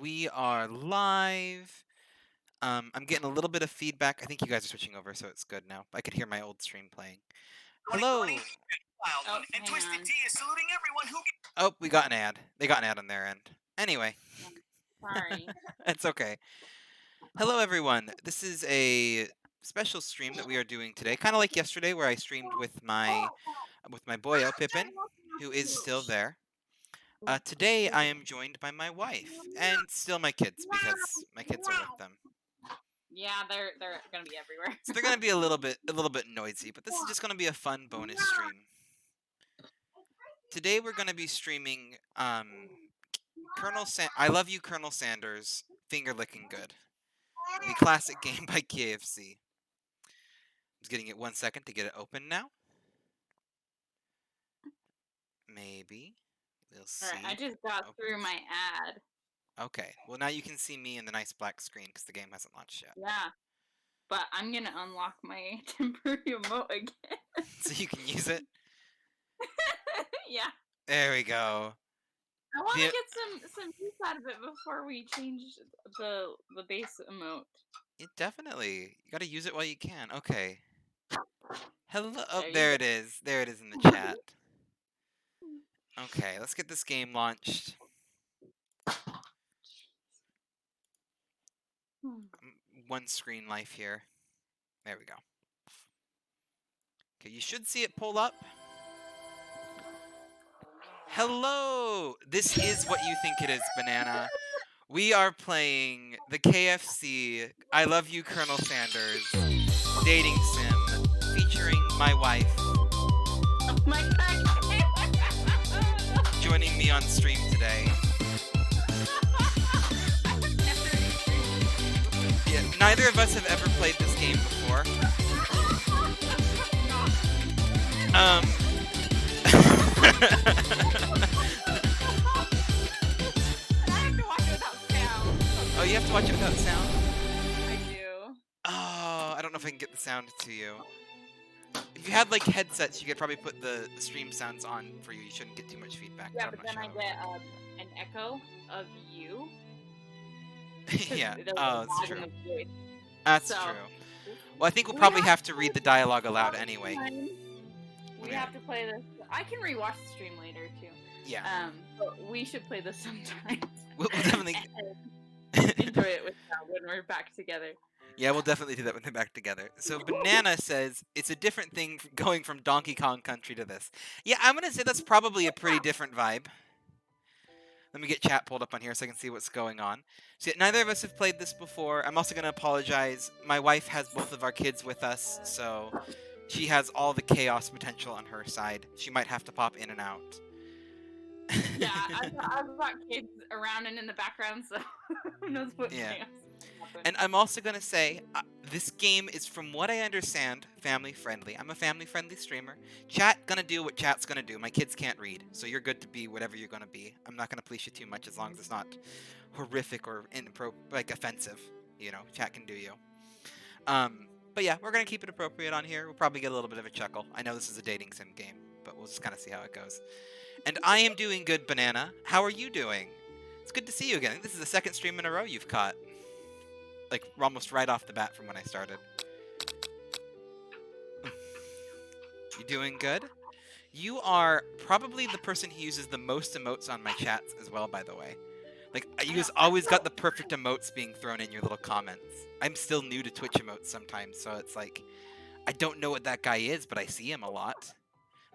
we are live. I'm getting a little bit of feedback. I think you guys are switching over, so it's good now. I could hear my old stream playing. Hello. Oh, and Twisted Tea is saluting everyone who. Oh, we got an ad. They got an ad on their end. Anyway. Sorry. It's okay. Hello, everyone. This is a special stream that we are doing today, kind of like yesterday, where I streamed with my boy El Pippin, who is still there. Today, I am joined by my wife and still my kids because my kids are with them. Yeah, they're gonna be everywhere. So they're gonna be a little bit noisy, but this is just gonna be a fun bonus stream. Today we're gonna be streaming I Love You, Colonel Sanders, Finger Licking Good, the classic game by KFC. I'm just getting it 1 second to get it open now. Maybe we'll see. Alright, I just got through my ad. Okay, well now you can see me in the nice black screen because the game hasn't launched yet. Yeah, but I'm gonna unlock my temporary emote again. So you can use it. Yeah. There we go. I want to get some use out of it before we change the base emote. Definitely. You gotta use it while you can. Okay. Hello. Oh, There you there go. it is. There it is in the chat. Okay, let's get this game launched. One screen life here. There we go. Okay, you should see it pull up. Hello! This is what you think it is, Banana. We are playing the KFC I Love You, Colonel Sanders dating sim featuring my wife. Oh my god! Joining me on stream today. Yeah, neither of us have ever played this game before. Oh, you have to watch it without sound? I do. Oh, I don't know if I can get the sound to you. If you had like headsets, you could probably put the stream sounds on for you. You shouldn't get too much feedback. Yeah, but then I get an echo of you. Yeah. Oh, that's true. That's So, true. Well, I think we'll probably have to read the dialogue aloud anyway. We have to play this. I can rewatch the stream later too. Yeah. But we should play this sometimes. We'll definitely enjoy it with when we're back together. Yeah, we'll definitely do that when they're back together. So Banana says it's a different thing going from Donkey Kong Country to this. Yeah, I'm gonna say that's probably a pretty different vibe. Let me get chat pulled up on here so I can see what's going on. So neither of us have played this before. I'm also gonna apologize. My wife has both of our kids with us, so she has all the chaos potential on her side. She might have to pop in and out. Yeah, I've got kids around and in the background, so who knows what chaos happens. And I'm also going to say, this game is, from what I understand, family-friendly. I'm a family-friendly streamer. Chat gonna do what chat's gonna do. My kids can't read, so you're good to be whatever you're gonna be. I'm not gonna police you too much as long as it's not horrific or offensive. You know, chat can do you. But yeah, we're gonna keep it appropriate on here. We'll probably get a little bit of a chuckle. I know this is a dating sim game, but we'll just kind of see how it goes. And I am doing good, Banana. How are you doing? It's good to see you again. I think this is the second stream in a row you've caught. Like, almost right off the bat from when I started. You doing good? You are probably the person who uses the most emotes on my chats as well, by the way. Like, you always got the perfect emotes being thrown in your little comments. I'm still new to Twitch emotes sometimes, so it's like, I don't know what that guy is, but I see him a lot.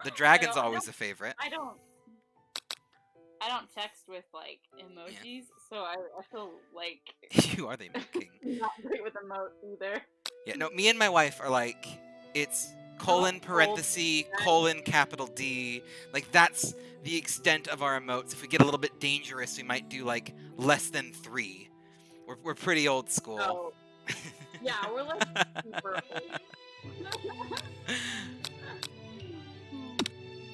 The dragon's always a favorite. I don't text with, like, emojis, so I feel like... You are the emote king. Not great with emotes either. Yeah, no, me and my wife are like, it's colon, parenthesis, colon, capital D. Like, that's the extent of our emotes. If we get a little bit dangerous, we might do, like, less than 3. We're pretty old school. Oh. Yeah, we're, like, super old.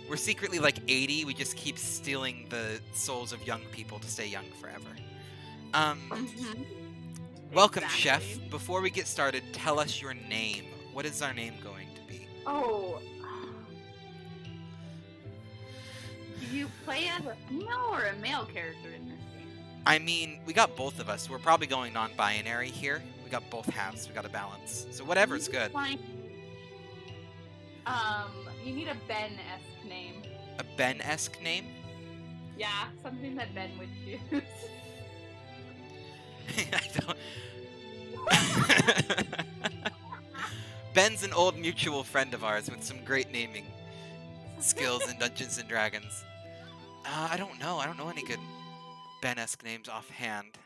We're secretly like 80. We just keep stealing the souls of young people to stay young forever. Welcome, Exactly. Chef. Before we get started, tell us your name. What is our name going to be? Oh. Do you play as a female or a male character in this game? I mean, we got both of us. We're probably going non-binary here. We got both halves. We got a balance. So whatever's good. Fine. You need a Ben-esque name. A Ben-esque name? Yeah, something that Ben would choose. I don't... Ben's an old mutual friend of ours with some great naming skills in Dungeons and Dragons. I don't know. I don't know any good Ben-esque names offhand.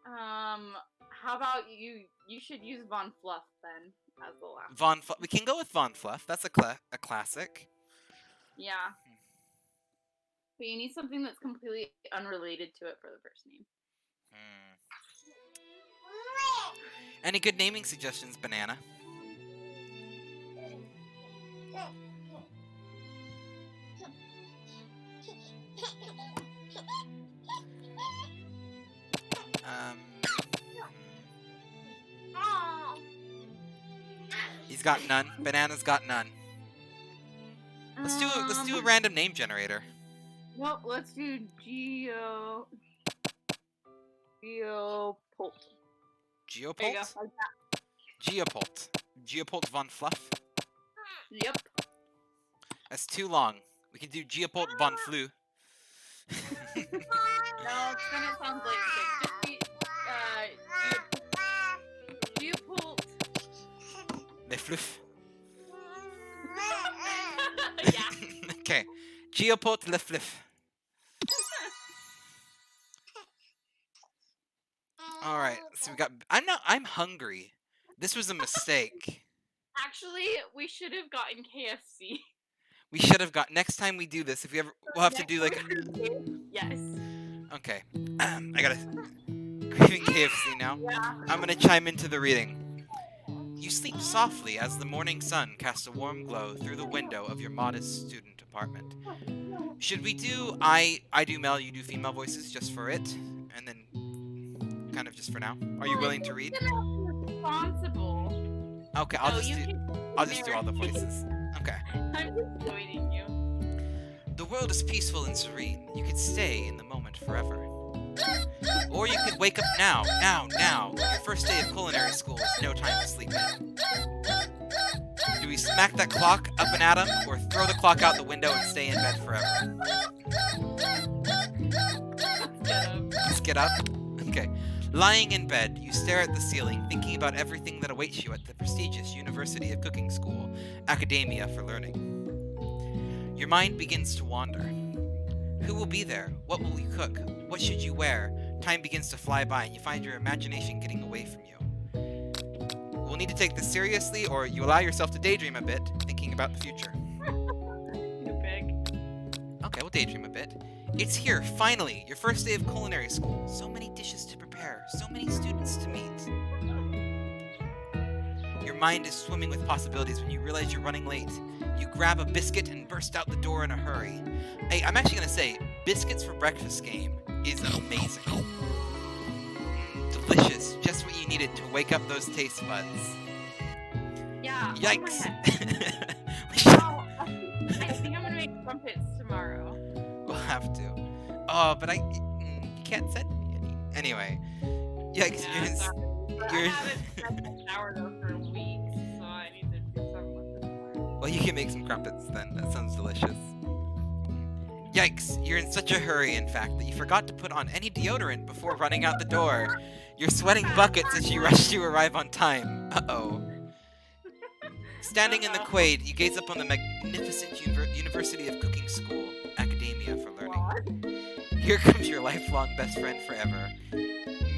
How about you should use Von Fluff then as the last. Von Fluff. We can go with Von Fluff. That's a classic. Yeah. But you need something that's completely unrelated to it for the first name. Any good naming suggestions, Banana? He's got none. Banana's got none. Let's do a random name generator. Nope, let's do Geopolt. There you go. Geopolt? Geopolt. Geopolt Von Fluff? Yep. That's too long. We can do Geopolt Von Flu. No, then it sounds like just be Geopolt. Le Fluff. Yeah. Okay. Geopolt Le Fluff. Alright, so we got... I'm hungry. This was a mistake. Actually, we should have gotten KFC. We should have got... Next time we do this, if we ever... We'll have to do like... Yes. Okay. I gotta... Craving KFC now. Yeah. I'm gonna chime into the reading. You sleep softly as the morning sun casts a warm glow through the window of your modest student apartment. Should we do... I do male, you do female voices just for it? And then... kind of just for now. Are you willing to read? Responsible. Okay, I'll just do all the voices. Okay. I'm just joining you. The world is peaceful and serene. You could stay in the moment forever. Or you could wake up now. Your first day of culinary school is no time to sleep in. Do we smack that clock up and at 'em, or throw the clock out the window and stay in bed forever? Let's get up. Okay. Lying in bed, you stare at the ceiling, thinking about everything that awaits you at the prestigious University of Cooking School, Academia for Learning. Your mind begins to wander. Who will be there? What will you cook? What should you wear? Time begins to fly by, and you find your imagination getting away from you. We'll need to take this seriously, or you allow yourself to daydream a bit, thinking about the future. Too big. Okay, we'll daydream a bit. It's here, finally, your first day of culinary school. So many dishes to prepare, so many students to meet. Your mind is swimming with possibilities when you realize you're running late. You grab a biscuit and burst out the door in a hurry. Hey, I'm actually gonna say, biscuits for breakfast game is amazing. Delicious, just what you needed to wake up those taste buds. Yeah. Yikes. Oh, I think I'm gonna make crumpets tomorrow. We'll have to. Oh, but you can't send me any. Anyway. Yikes, Yeah, sorry. But I you're haven't had a shower though for weeks, so I need to do something with it tomorrow. Well, you can make some crumpets then. That sounds delicious. Yikes, you're in such a hurry, in fact, that you forgot to put on any deodorant before running out the door. You're sweating buckets as you rush to arrive on time. Uh-oh. Standing in the quaid, you gaze up on the magnificent University of Cooking School, Academia for Learning. What? Here comes your lifelong best friend forever,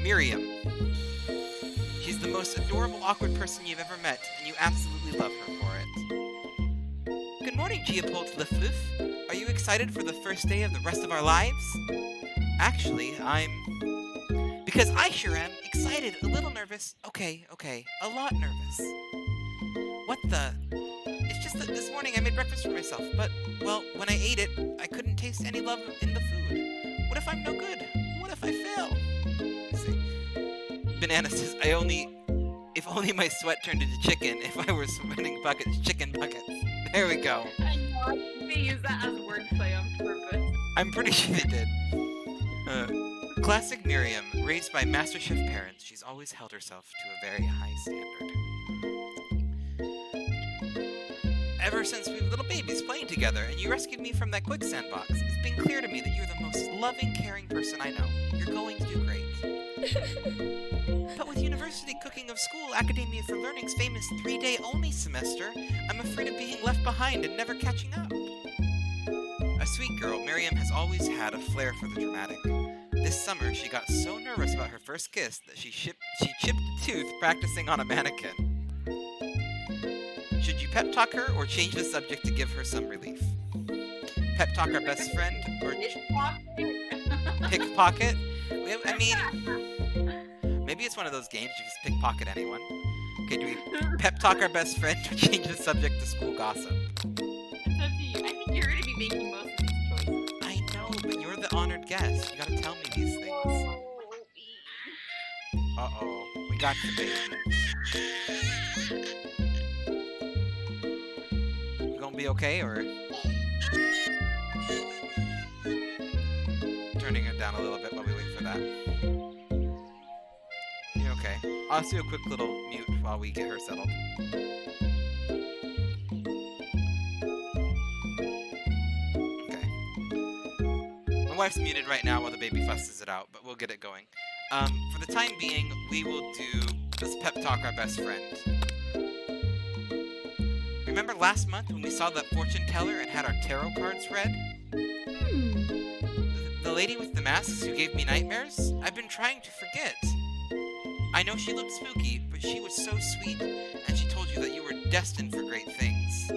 Miriam. She's the most adorable, awkward person you've ever met, and you absolutely love her for it. Good morning, Geopolt Le Fluff. Are you excited for the first day of the rest of our lives? Actually, because I sure am excited, a little nervous. Okay, a lot nervous. What the? It's just that this morning I made breakfast for myself, but, well, when I ate it, I couldn't taste any love in the food. What if I'm no good? What if I fail? Let's see. Banana says, if only my sweat turned into chicken, if I were sweating buckets, chicken buckets. There we go. I know, I think they use that as wordplay on purpose. I'm pretty sure they did. Classic Miriam, raised by MasterChef parents, she's always held herself to a very high standard. Ever since we were little babies playing together and you rescued me from that quicksand box, it's been clear to me that you're the most loving, caring person I know. You're going to do great. But with University Cooking of School Academia for Learning's famous 3-day only semester, I'm afraid of being left behind and never catching up. A sweet girl, Miriam has always had a flair for the dramatic. This summer, she got so nervous about her first kiss that she chipped a tooth practicing on a mannequin. Should you pep talk her or change the subject to give her some relief? Pep talk our best friend or pickpocket? I mean, maybe it's one of those games you just pickpocket anyone. Okay, do we pep talk our best friend or change the subject to school gossip? It's up to you. I think you're going to be making most of these choices. I know, but you're the honored guest. You gotta tell me these things. Uh-oh, we got the baby. You gonna be okay, or? Turning it down a little bit while we wait for that. You okay? I'll do a quick little mute while we get her settled. Okay. My wife's muted right now while the baby fusses it out, but we'll get it going. For the time being, we will do this pep talk our best friend. Remember last month when we saw that fortune teller and had our tarot cards read? The lady with the masks who gave me nightmares? I've been trying to forget. I know she looked spooky, but she was so sweet, and she told you that you were destined for great things.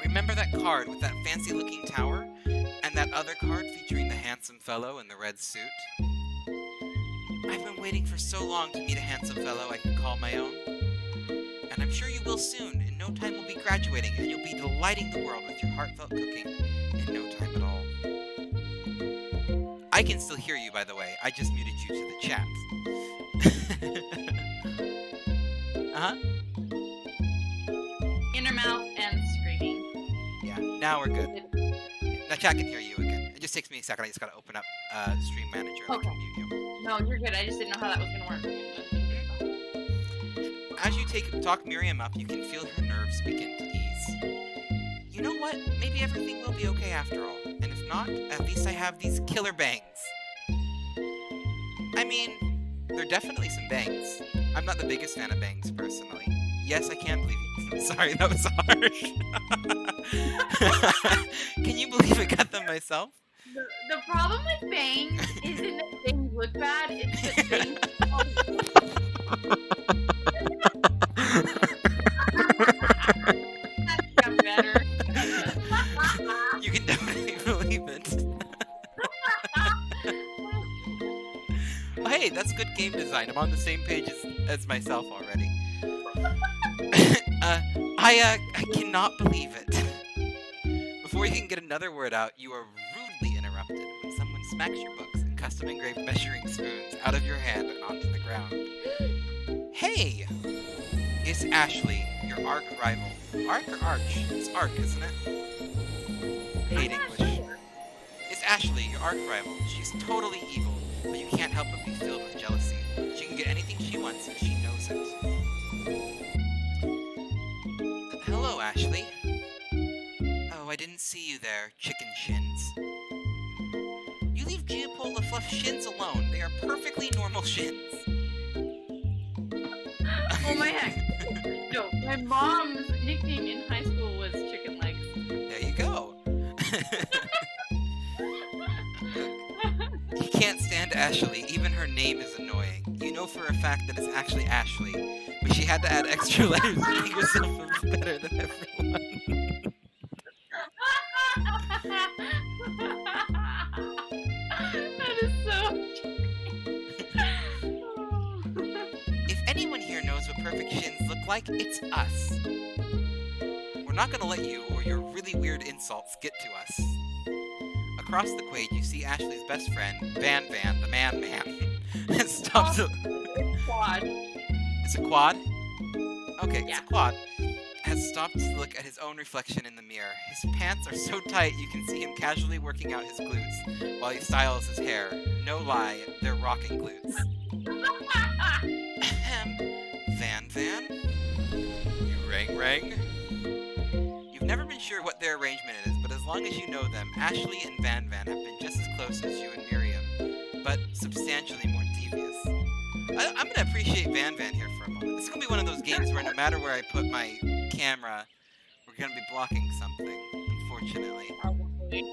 Remember that card with that fancy-looking tower, and that other card featuring the handsome fellow in the red suit? I've been waiting for so long to meet a handsome fellow I can call my own. And I'm sure you will soon. In no time we'll be graduating, and you'll be delighting the world with your heartfelt cooking in no time at all. I can still hear you, by the way. I just muted you to the chat. Uh-huh. In her mouth and screaming. Yeah, now we're good. Now chat can hear you again. It just takes me a second. I just gotta open up Stream Manager and I can mute you. No, you're good. I just didn't know how that was gonna work. As you talk Miriam up, you can feel her nerves begin to ease. You know what? Maybe everything will be okay after all. And if not, at least I have these killer bangs. I mean, they're definitely some bangs. I'm not the biggest fan of bangs, personally. Yes, I can believe you. Sorry, that was harsh. Can you believe I got them myself? The problem with bangs isn't that bangs look bad, it's that bangs That's better. You can definitely believe it. Oh, hey, that's good game design. I'm on the same page as myself already. I cannot believe it. Before you can get another word out, you are rudely interrupted when someone smacks your books and custom-engraved measuring spoons out of your hand and onto the ground. Hey! It's Ashley, your ARC rival. ARC or Arch? It's ARC, isn't it? Hate English. It's Ashley, your ARC rival. She's totally evil, but you can't help but be filled with jealousy. She can get anything she wants, and she knows it. Hello, Ashley. Oh, I didn't see you there, chicken shins. You leave Geopola Fluff shins alone. They are perfectly normal shins. Oh my heck. No, my mom's nickname in high school was Chicken Legs. There you go. You can't stand Ashley. Even her name is annoying. You know for a fact that it's actually Ashley, but she had to add extra letters to make herself look better than everyone. That is so If anyone here knows what perfect shins look like, it's us. We're not gonna let you or your really weird insults get to us. Across the quade, you see Ashley's best friend, Van Van, the Man, stops. It's quad. It's a quad? Okay, Yeah. it's a quad. has stopped to look at his own reflection in the mirror. His pants are so tight you can see him casually working out his glutes while he styles his hair. No lie, they're rocking glutes. Ahem. Van Van? You rang? You've never been sure what their arrangement is, but as long as you know them, Ashley and Van Van have been just as close as you and Miriam, but substantially more devious. I'm going to appreciate Van Van here for a moment. This is going to be one of those games where no matter where I put my camera, we're going to be blocking something, unfortunately. Probably.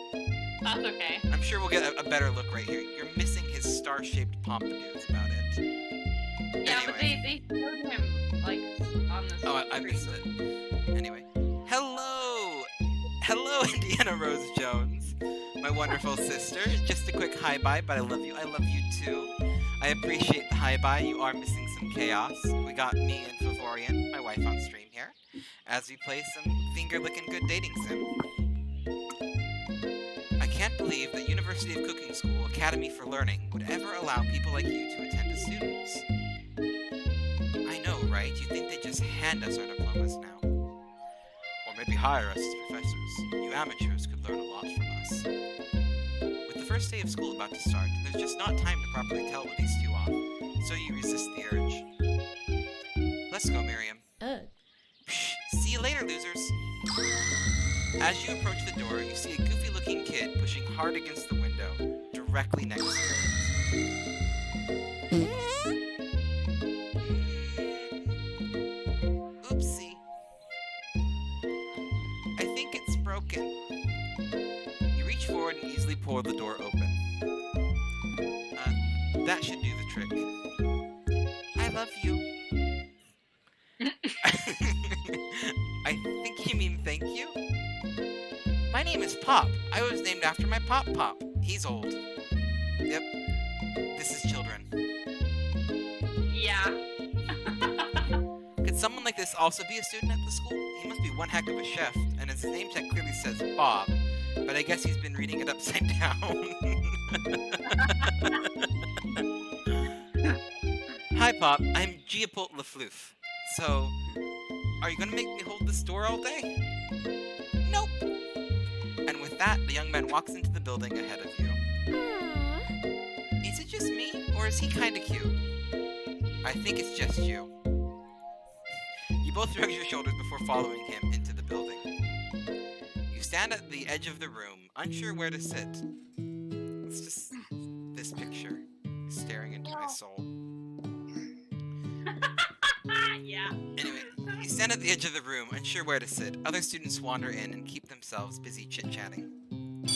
That's okay. I'm sure we'll get a better look right here. You're missing his star-shaped pompadour, is about it. Yeah, but they showed him, like, on the Oh, I missed it. Anyway. Hello, Indiana Rose Jones, my wonderful sister. Just a quick hi-bye, but I love you. I love you too. I appreciate the hi-bye. You are missing some chaos. We got me and Favorian, my wife, on stream here, as we play some finger-licking good dating sim. I can't believe that University of Cooking School Academy for Learning would ever allow people like you to attend as students. I know, right? You think they just hand us our diplomas now? Or maybe hire us as professors. You amateurs could learn a lot from us. With the first day of school about to start, there's just not time to properly tell what these two off, so you resist the urge. Let's go, Miriam. Psh, see you later, losers. As you approach the door, you see a goofy-looking kid pushing hard against the window, directly next to it. Oopsie. I think it's broken. You reach forward and easily pull the door open. That should do the trick. I love you. I think you mean thank you? My name is Pop. I was named after my Pop. He's old. Yep. This is children. Yeah. Could someone like this also be a student at the school? He must be one heck of a chef, and his name tag clearly says Bob, but I guess he's been reading it upside down. Hi, Pop. I'm Giapolt Lafloof. So, are you gonna make me hold this door all day? Nope. And with that, the young man walks into the building ahead of you. Is it just me, or is he kinda cute? I think it's just you. You both shrug your shoulders before following him into the building. You stand at the edge of the room, unsure where to sit. It's just this picture staring into my soul. Yeah. Anyway, you stand at the edge of the room, unsure where to sit. Other students wander in and keep themselves busy chit-chatting. A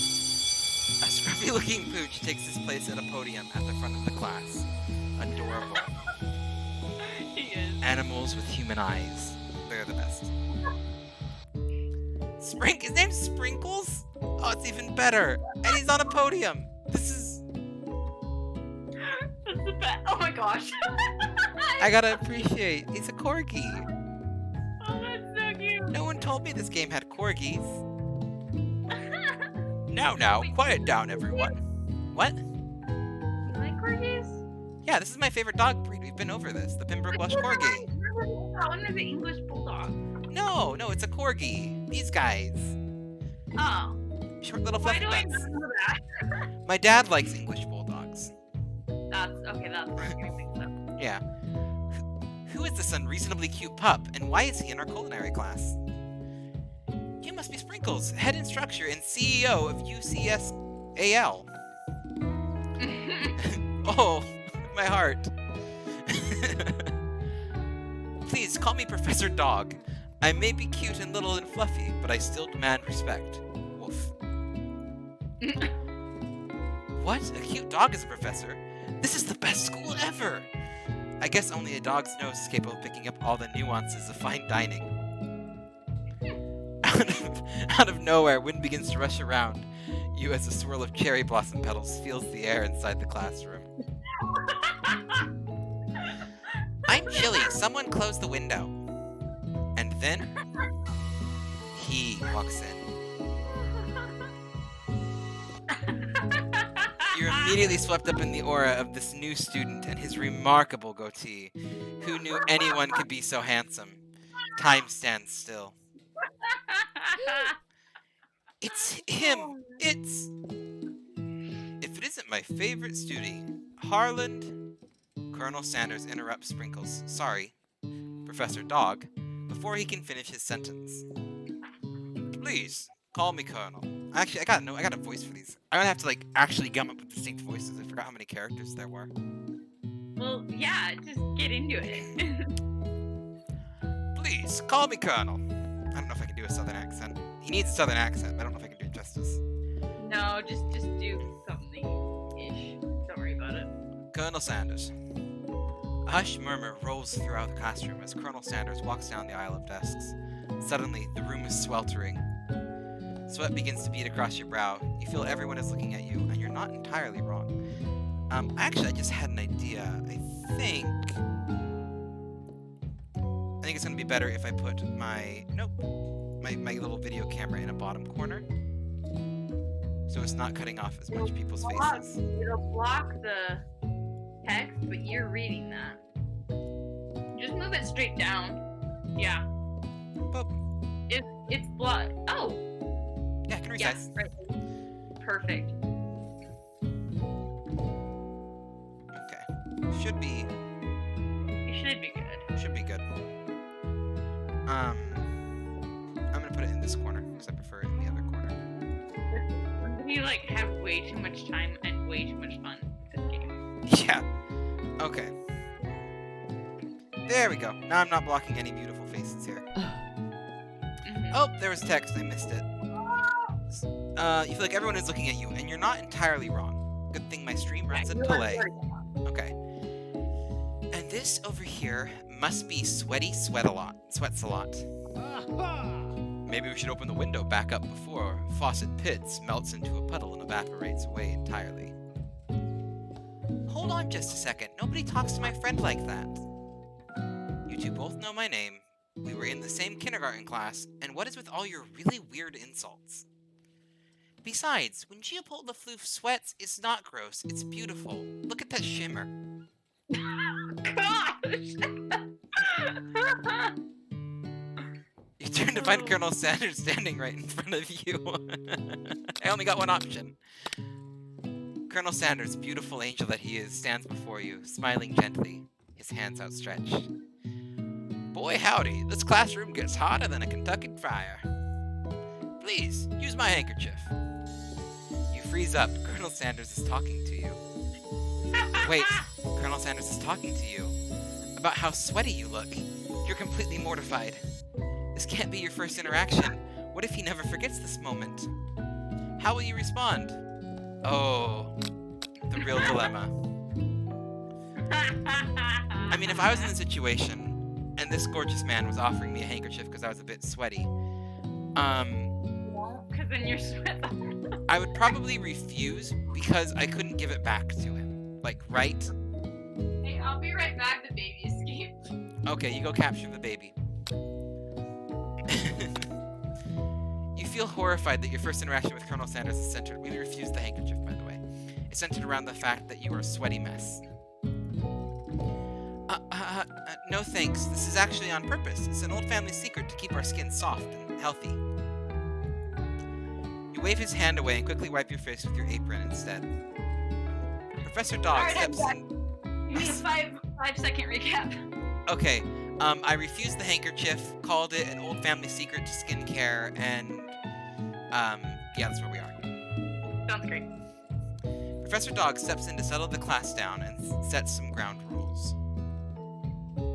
scruffy-looking pooch takes his place at a podium at the front of the class. Adorable. He is. Animals with human eyes. They're the best. His name's Sprinkles? Oh, it's even better. And he's on a podium. This is... That's the best. Oh my gosh. I gotta appreciate. He's a corgi. Oh, that's so cute. No one told me this game had corgis. Now, quiet down, everyone. What? You like corgis? Yeah, this is my favorite dog breed. We've been over this. The Pembroke Welsh Corgi. That one is an English bulldog. No, it's a corgi. These guys. Oh. Short little Why fluffy do I butts. not know that? My dad likes English bulldogs. That's where I'm getting mixed up. Yeah. Who is this unreasonably cute pup, and why is he in our culinary class? You must be Sprinkles, head instructor and CEO of UCSAL. Oh, my heart. Please call me Professor Dog. I may be cute and little and fluffy, but I still demand respect. Woof. What? A cute dog is a professor? This is the best school ever! I guess only a dog's nose is capable of picking up all the nuances of fine dining. Out of nowhere, wind begins to rush around you as a swirl of cherry blossom petals fills the air inside the classroom. I'm chilly. Someone close the window. And then he walks in. You're immediately swept up in the aura of this new student and his remarkable goatee. Who knew anyone could be so handsome? Time stands still. It's him! It's... If it isn't my favorite student, Harland... Colonel Sanders interrupts Sprinkles. Sorry, Professor Dog, before he can finish his sentence. Please, call me Colonel. Actually, I got a voice for these. I'm gonna have to, like, actually come up with distinct voices. I forgot how many characters there were. Well, yeah, just get into it. Please, call me Colonel. I don't know if I can do a southern accent. He needs a southern accent, but I don't know if I can do it justice. No, just do something-ish. Don't worry about it. Colonel Sanders. A hushed murmur rolls throughout the classroom as Colonel Sanders walks down the aisle of desks. Suddenly, the room is sweltering. Sweat begins to bead across your brow. You feel everyone is looking at you, and you're not entirely wrong. Actually, I just had an idea. I think it's gonna be better if I put my little video camera in a bottom corner, so it's not cutting off as much people's faces. It'll block the text, but you're reading that. Just move it straight down. Yeah. Boop. It's blocked. Oh. Yeah, I can resize. Yes, right. Perfect. Okay. Should be. You should be good. Should be good. I'm gonna put it in this corner because I prefer it in the other corner. You like have way too much time and way too much fun with this game. Yeah. Okay. There we go. Now I'm not blocking any beautiful faces here. Oh, there was text. I missed it. You feel like everyone is looking at you, and you're not entirely wrong. Good thing my stream runs in delay. Okay. And this over here must be Sweats a lot. Maybe we should open the window back up before Faucet Pits melts into a puddle and evaporates away entirely. Hold on just a second. Nobody talks to my friend like that. You two both know my name. We were in the same kindergarten class, and what is with all your really weird insults? Besides, when Geopold the Floof sweats, it's not gross, it's beautiful. Look at that shimmer. Gosh! You turn to find Colonel Sanders standing right in front of you. I only got one option. Colonel Sanders, beautiful angel that he is, stands before you, smiling gently, his hands outstretched. Boy howdy, this classroom gets hotter than a Kentucky fryer. Please, use my handkerchief. You freeze up. Colonel Sanders is talking to you. Wait, Colonel Sanders is talking to you about how sweaty you look. You're completely mortified. This can't be your first interaction. What if he never forgets this moment? How will you respond? Oh, the real dilemma. I mean, if I was in the situation and this gorgeous man was offering me a handkerchief because I was a bit sweaty, Because then you're sweating. I would probably refuse because I couldn't give it back to him. Like, right? Hey, I'll be right back. The baby escaped. Okay, you go capture the baby. You feel horrified that your first interaction with Colonel Sanders is centered. We refused the handkerchief, by the way. It's centered around the fact that you are a sweaty mess. No thanks. This is actually on purpose. It's an old family secret to keep our skin soft and healthy. You wave his hand away and quickly wipe your face with your apron instead. Professor Dog steps in. You need a 5-second recap. Okay, I refused the handkerchief, called it an old family secret to skincare, and, yeah, that's where we are. Sounds great. Professor Dog steps in to settle the class down and sets some ground rules.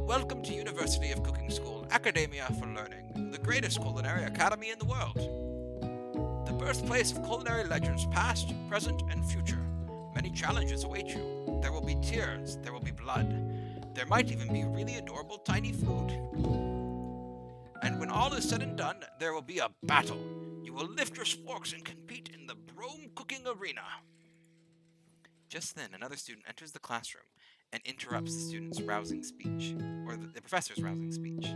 Welcome to University of Cooking School, Academia for Learning, the greatest culinary academy in the world. The birthplace of culinary legends past, present, and future. Many challenges await you. There will be tears, there will be blood. There might even be really adorable tiny food. And when all is said and done, there will be a battle. You will lift your sporks and compete in the Brome cooking arena. Just then, another student enters the classroom and interrupts the student's rousing speech. Or the professor's rousing speech.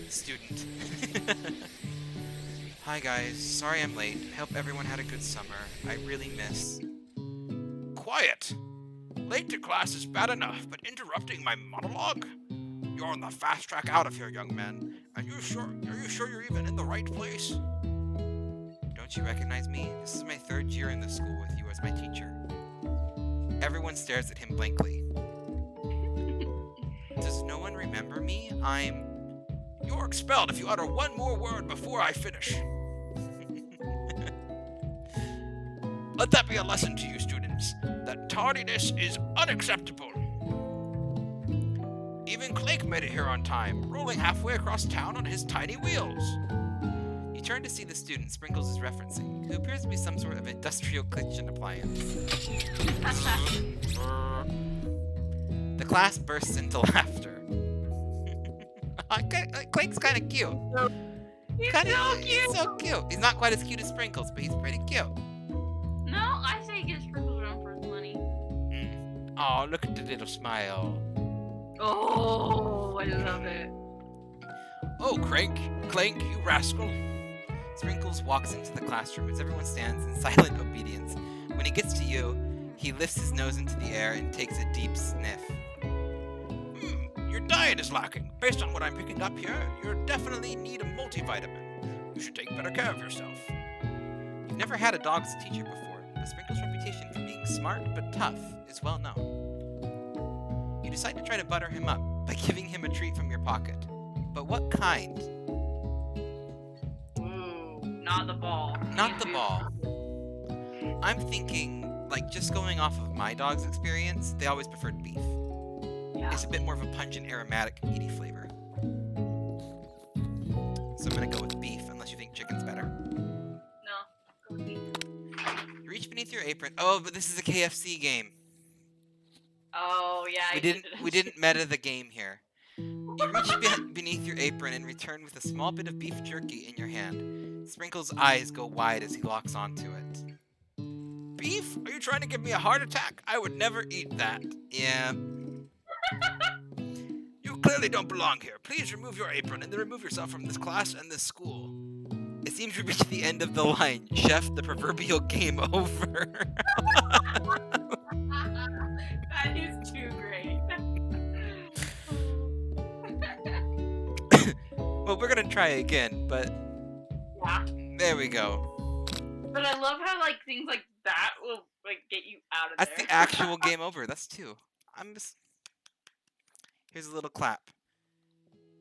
Student. Hi guys, sorry I'm late. I hope everyone had a good summer. I really miss... Quiet! Late to class is bad enough, but interrupting my monologue? You're on the fast track out of here, young man. Are you sure you're even in the right place? Don't you recognize me? This is my 3rd year in the school with you as my teacher. Everyone stares at him blankly. Does no one remember me? You're expelled if you utter one more word before I finish. Let that be a lesson to you, students, that tardiness is unacceptable. Even Clank made it here on time, rolling halfway across town on his tiny wheels. You turn to see the student Sprinkles is referencing, who appears to be some sort of industrial kitchen appliance. The class bursts into laughter. Clank's kind of cute. He's so cute. He's so cute. He's not quite as cute as Sprinkles, but he's pretty cute. No, I say get Sprinkles around for his money. Oh, look at the little smile. Oh, I love it. Oh, Clank, you rascal. Sprinkles walks into the classroom as everyone stands in silent obedience. When he gets to you, he lifts his nose into the air and takes a deep sniff. Your diet is lacking. Based on what I'm picking up here, you definitely need a multivitamin. You should take better care of yourself. You've never had a dog as a teacher before, but Sprinkles' reputation for being smart but tough is well known. You decide to try to butter him up by giving him a treat from your pocket. But what kind? Ooh, not the ball. Not the ball. I'm thinking, like, just going off of my dog's experience, they always preferred beef. Yeah. It's a bit more of a pungent, aromatic, meaty flavor. So I'm gonna go with beef, unless you think chicken's better. No. Go with beef. You reach beneath your apron. Oh, but this is a KFC game. Oh yeah. We didn't meta the game here. You reach beneath your apron and return with a small bit of beef jerky in your hand. Sprinkles' eyes go wide as he locks onto it. Beef? Are you trying to give me a heart attack? I would never eat that. Yeah. You clearly don't belong here. Please remove your apron and then remove yourself from this class and this school. It seems we reached the end of the line. Chef, the proverbial game over. That is too great. Well, we're gonna try again, but Yeah. there we go. But I love how like things like that will like get you out of That's there. the actual game over. That's 2. I'm just... Here's a little clap.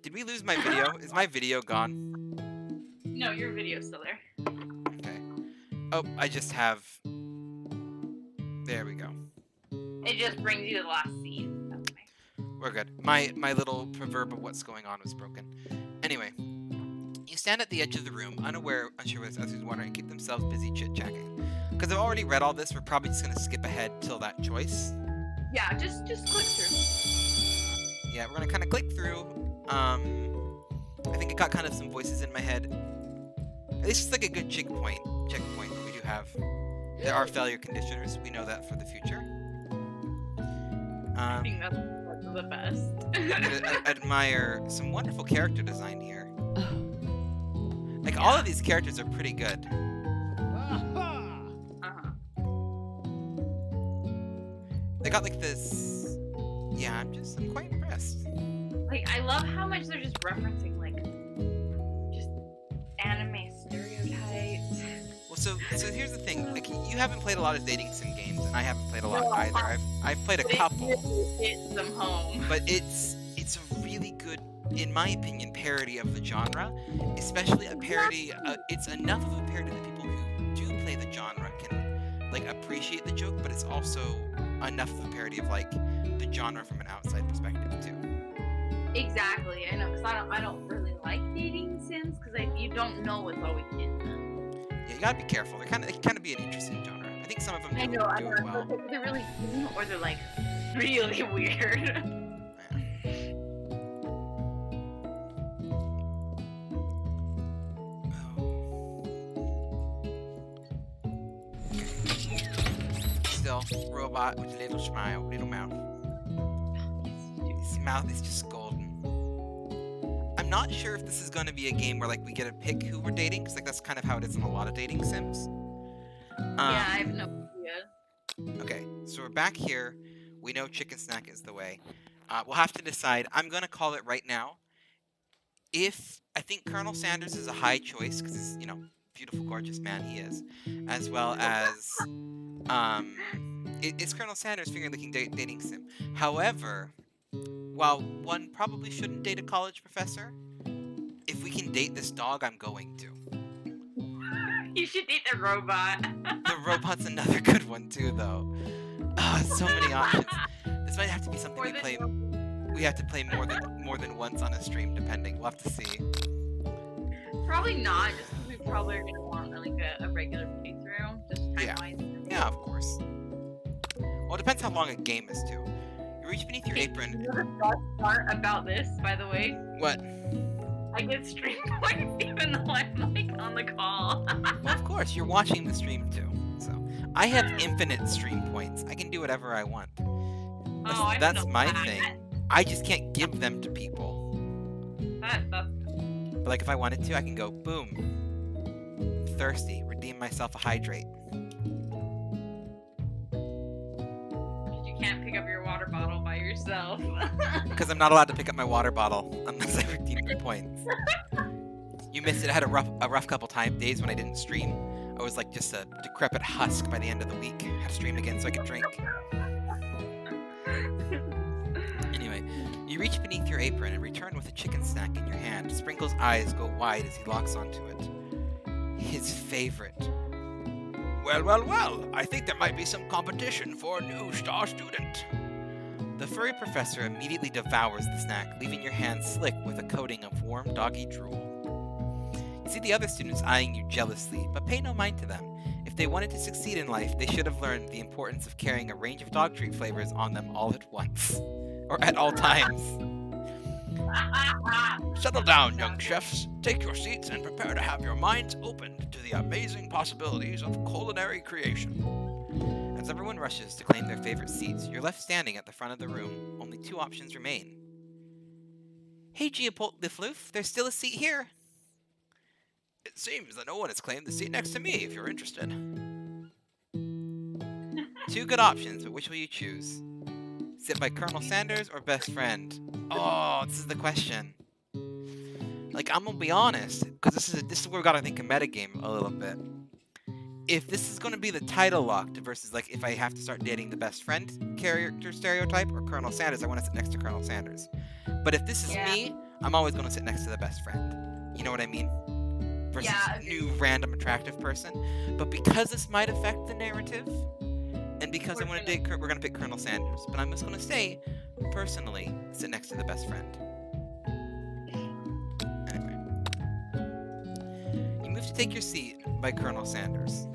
Did we lose my video? Is my video gone? No, your video's still there. Okay. Oh, I just have... There we go. It just brings you to the last scene. That's nice. We're good. My little proverb of what's going on was broken. Anyway, you stand at the edge of the room, unsure as who's wondering, keep themselves busy chit-chatting. Because I've already read all this, we're probably just going to skip ahead till that choice. Yeah, just click through. Yeah, we're going to kind of click through. I think it got kind of some voices in my head. At least it's like a good checkpoint that we do have. There are failure conditioners. We know that for the future. I think that's the best. I admire some wonderful character design here. Like, all of these characters are pretty good. They got like this... Yeah, I'm quite impressed. Like, I love how much they're just referencing, like, just anime stereotypes. Well, so here's the thing. Like, you haven't played a lot of dating sim games, and I haven't played a lot either. I've played a couple. It hits them home. But it's a really good, in my opinion, parody of the genre. Especially a parody. It's enough of a parody that people who do play the genre can like appreciate the joke, but it's also enough of a parody of like the genre from an outside perspective too. Exactly, I know, because I don't really like dating sims because you don't know what's always in them. Yeah, you gotta be careful. They can kind of be an interesting genre. I think some of them do it well. They're really cool or they're like really weird. Still, robot with a little smile, little mouth. His mouth is just golden. I'm not sure if this is going to be a game where like we get to pick who we're dating, because like that's kind of how it is in a lot of dating sims. Yeah, I have no idea. Okay, so we're back here. We know Chicken Snack is the way. We'll have to decide. I'm gonna call it right now. If I think Colonel Sanders is a high choice because he's, beautiful, gorgeous man he is, as well as it's Colonel Sanders finger licking dating sim. However, while one probably shouldn't date a college professor, if we can date this dog, I'm going to. You should date the robot. The robot's another good one too, though. So many options. This might have to be something More we than play. We have to play more than once on a stream, depending. We'll have to see. Probably not, just because we probably are gonna want like a regular playthrough, just Yeah. time-wise. Yeah, of course. Well, it depends how long a game is too. You reach beneath your apron. You know the best part about this, by the way? What? I get stream points even though I'm like on the call. Well, of course, you're watching the stream too. So I have infinite stream points. I can do whatever I want. That's my thing. I just can't give them to people. That's But like if I wanted to, I can go boom. Thirsty. Redeem myself a hydrate. you can't pick up your water bottle by yourself. Because I'm not allowed to pick up my water bottle unless I redeem the points. You missed it. I had a rough couple days when I didn't stream. I was like just a decrepit husk by the end of the week. I had to stream again so I could drink. Anyway, you reach beneath your apron and return with a chicken snack in your hand. Sprinkle's eyes go wide as he locks onto it. His favorite. Well, I think there might be some competition for a new star student. The furry professor immediately devours the snack, leaving your hand slick with a coating of warm doggy drool. You see the other students eyeing you jealously, but pay no mind to them. If they wanted to succeed in life, they should have learned the importance of carrying a range of dog treat flavors on them all at once. Or at all times. Settle down, young chefs. Take your seats and prepare to have your minds opened to the amazing possibilities of culinary creation. As everyone rushes to claim their favorite seats, you're left standing at the front of the room. Only two options remain. Hey, Geopolt Lifloof, there's still a seat here. It seems that no one has claimed the seat next to me, if you're interested. Two good options, but which will you choose? Sit by Colonel Sanders or best friend? Oh, this is the question. Like, I'm gonna be honest, because this is where we gotta think of metagame a little bit. If this is gonna be the title locked versus like if I have to start dating the best friend character stereotype or Colonel Sanders, I want to sit next to Colonel Sanders. But if this is me, I'm always gonna sit next to the best friend. You know what I mean? Versus new random attractive person. But because this might affect the narrative, and because I want to date, we're gonna pick Colonel Sanders. But I'm just gonna say, personally, sit next to the best friend. Anyway, you move to take your seat by Colonel Sanders.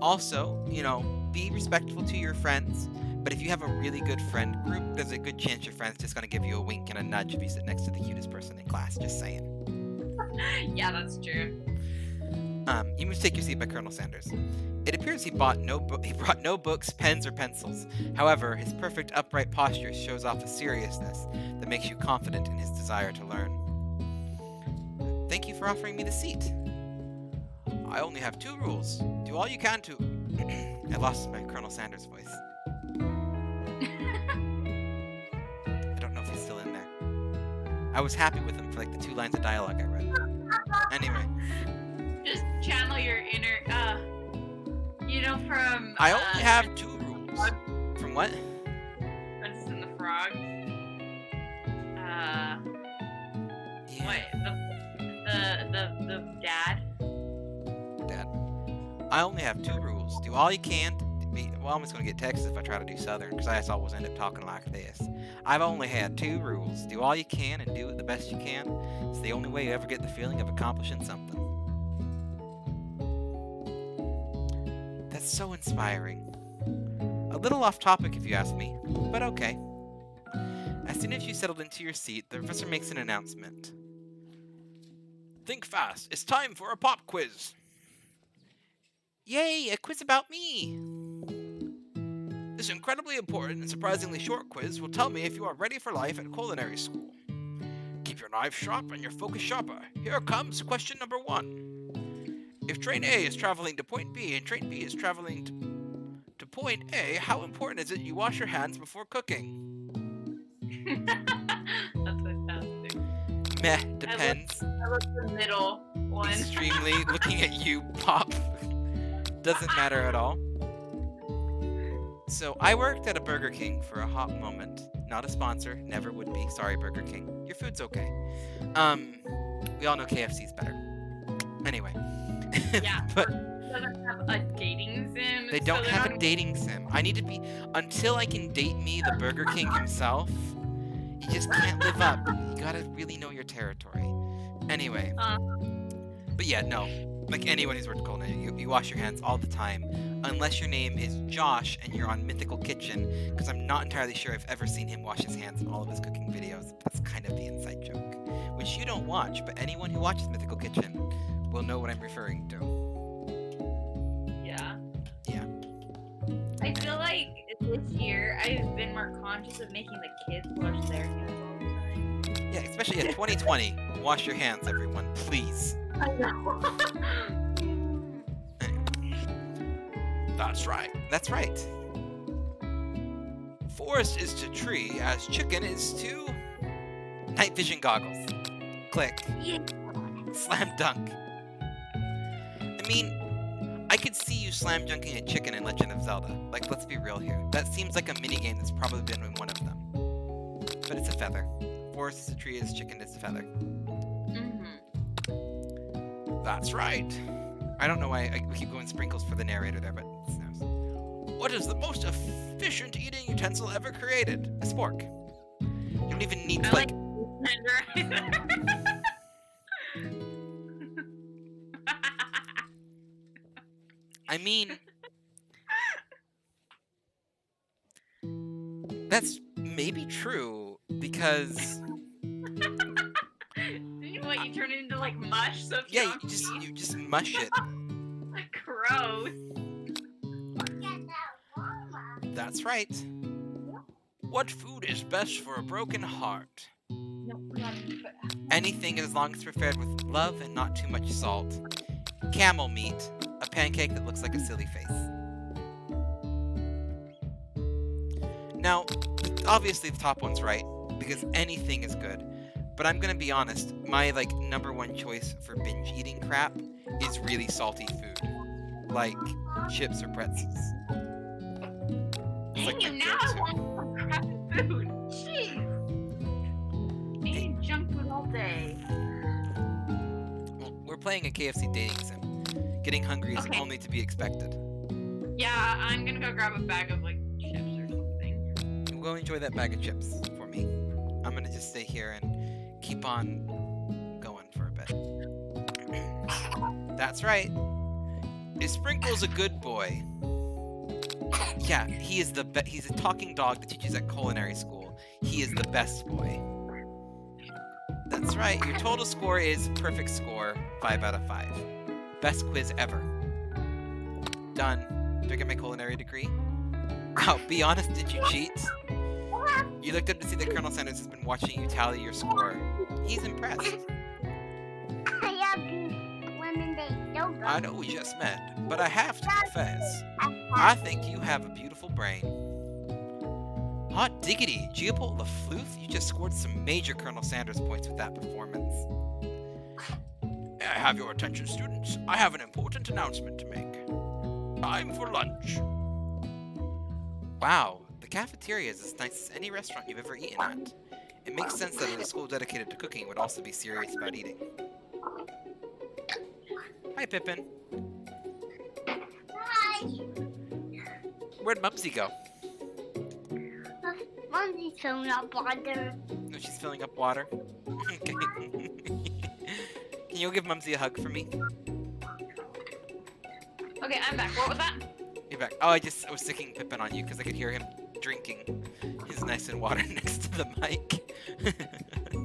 Also, be respectful to your friends. But if you have a really good friend group, there's a good chance your friend's just gonna give you a wink and a nudge if you sit next to the cutest person in class. Just saying. Yeah, that's true. You must take your seat by Colonel Sanders. It appears he brought no books, pens, or pencils. However, his perfect upright posture shows off a seriousness that makes you confident in his desire to learn. Thank you for offering me the seat. I only have 2 rules. Do all you can to... I lost my Colonel Sanders voice. I don't know if he's still in there. I was happy with him for like the 2 lines of dialogue I read. Anyway. Just channel your inner, from... I only have 2 rules. From what? Princess and the Frog. Yeah. What? The dad? Dad. I only have 2 rules. Do all you can to be... Well, I'm just going to get Texas if I try to do Southern, because I always end up talking like this. I've only had 2 rules. Do all you can and do it the best you can. It's the only way you ever get the feeling of accomplishing something. That's so inspiring. A little off topic if you ask me, but okay. As soon as you settled into your seat, the professor makes an announcement. Think fast. It's time for a pop quiz. Yay, a quiz about me. This incredibly important and surprisingly short quiz will tell me if you are ready for life at culinary school. Keep your knife sharp and your focus sharper. Here comes question number 1. If train A is traveling to point B and train B is traveling to point A, how important is it you wash your hands before cooking? That's fantastic. Meh, depends. I love the middle one. Extremely looking at you, Pop. Doesn't matter at all. So I worked at a Burger King for a hot moment. Not a sponsor, never would be. Sorry, Burger King. Your food's okay. We all know KFC's better. Anyway. Yeah. But Doesn't have a dating sim. they so don't they're have not a dating sim. I need to be until I can date me, the Burger King himself. You just can't live up. You gotta really know your territory. Anyway. But yeah, no. Like anyone who's worked at culinary, you wash your hands all the time. Unless your name is Josh and you're on Mythical Kitchen, because I'm not entirely sure I've ever seen him wash his hands in all of his cooking videos. That's kind of the inside joke. Which you don't watch, but anyone who watches Mythical Kitchen will know what I'm referring to. Yeah. Yeah. I feel like this year I've been more conscious of making the kids wash their hands all the time. Yeah, especially in 2020. Wash your hands, everyone, please. I know. That's right. That's right. Forest is to tree as chicken is to night vision goggles. Click. Yeah. Slam dunk. I mean, I could see you slam dunking a chicken in Legend of Zelda. Like, let's be real here. That seems like a minigame that's probably been in one of them. But it's a feather. Forest is a tree as chicken is a feather. That's right. I don't know why we keep going sprinkles for the narrator there, but it's nice. What is the most efficient eating utensil ever created? A spork. You don't even need to, I like... I mean... That's maybe true, because... What, you turn it into like mush? So if Yeah, you you just mush it. Gross. That's right. What food is best for a broken heart? No, Anything as long as prepared with love and not too much salt. Camel meat, a pancake that looks like a silly face. Now, obviously the top one's right, because anything is good. But I'm gonna be honest, my number one choice for binge eating crap is really salty food. Like chips or pretzels. It's like Dang, my now I go-to. want some crappy food. Jeez. Eating junk food all day. Well, we're playing a KFC dating sim. Getting hungry is Okay. only to be expected. Yeah, I'm gonna go grab a bag of chips or something. Go enjoy that bag of chips for me. I'm gonna just stay here and keep on going for a bit. That's right. Is Sprinkles a good boy? Yeah, he is he's a talking dog that teaches at culinary school. He is the best boy. That's right. Your total score is perfect score, 5 out of 5. Best quiz ever. Done. Do I get my culinary degree? Wow, be honest, did you cheat? You looked up to see that Colonel Sanders has been watching you tally your score. He's impressed. I know we just met, but I have to confess, I think you have a beautiful brain. Hot diggity, Geopol the Floof, you just scored some major Colonel Sanders points with that performance. May I have your attention, students? I have an important announcement to make. Time for lunch. Wow, the cafeteria is as nice as any restaurant you've ever eaten at. It makes sense that a school dedicated to cooking would also be serious about eating. Hi, Pippin. Hi. Where'd Mumsy go? Mumsy's filling up water. No, she's filling up water. Okay. Can you go give Mumsy a hug for me? Okay, I'm back. What was that? You're back. Oh, I was sticking Pippin on you because I could hear him drinking his nice and water next to the mic.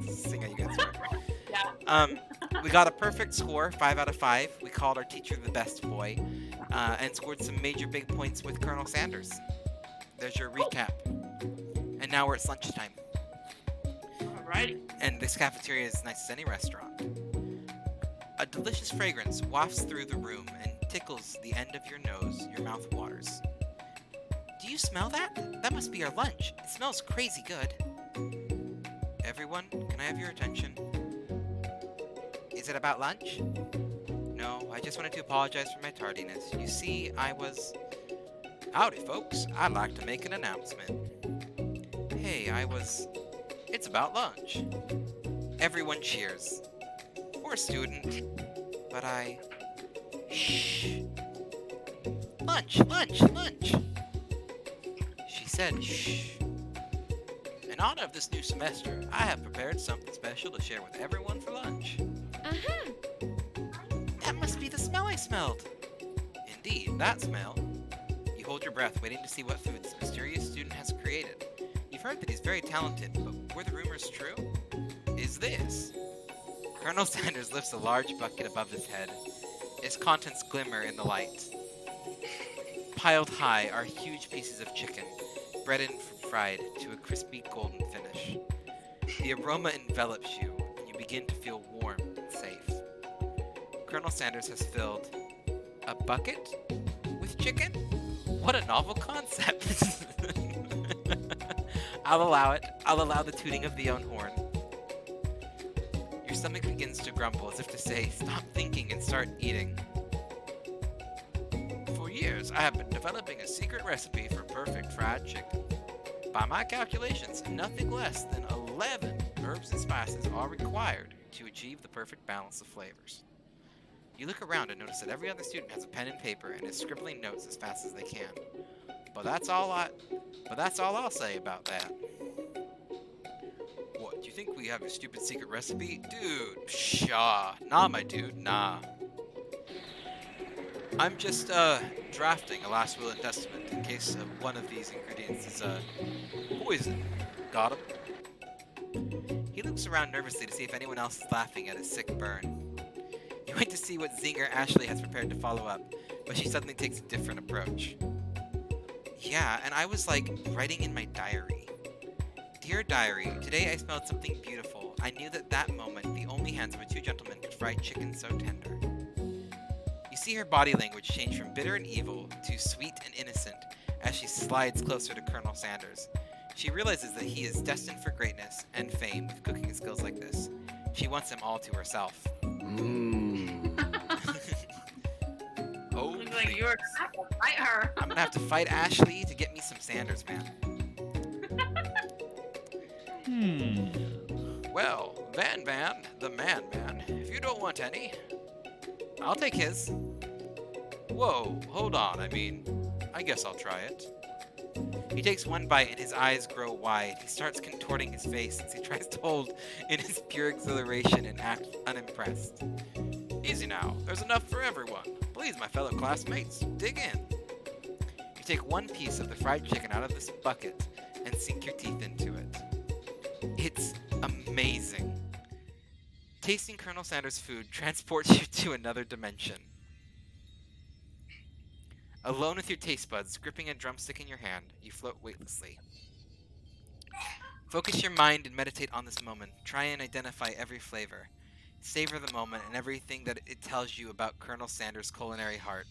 Seeing how you guys are. Yeah. We got a perfect score, 5 out of 5. We called our teacher the best boy, and scored some major big points with Colonel Sanders. There's your recap. And now we're at lunchtime. Alrighty. And this cafeteria is as nice as any restaurant. A delicious fragrance wafts through the room and tickles the end of your nose. Your mouth waters. Do you smell that? That must be our lunch. It smells crazy good. Everyone, can I have your attention? Is it about lunch? No, I just wanted to apologize for my tardiness. You see, I was... Howdy, folks. I'd like to make an announcement. Hey, It's about lunch. Everyone cheers. Poor student. But I... Shh. Lunch, lunch, lunch. She said, shh. In honor of this new semester, I have prepared something special to share with everyone for lunch. Uh-huh. That must be the smell I smelled. Indeed, that smell. You hold your breath, waiting to see what food this mysterious student has created. You've heard that he's very talented, but were the rumors true? Is this? Colonel Sanders lifts a large bucket above his head. Its contents glimmer in the light. Piled high are huge pieces of chicken, breaded and fried to a crispy golden finish. The aroma envelops you, and you begin to feel warm and safe. Colonel Sanders has filled a bucket with chicken? What a novel concept! I'll allow it. I'll allow the tooting of the own horn. Your stomach begins to grumble as if to say, stop thinking and start eating. For years, I have been developing a secret recipe for perfect fried chicken. By my calculations, nothing less than 11 herbs and spices are required to achieve the perfect balance of flavors. You look around and notice that every other student has a pen and paper and is scribbling notes as fast as they can. But that's all I'll say about that. What, do you think we have a stupid secret recipe? Dude, pshaw. Nah, my dude, nah. I'm just, drafting a last will and testament in case one of these ingredients is, poison. Got him? He looks around nervously to see if anyone else is laughing at his sick burn. You wait to see what zinger Ashley has prepared to follow up, but she suddenly takes a different approach. Yeah, and I was like, writing in my diary. Dear diary, today I smelled something beautiful. I knew that that moment the only hands of a two gentlemen could fry chicken so tender. You see her body language change from bitter and evil to sweet and innocent as she slides closer to Colonel Sanders. She realizes that he is destined for greatness and fame with cooking skills like this. She wants him all to herself. Oh, Looks like you're gonna have to fight her. I'm gonna have to fight Ashley to get me some Sanders, man. Well, Van, the man, if you don't want any, I'll take his. Whoa, hold on, I guess I'll try it. He takes one bite and his eyes grow wide. He starts contorting his face as he tries to hold in his pure exhilaration and act unimpressed. Easy now, there's enough for everyone. Please, my fellow classmates, dig in. You take one piece of the fried chicken out of this bucket and sink your teeth into it. It's amazing. Tasting Colonel Sanders' food transports you to another dimension. Alone with your taste buds, gripping a drumstick in your hand, you float weightlessly. Focus your mind and meditate on this moment. Try and identify every flavor. Savor the moment and everything that it tells you about Colonel Sanders' culinary heart.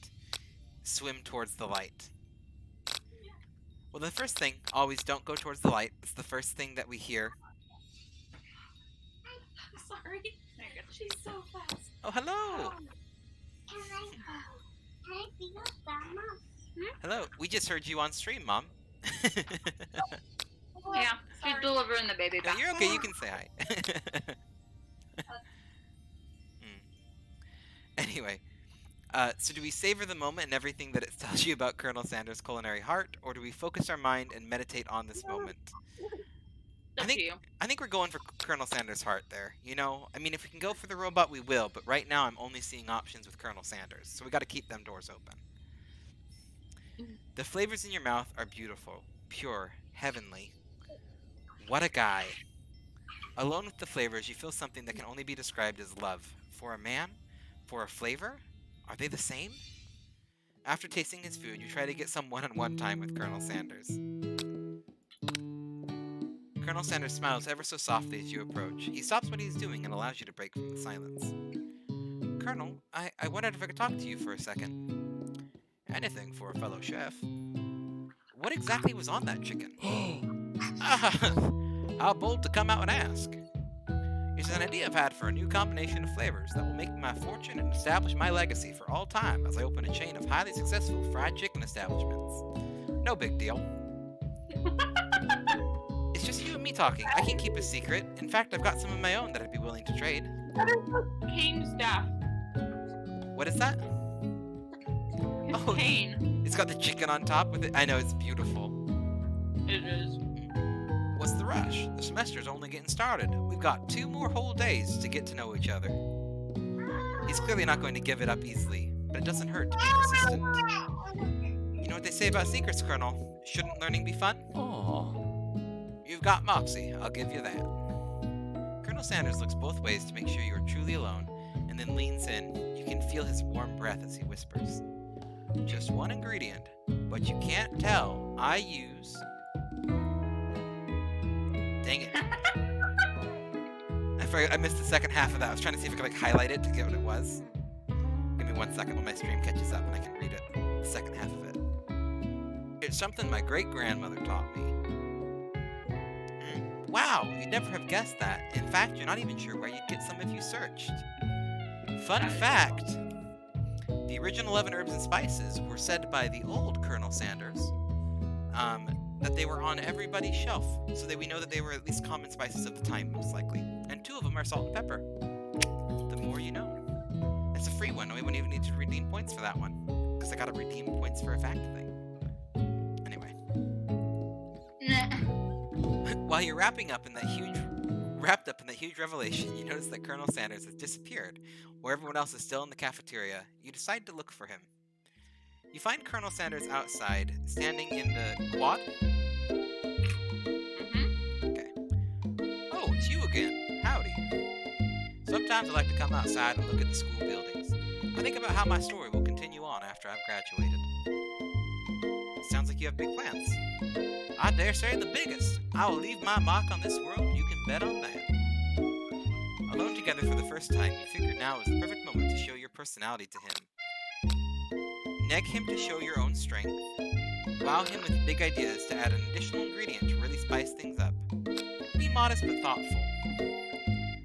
Swim towards the light. Well, the first thing, always don't go towards the light. It's the first thing that we hear. Sorry. She's so fast. Oh, hello! Hello, we just heard you on stream, Mom. Yeah, she's delivering the baby No, back. you're okay, you can say hi. Anyway, so do we savor the moment and everything that it tells you about Colonel Sanders' culinary heart, or do we focus our mind and meditate on this moment? Up to you. I think we're going for Colonel Sanders' heart there. You know, if we can go for the robot, we will, but right now I'm only seeing options with Colonel Sanders, so we gotta keep them doors open. The flavors in your mouth are beautiful, pure, heavenly. What a guy. Alone with the flavors, you feel something that can only be described as love. For a man? For a flavor? Are they the same? After tasting his food, you try to get some one-on-one time with Colonel Sanders. Colonel Sanders smiles ever so softly as you approach. He stops what he's doing and allows you to break from the silence. Colonel, I wondered if I could talk to you for a second. Anything for a fellow chef. What exactly was on that chicken? how bold to come out and ask. It's an idea I've had for a new combination of flavors that will make my fortune and establish my legacy for all time as I open a chain of highly successful fried chicken establishments. No big deal. It's just you and me talking. I can't keep a secret. In fact, I've got some of my own that I'd be willing to trade. Cane staff. What is that? It's Oh. cane. It's got the chicken on top with it. I know, it's beautiful. It is. What's the rush? The semester's only getting started. We've got 2 more whole days to get to know each other. He's clearly not going to give it up easily, but it doesn't hurt to be persistent. You know what they say about secrets, Colonel? Shouldn't learning be fun? Aw. You've got moxie, I'll give you that. Colonel Sanders looks both ways to make sure you are truly alone, and then leans in. You can feel his warm breath as he whispers. Just one ingredient, but you can't tell. I use... Dang it. I missed the second half of that. I was trying to see if I could highlight it to get what it was. Give me 1 second when my stream catches up and I can read it. The second half of it. It's something my great-grandmother taught me. Wow, you'd never have guessed that. In fact, you're not even sure where you'd get some if you searched. Fun fact. The original 11 herbs and spices were said by the old Colonel Sanders that they were on everybody's shelf, so that we know that they were at least common spices of the time, most likely. And 2 of them are salt and pepper. The more you know. It's a free one. We wouldn't even need to redeem points for that one, because I gotta redeem points for a fact thing. Anyway. While you're wrapped up in that huge revelation, you notice that Colonel Sanders has disappeared, where everyone else is still in the cafeteria. You decide to look for him. You find Colonel Sanders outside, standing in the quad. Okay. Oh, it's you again. Howdy. Sometimes I like to come outside and look at the school buildings. I think about how my story will continue on after I've graduated. Sounds like you have big plans. I dare say the biggest. I will leave my mark on this world, you can bet on that. Alone together for the first time, you figure now is the perfect moment to show your personality to him. Neg him to show your own strength. Wow him with big ideas to add an additional ingredient to really spice things up. Be modest but thoughtful.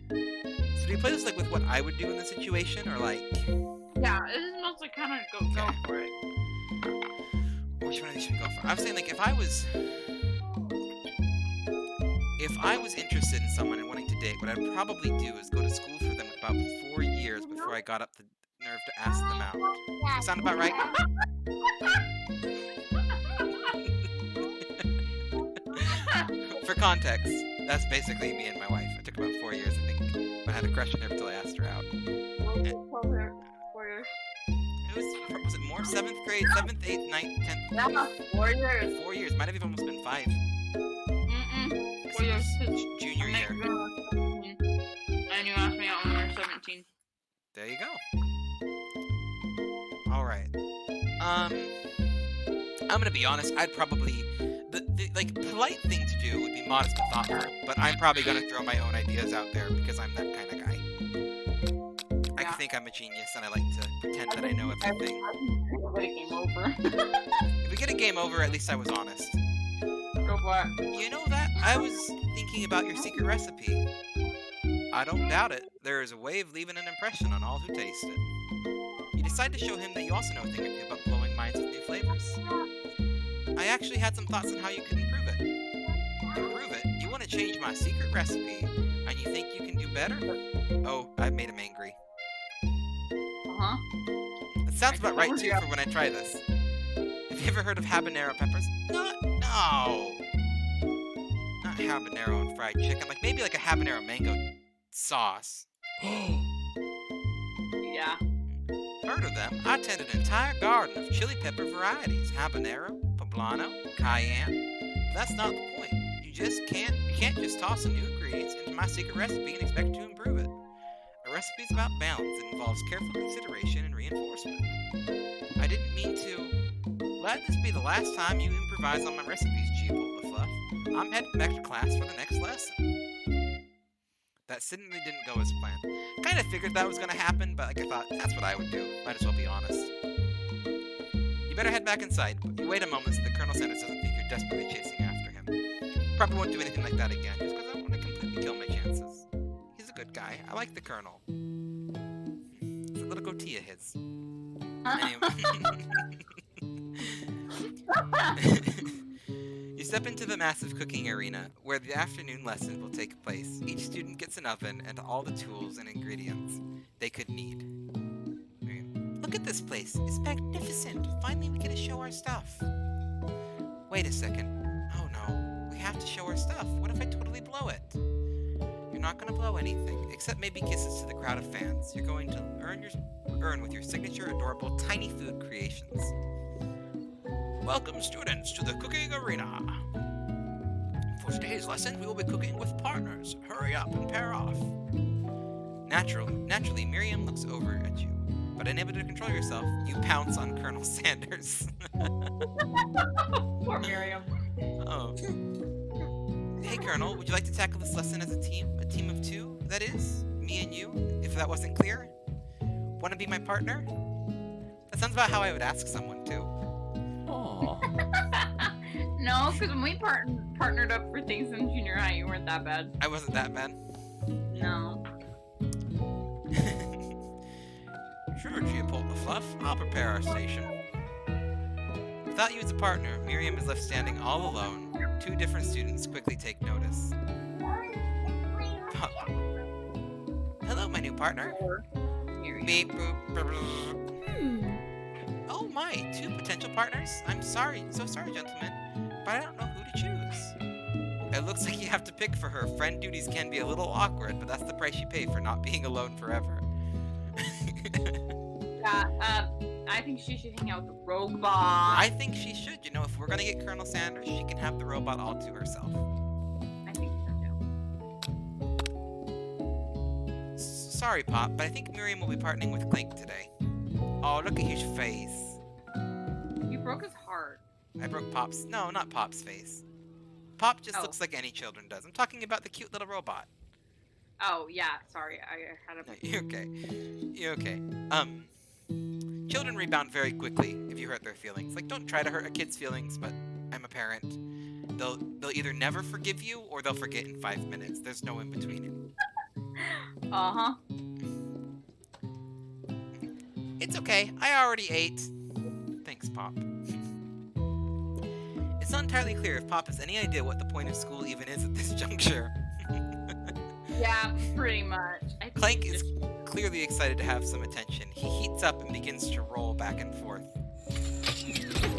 So do you play this like with what I would do in the situation, or like... Yeah, this is mostly kind of go for it. Which one of these should we go for? I was saying, like, if I was interested in someone and wanting to date, what I'd probably do is go to school for them about 4 years before I got up the nerve to ask them out. Sound about right? For context, that's basically me and my wife. It took about 4 years, I think. I had a crush on her until I asked her out. 4 years. Was it more? 7th grade? 7th, 8th, 9th, 10th? Yeah, 4 years. 4 years. Might have even almost been 5. 4 years. Junior year. And you asked me out when we were 17. There you go. Alright. I'm gonna be honest, I'd probably... The polite thing to do would be modest and thoughtful, but I'm probably gonna throw my own ideas out there because I'm that kind of guy. I think I'm a genius and I like to pretend that I know everything. If we get a game over, at least I was honest. Go for it. You know that? I was thinking about your secret recipe. I don't doubt it. There is a way of leaving an impression on all who taste it. You decide to show him that you also know a thing or two about blowing minds with new flavors. I actually had some thoughts on how you could improve it. Improve it? You want to change my secret recipe, and you think you can do better? Oh, I made him angry. Uh-huh. That sounds about right, too, for when I try this. Have you ever heard of habanero peppers? No. Not habanero and fried chicken. Like, maybe like a habanero mango sauce. Yeah. Heard of them? I tend an entire garden of chili pepper varieties. Habanero, poblano, cayenne. But that's not the point. You can't just toss in new ingredients into my secret recipe and expect to improve it. A recipe is about balance. It involves careful consideration and reinforcement. I didn't mean to... Let this be the last time you improvise on my recipes, G. Fluff. I'm heading back to class for the next lesson. That certainly didn't go as planned. Kind of figured that was going to happen, but I thought, that's what I would do. Might as well be honest. You better head back inside. You wait a moment so that Colonel Sanders doesn't think you're desperately chasing after him. Probably won't do anything like that again, just because I want to completely kill my chances. He's a good guy. I like the Colonel. It's a little goatee of his. Anyway. You step into the massive cooking arena, where the afternoon lesson will take place. Each student gets an oven and all the tools and ingredients they could need. Look at this place. It's magnificent. Finally, we get to show our stuff. Wait a second. Oh no. We have to show our stuff. What if I totally blow it? You're not going to blow anything, except maybe kisses to the crowd of fans. You're going to earn with your signature adorable tiny food creations. Welcome, students, to the cooking arena. For today's lesson, we will be cooking with partners. Hurry up and pair off. Naturally, Miriam looks over at you, but unable to control yourself, you pounce on Colonel Sanders. Poor Miriam. Oh. Hey, Colonel, would you like to tackle this lesson as a team? A team of two, that is? Me and you, if that wasn't clear? Want to be my partner? That sounds about how I would ask someone, too. No, because when we partnered up for things in junior high, you weren't that bad. I wasn't that bad. No. Sure, Geopold the Fluff. I'll prepare our station. Without you as a partner, Miriam is left standing all alone. Two different students quickly take notice. Hello, my new partner. Miriam. Beep, boop, brr, brr. Oh my, two potential partners? I'm sorry, so sorry, gentlemen, but I don't know who to choose. It looks like you have to pick for her. Friend duties can be a little awkward, but that's the price you pay for not being alone forever. Yeah, I think she should hang out with the robot. I think she should. You know, if we're gonna get Colonel Sanders, she can have the robot all to herself. I think so too. Sorry, Pop, but I think Miriam will be partnering with Clink today. Oh, look at his face. You broke his heart. I broke Pop's. No, not Pop's face. Pop just Oh. looks like any children does. I'm talking about the cute little robot. Oh, yeah, sorry. I had a... No, you're okay. You're okay. Children rebound very quickly if you hurt their feelings. Like, don't try to hurt a kid's feelings, but I'm a parent. They'll either never forgive you or they'll forget in 5 minutes. There's no in between. Uh-huh. It's okay. I already ate. Thanks, Pop. It's not entirely clear if Pop has any idea what the point of school even is at this juncture. Yeah, pretty much. I think Clank it's is clearly excited to have some attention. He heats up and begins to roll back and forth.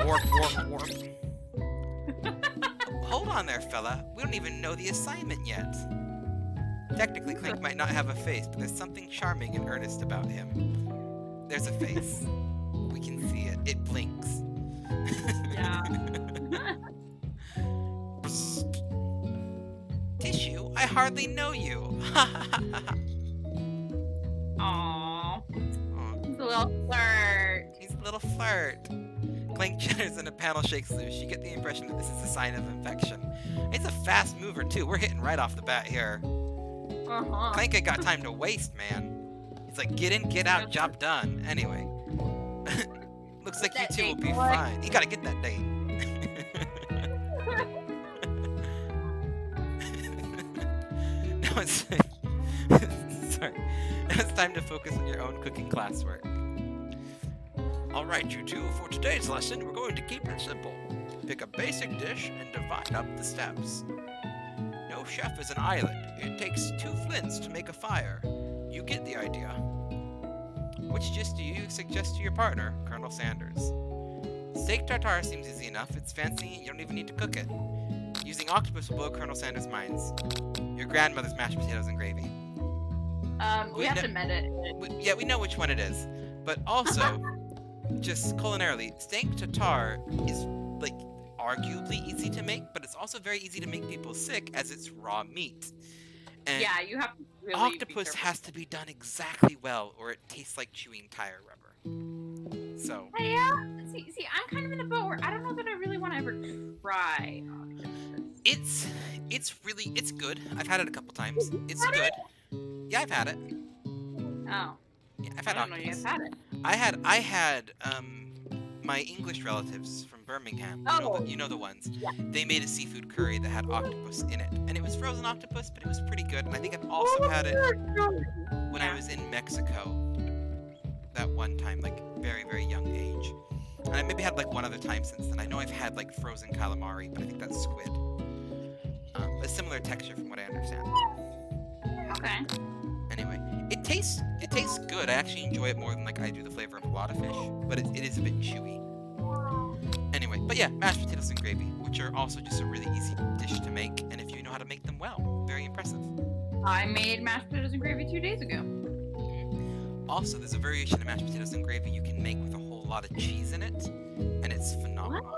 Warp, warp, warp. Hold on there, fella. We don't even know the assignment yet. Technically, Clank might not have a face, but there's something charming and earnest about him. There's a face. We can see it. It blinks. Yeah. Psst. Tissue? I hardly know you. Aww. Aw, He's a little flirt. he's a little flirt. Clank jitters and a panel shakes loose. You get the impression that this is a sign of infection. He's a fast mover, too. We're hitting right off the bat here. Uh-huh. Clank ain't got time to waste, man. He's like, get in, get out, job done. Anyway. Looks like you That two will date, be boy. fine. You gotta get that date. Now it's sorry. Now it's time to focus on your own cooking classwork. Alright, you two, for today's lesson, we're going to keep it simple. Pick a basic dish and divide up the steps. No chef is an island. It takes 2 flints to make a fire. You get the idea. Which dish do you suggest to your partner, Colonel Sanders? Steak tartare seems easy enough. It's fancy, you don't even need to cook it. Using octopus will blow Colonel Sanders' minds. Your grandmother's mashed potatoes and gravy. We have to mend it. Yeah, we know which one it is. But also, just culinarily, steak tartare is, like, arguably easy to make, but it's also very easy to make people sick as it's raw meat. And Yeah, you have to really be octopus careful. has to be done exactly well, or it tastes like chewing tire rubber. So, Yeah. See, I'm kind of in a boat where I don't know that I really want to ever try octopus. it's good. I've had it a couple times. It's had good. Yeah, I've had it. Oh, Yeah, I've I had don't know octopus. you've had it. I had my English relatives from Birmingham, Oh. you know the ones, Yeah. they made a seafood curry that had octopus in it. And it was frozen octopus, but it was pretty good. And I think I've also had it when I was in Mexico that one time, like very, very young age. And I maybe had like one other time since then. I know I've had like frozen calamari, but I think that's squid. A similar texture from what I understand. Okay. Anyway, it tastes good. I actually enjoy it more than like I do the flavor of a lot of fish, but it is a bit chewy. Anyway, but yeah, mashed potatoes and gravy, which are also just a really easy dish to make, and if you know how to make them well, very impressive. I made mashed potatoes and gravy 2 days ago. Also, there's a variation of mashed potatoes and gravy you can make with a whole lot of cheese in it, and it's phenomenal.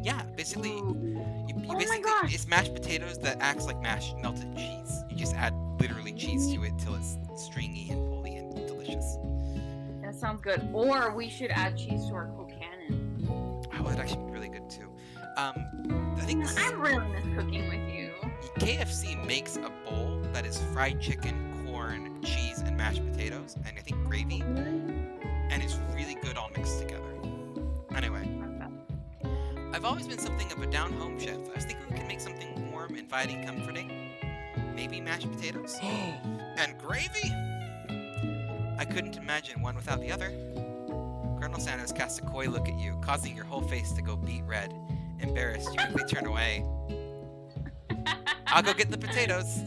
Yeah, basically, you Oh my basically gosh. it's mashed potatoes that acts like mashed melted cheese. You just add literally cheese to it till it's stringy and pulley and delicious. That sounds good. Or we should add cheese to our Cocanon. Oh, that'd actually be really good too. I think this is, I'm really miss cooking with you. KFC makes a bowl that is fried chicken, corn, cheese, and mashed potatoes, and I think gravy, and it's really good all mixed together. Anyway, I've always been something of a down-home chef. I was thinking we could make something warm, inviting, comforting. Maybe mashed potatoes? And gravy? I couldn't imagine one without the other. Colonel Sanders casts a coy look at you, causing your whole face to go beet red. Embarrassed, you quickly turn away. I'll go get the potatoes.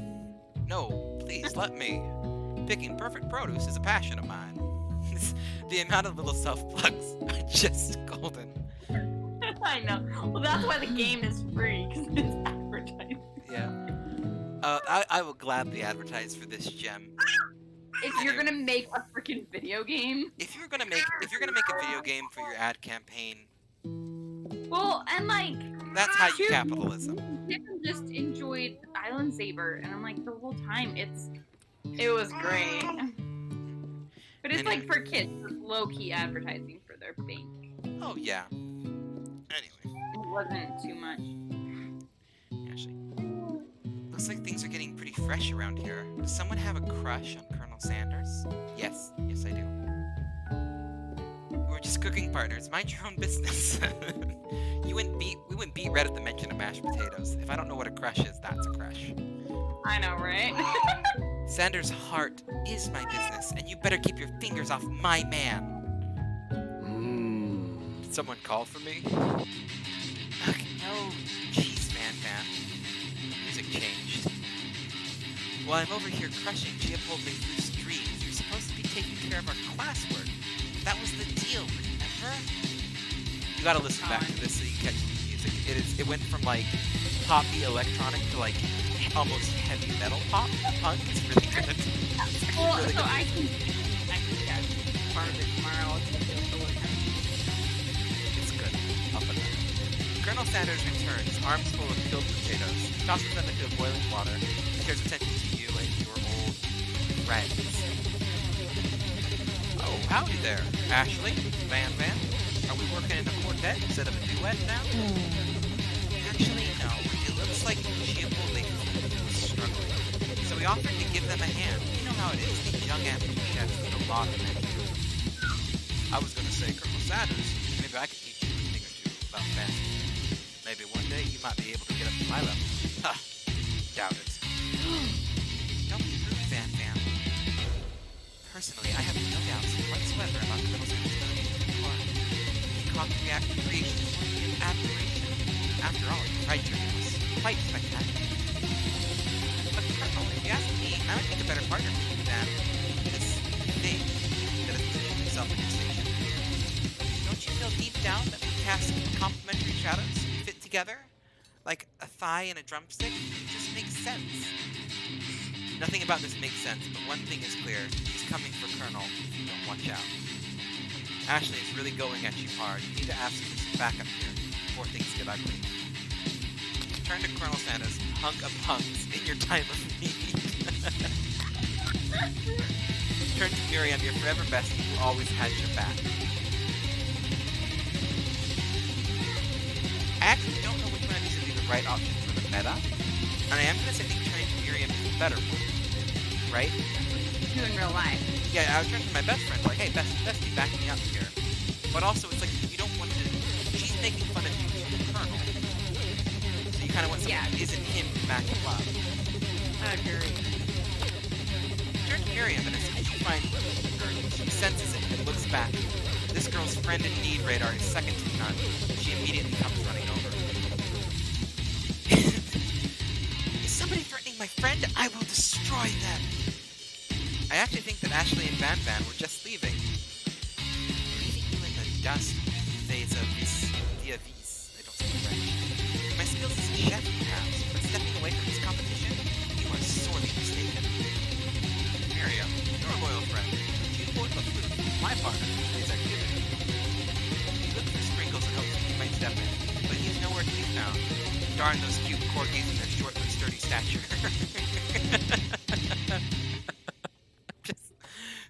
No, please, let me. Picking perfect produce is a passion of mine. The amount of little self-plugs are just golden. I know. Well, that's why the game is free, because it's advertising. Yeah. I will gladly advertise for this gem. If you're gonna make a freaking video game, If you're gonna make a video game for your ad campaign, well, and like, that's how you shoot, capitalism. Kim just enjoyed Island Saber, and I'm like, the whole time it was great. But it's like for kids, it's low-key advertising for their bank. Oh yeah. Anyway, It wasn't too much. actually, looks like things are getting pretty fresh around here. Does someone have a crush on Colonel Sanders? Yes, I do. We're just cooking partners. Mind your own business. We wouldn't beat red at the mention of mashed potatoes. If I don't know what a crush is, that's a crush. I know, right? Sanders' heart is my business, and you better keep your fingers off my man. Did someone call for me? Okay, no, jeez, man. Music changed. While I'm over here crushing Chiapolte's loose dreams, you're supposed to be taking care of our classwork. That was the deal, remember? You gotta listen back to this so you catch the music. It went from like poppy electronic to like almost heavy metal punk. It's really good. It's Well, really so good. I can catch part of it tomorrow. It's good. I'll put that. Colonel Sanders returns, arms full of killed potatoes, tosses them into boiling water, and turns attention to you and your old friends. Oh, howdy there, Ashley, Van. Are we working in a quartet instead of a duet now? Actually, no. It looks like Chiapolte was struggling, so we offered to give them a hand. You know how it is. These young amphibians need a lot of men. I was gonna say, Colonel Sanders, maybe I could teach you a thing or two about fencing. Maybe one day you might be able to get up to my level. Ha! Doubt it. Don't be rude, Van. Personally, I have no doubts whatsoever about Colonel Sanders' ability to perform. Peacock creation is worthy of admiration. After all, your pride journey was quite spectacular. But Colonel, if you ask me, I would make a better partner for you than this thing that has positioned himself in your station. Don't you feel deep down that we cast complementary shadows and fit together? Like a thigh and a drumstick? It just makes sense. Nothing about this makes sense, but one thing is clear. He's coming for Colonel if you don't watch out. Ashley is really going at you hard. You need to ask for some backup here before things get ugly. Turn to Colonel Sanders, hunk of hunks in your time of need. Turn to Miriam, your forever bestie who always had your back. I actually don't know which one of these would be the right option for the meta, and I am going to say I think turning to Miriam is the better one. Right? Do in real life. Yeah, I would turn to my best friend, like, hey, bestie, back me up here. But also, it's like, you don't want to kind of want someone who isn't him to back him up. Agreed. Turn to Miriam, and as soon as you find her, she senses it and looks back. This girl's friend in need radar is second to none. She immediately comes running over. Is somebody threatening my friend? I will destroy them! I actually think that Ashley and Van Van were just leaving. Leaving you in the dust, vis a vis. I don't speak French. My skills as a chef, perhaps, but stepping away from this competition, you are sorely mistaken. Miriam, you're a loyal friend. You board the food. My partner is activity. He looks for Sprinkles and hopes that he might step in, but he's nowhere to be found. Darn those cute corgis and their short but sturdy stature.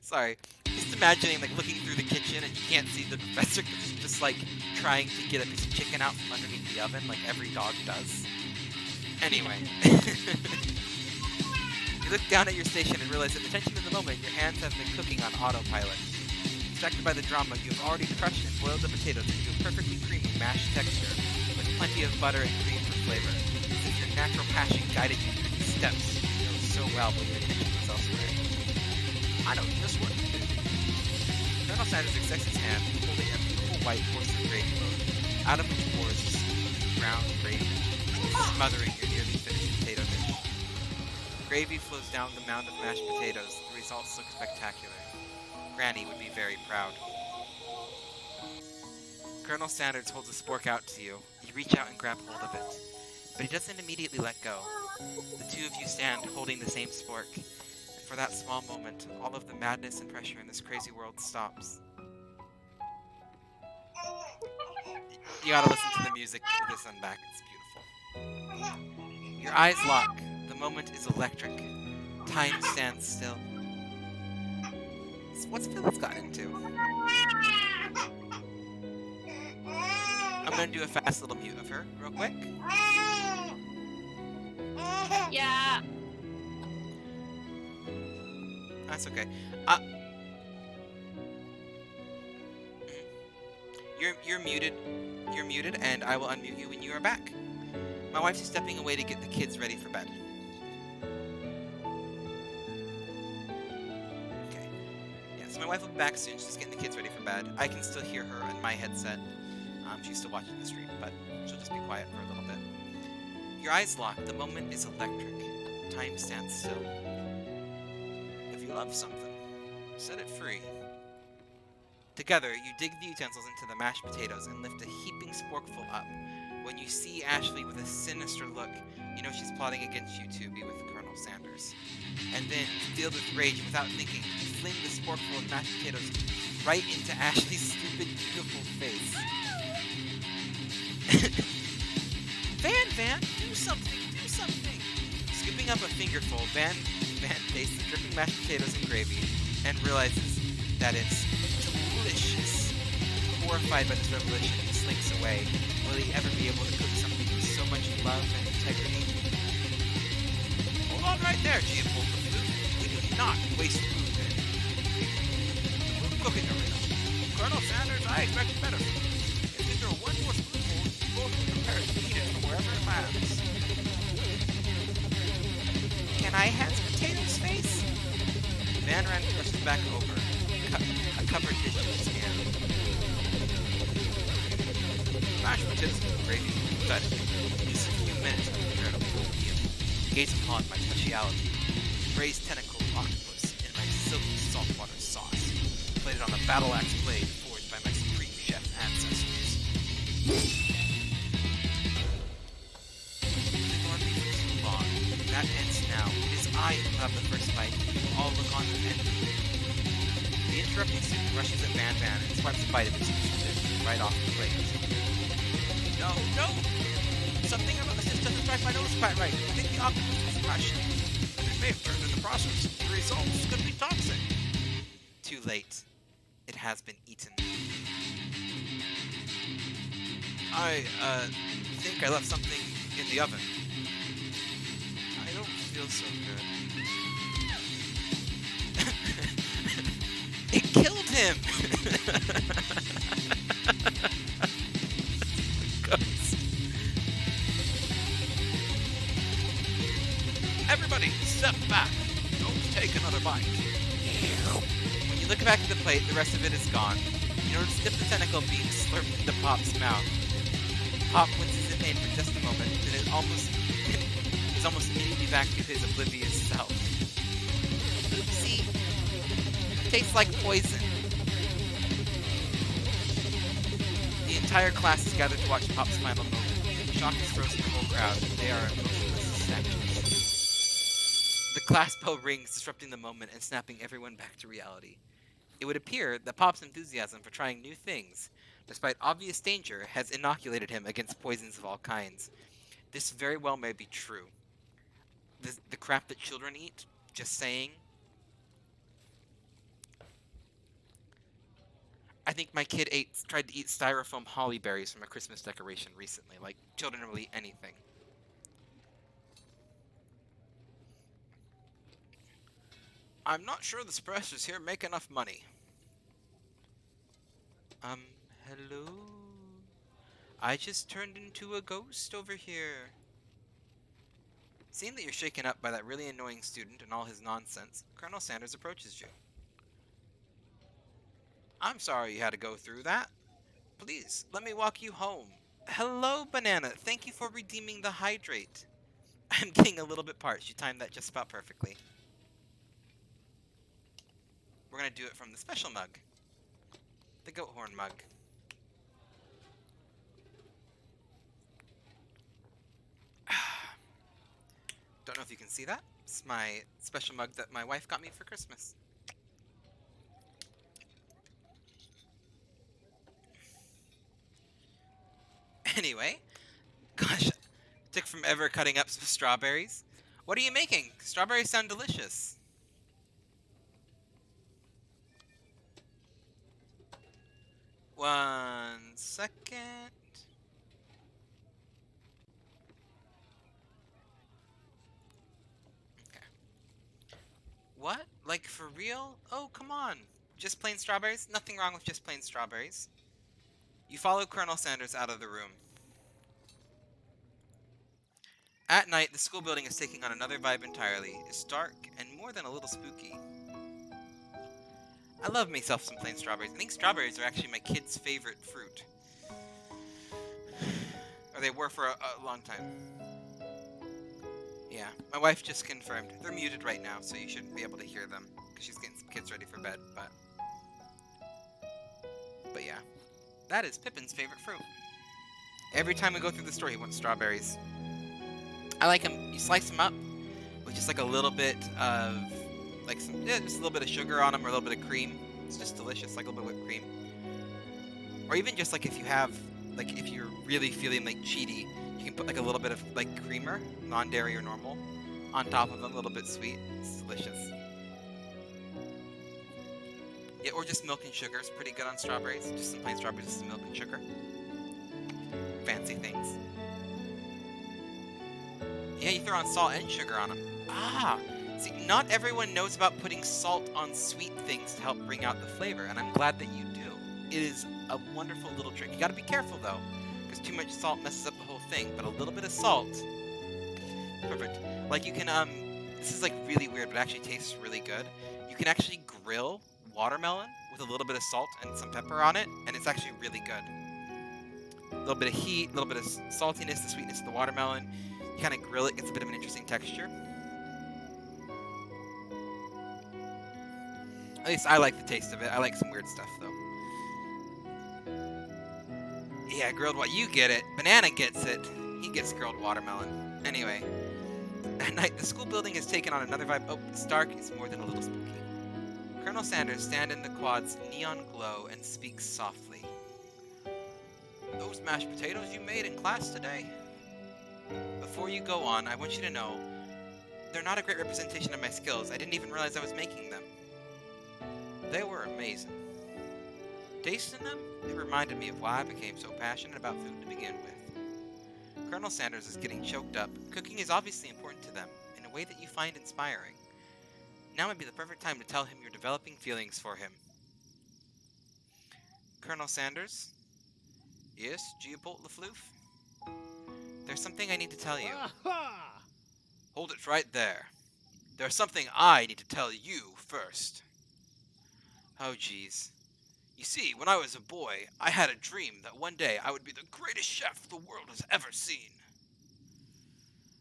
Sorry. Just imagining like looking through the kitchen and you can't see the professor because he's just like trying to get a piece of chicken out from underneath the oven like every dog does. Anyway. You look down at your station and realize that the tension of the moment, your hands have been cooking on autopilot. Distracted by the drama, you have already crushed and boiled the potatoes into a perfectly creamy mashed texture with plenty of butter and cream for flavor. As if your natural passion guided you through these steps, you know so well when your attention was elsewhere. I know just what to do. Colonel Sanders accepts his hand, holding a beautiful white porcelain gravy boat, out of which pours a smooth, brown gravy, smothering your nearly finished potato dish. Gravy flows down the mound of mashed potatoes. The results look spectacular. Granny would be very proud. Colonel Sanders holds a spork out to you. You reach out and grab hold of it, but he doesn't immediately let go. The two of you stand holding the same spork. For that small moment, all of the madness and pressure in this crazy world stops. You gotta listen to the music for this one back, it's beautiful. Your eyes lock. The moment is electric. Time stands still. So what's Phyllis gotten into? I'm gonna do a fast little mute of her, real quick. Yeah. That's okay. You're muted. You're muted, and I will unmute you when you are back. My wife's stepping away to get the kids ready for bed. Okay. Yeah, so my wife will be back soon. She's getting the kids ready for bed. I can still hear her on my headset. She's still watching the stream, but she'll just be quiet for a little bit. Your eyes lock. The moment is electric. Time stands still. If you love something, set it free. Together, you dig the utensils into the mashed potatoes and lift a heaping sporkful up. When you see Ashley with a sinister look, you know she's plotting against you to be with Colonel Sanders. And then, filled with rage and without thinking, you fling the sporkful of mashed potatoes right into Ashley's stupid, beautiful face. Van, do something! Scooping up a fingerful, Van tastes the dripping mashed potatoes and gravy and realizes that it's delicious. Horrified by this revelation, he slinks away. Will he ever be able to cook something with so much love and integrity? Hold on right there, Gia pulled the food. We do not waste food in the food cooking arena. Colonel Sanders, I expect better. If you throw one more spoonful, you both be prepared to eat it from wherever it lands. Can I have potatoes, face? Van Rand pushes back over, a covered dish in his hand. Mashed potatoes with gravy, but just a few minutes to prepare a full meal. Gaze upon my speciality, braised tentacle octopus in my silky saltwater sauce, plated on a battle axe blade forged by my supreme chef ancestors. Ignore me for too long. That ends now. It is I who have the first bite. You all look on with envy. The interrupting student rushes at Van Van and swipes a bite of his fish right off the plate. No! Something about this just doesn't strike my nose quite right. I think the octopus was Russian. And it may have turned in the process. The results could be toxic. Too late. It has been eaten. I think I left something in the oven. I don't feel so good. It killed him! Ghost. Everybody, step back. Don't take another bite. When you look back at the plate, the rest of it is gone. You notice the tentacle being slurped into Pop's mouth. Pop winces in pain for just a moment, then is almost immediately back to his oblivious self. Oopsie. Tastes like poison. The entire class is gathered to watch Pop's final moment. Shock is frozen the whole crowd. They are emotionless statues. The class bell rings, disrupting the moment and snapping everyone back to reality. It would appear that Pop's enthusiasm for trying new things, despite obvious danger, has inoculated him against poisons of all kinds. This very well may be true. The crap that children eat, just saying. I think my kid tried to eat styrofoam holly berries from a Christmas decoration recently. Like, children will eat anything. I'm not sure the suppressors here make enough money. Hello? I just turned into a ghost over here. Seeing that you're shaken up by that really annoying student and all his nonsense, Colonel Sanders approaches you. I'm sorry you had to go through that. Please, let me walk you home. Hello, Banana. Thank you for redeeming the hydrate. I'm getting a little bit parched. You timed that just about perfectly. We're going to do it from the special mug. The goat horn mug. Don't know if you can see that. It's my special mug that my wife got me for Christmas. Anyway, gosh, took from ever cutting up some strawberries. What are you making? Strawberries sound delicious. One second. Okay. What? Like, for real? Oh, come on. Just plain strawberries? Nothing wrong with just plain strawberries. You follow Colonel Sanders out of the room. At night, the school building is taking on another vibe entirely. It's dark and more than a little spooky. I love myself some plain strawberries. I think strawberries are actually my kids' favorite fruit. Or they were for a long time. Yeah, my wife just confirmed. They're muted right now, so you shouldn't be able to hear them. Because she's getting some kids ready for bed, But yeah. That is Pippin's favorite fruit. Every time we go through the store, he wants strawberries. I like them. You slice them up with just like a little bit of, like just a little bit of sugar on them or a little bit of cream. It's just delicious, like a little bit of whipped cream. Or even just like if you have, like if you're really feeling like cheaty, you can put like a little bit of like creamer, non-dairy or normal, on top of them, a little bit sweet. It's delicious. Yeah, or just milk and sugar is pretty good on strawberries. Just some plain strawberries, just some milk and sugar. Fancy things. Yeah, you throw on salt and sugar on them. Ah! See, not everyone knows about putting salt on sweet things to help bring out the flavor, and I'm glad that you do. It is a wonderful little trick. You gotta be careful, though, because too much salt messes up the whole thing, but a little bit of salt... Perfect. Like, you can, this is, like, really weird, but it actually tastes really good. You can actually grill watermelon with a little bit of salt and some pepper on it, and it's actually really good. A little bit of heat, a little bit of saltiness, the sweetness of the watermelon. You kind of grill it, gets a bit of an interesting texture. At least I like the taste of it. I like some weird stuff, though. Yeah, grilled what? You get it. Banana gets it. He gets grilled watermelon. Anyway. At night, the school building has taken on another vibe. Oh, it's dark. It's more than a little spooky. Colonel Sanders stands in the quad's neon glow and speaks softly. Those mashed potatoes you made in class today? Before you go on, I want you to know, they're not a great representation of my skills. I didn't even realize I was making them. They were amazing. Tasting them, it reminded me of why I became so passionate about food to begin with. Colonel Sanders is getting choked up. Cooking is obviously important to them, in a way that you find inspiring. Now would be the perfect time to tell him you're developing feelings for him. Colonel Sanders? Yes, Geopolt Lafloof? There's something I need to tell you. Hold it right there. There's something I need to tell you first. Oh, jeez. You see, when I was a boy, I had a dream that one day I would be the greatest chef the world has ever seen.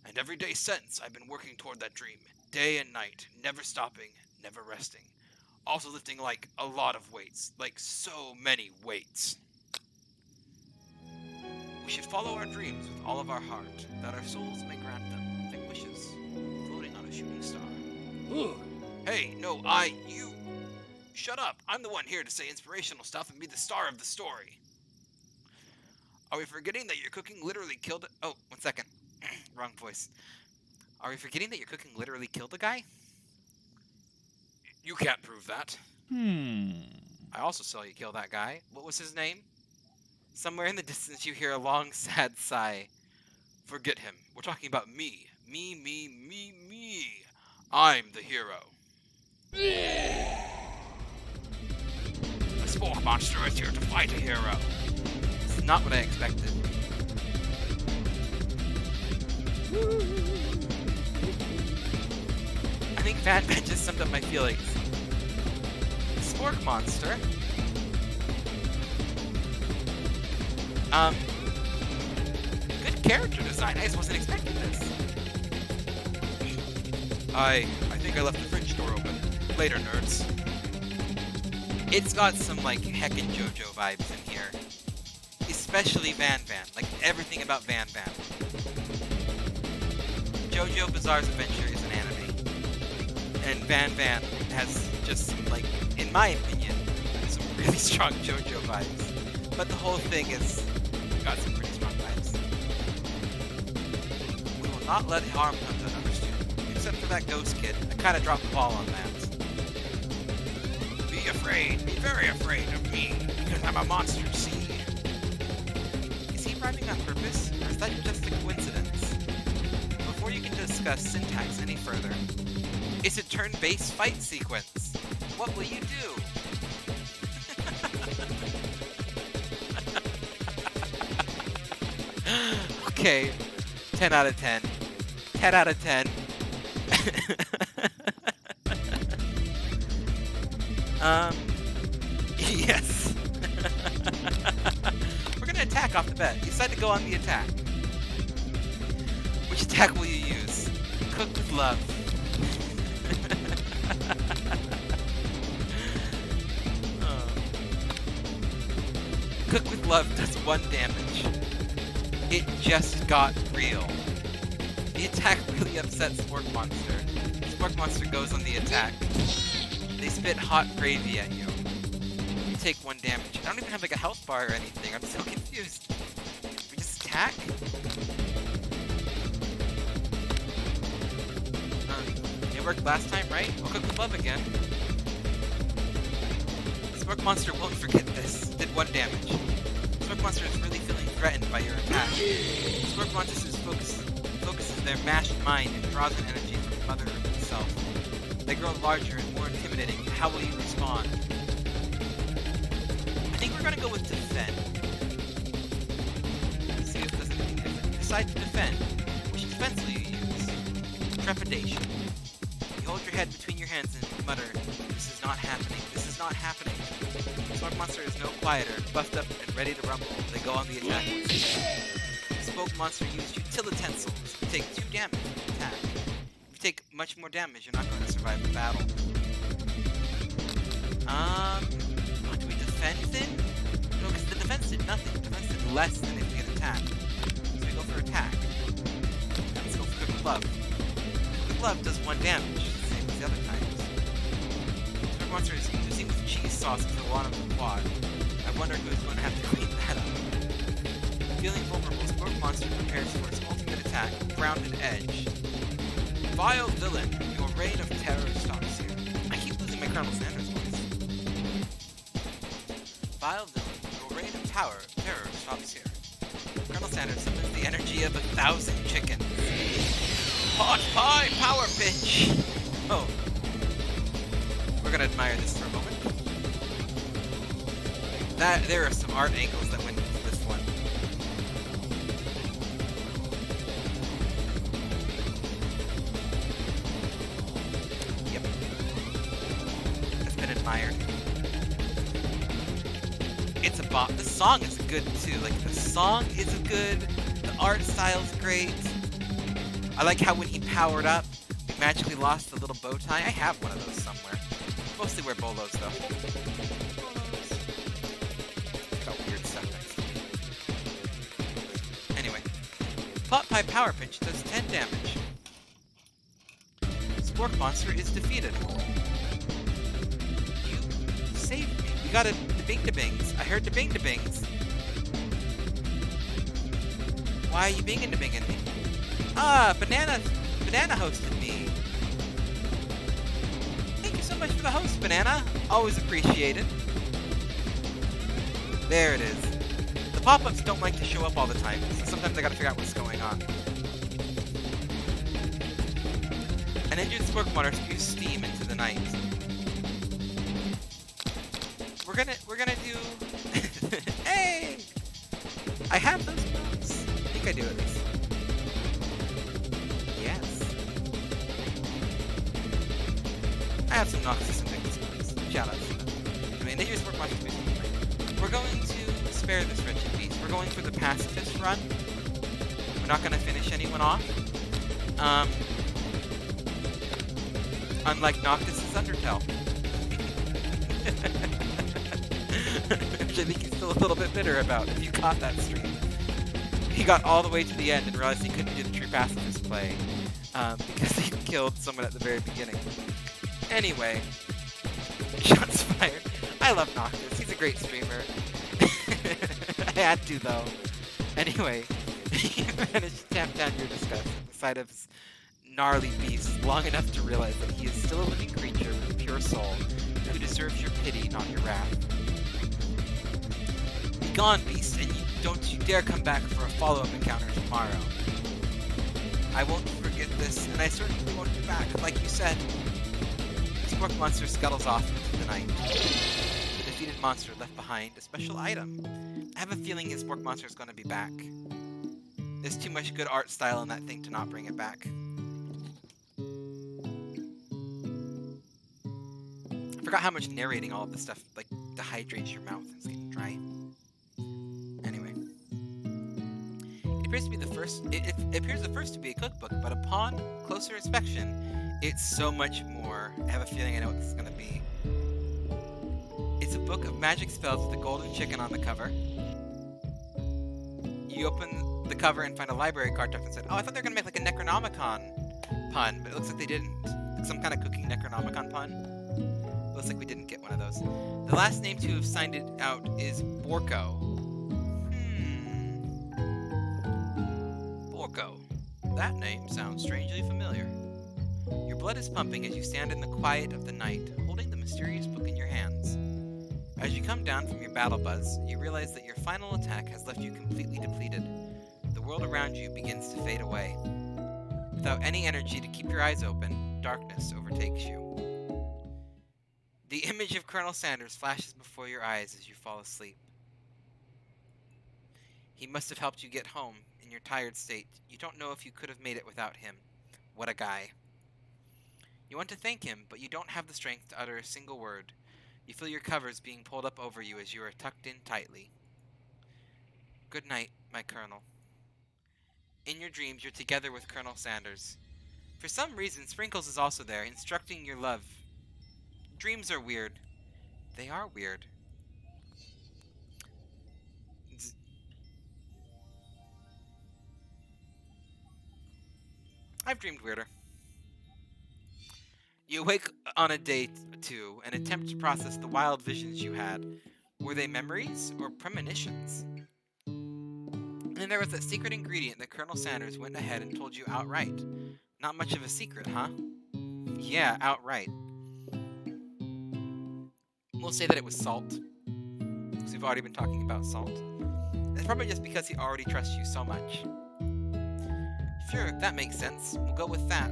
And every day since, I've been working toward that dream, day and night, never stopping, never resting. Also lifting, like, a lot of weights. Like, so many weights. We should follow our dreams with all of our heart, that our souls may grant them, like wishes, floating on a shooting star. Ooh. Hey, no, you... Shut up! I'm the one here to say inspirational stuff and be the star of the story. Are we forgetting that your cooking literally killed... Oh, 1 second. Wrong voice. Are we forgetting that your cooking literally killed a guy? You can't prove that. I also saw you kill that guy. What was his name? Somewhere in the distance you hear a long, sad sigh. Forget him. We're talking about me. Me. I'm the hero. The Spore Monster is here to fight a hero. This is not what I expected. I think Van Ben just summed up my feelings. Spork Monster. Good character design. I just wasn't expecting this. I think I left the fridge door open. Later, nerds. It's got some, like, heckin' JoJo vibes in here. Especially Van Van. Like, everything about Van Van. JoJo Bizarre's Adventure is an anime. And Van Van has just some, like, in my opinion, some really strong JoJo vibes. But the whole thing is got some pretty strong vibes. We will not let harm come to another student. Except for that ghost kid. I kinda dropped the ball on that. Be afraid, be very afraid of me, because I'm a monster, see? Is he rhyming on purpose, or is that just a coincidence? Before you can discuss syntax any further, it's a turn-based fight sequence. What will you do? Okay, 10 out of 10. 10 out of 10. Yes. We're gonna attack off the bat. You decide to go on the attack. Which attack will you use? Cook with love. Cook with love does 1 damage. It just got real. The attack really upsets Spork Monster. Spork Monster goes on the attack. They spit hot gravy at you. You take 1 damage. I don't even have like a health bar or anything. I'm so confused. We just attack? It worked last time, right? We'll cook with love again. Spork Monster won't forget this. Did 1 damage. Spork Monster is really feeling threatened by your attack. Spork Monster focuses their mashed mind and draws an energy from Mother itself. They grow larger and more intimidating. How will you respond? I think we're gonna go with defend. See if there's anything different. Decide to defend. Which defense will you use? Trepidation. You hold your head between your hands and mutter, "This is not happening. This is not happening." Spork Monster is no quieter, buffed up and ready to rumble. They go on the attack. Spork Monster used utilitensils to take 2 damage from the attack. If you take much more damage, you're not going to survive the battle. Do we defend then? No, because the defense did nothing. The defense did less than if we had attacked. So we go for attack. Let's go for Cook with Love. Cook with Love does 1 damage, same as the other times. Spork Monster is oozing with cheese sauce to the bottom of the quad. I wonder who's going to have to clean that up. Feeling vulnerable, Spork Monster prepares for its ultimate attack, Grounded Edge. Vile villain, your reign of terror stops here. I keep losing my Colonel Sanders voice. Vile villain, your reign of terror stops here. Colonel Sanders summons the energy of 1,000 chickens. Hot pie power pitch! Oh. We're gonna admire this for a moment. There are some art angles that went into this one. admired. It's a bop. The song is good too. Like, the song is good. The art style's great. I like how when he powered up, we magically lost the little bow tie. I have one of those somewhere. Mostly wear bolos though. Got weird stuff next to me. Anyway, Plot Pie Power Pinch does 10 damage. Spork Monster is defeated. You saved me. We got a Debing-Debings. I heard Debing-Debings. Why are you binging-debinging me? Ah, Banana hosted me. Thank you so much for the host, Banana. Always appreciated. There it is. The pop-ups don't like to show up all the time, so sometimes I gotta figure out what's going on. An injured Spork Monster spews steam into the night. We're gonna do. Hey! I have those moves. I think I do at least. Yes. I have some Noxus and Victus moves. Shoutouts. I mean, they use Spork Monster spews. We're going to spare this wretched beast. We're going for the pacifist run. We're not gonna finish anyone off. Unlike Noctis's Undertale. Which I think he's still a little bit bitter about, if you caught that stream. He got all the way to the end and realized he couldn't do the true pacifist play because he killed someone at the very beginning. Anyway, shots fired. I love Noctis. He's a great streamer. I had to, though. Anyway, you managed to tamp down your disgust at the sight of his gnarly beast long enough to realize that he is still a living creature with a pure soul who deserves your pity, not your wrath. Be gone, beast, and don't you dare come back for a follow-up encounter tomorrow. I won't forget this, and I certainly won't be back. Like you said, the Spork Monster scuttles off into the night. The defeated monster left behind a special item. I have a feeling his Spork Monster is going to be back. There's too much good art style in that thing to not bring it back. I forgot how much narrating all of this stuff like dehydrates your mouth. It's getting dry. Anyway, it appears to be the first. It appears the first to be a cookbook, but upon closer inspection, it's so much more. I have a feeling I know what this is gonna be. It's a book of magic spells with a golden chicken on the cover. You open the cover and find a library card tucked inside. Oh, I thought they were gonna make like a Necronomicon pun, but it looks like they didn't. Like some kind of cooking Necronomicon pun. Looks like we didn't get one of those. The last name to have signed it out is Borko. Borko. That name sounds strangely familiar. Your blood is pumping as you stand in the quiet of the night, holding the mysterious book in your hands. As you come down from your battle buzz, you realize that your final attack has left you completely depleted. The world around you begins to fade away. Without any energy to keep your eyes open, darkness overtakes you. The image of Colonel Sanders flashes before your eyes as you fall asleep. He must have helped you get home in your tired state. You don't know if you could have made it without him. What a guy. You want to thank him, but you don't have the strength to utter a single word. You feel your covers being pulled up over you as you are tucked in tightly. Good night, my Colonel. In your dreams, you're together with Colonel Sanders. For some reason, Sprinkles is also there, instructing your love. Dreams are weird. They are weird. I've dreamed weirder. You awake on a day 2 and attempt to process the wild visions you had. Were they memories or premonitions? And there was that secret ingredient that Colonel Sanders went ahead and told you outright. Not much of a secret, huh? Yeah, outright. We'll say that it was salt, because we've already been talking about salt. It's probably just because he already trusts you so much. Sure, that makes sense. We'll go with that.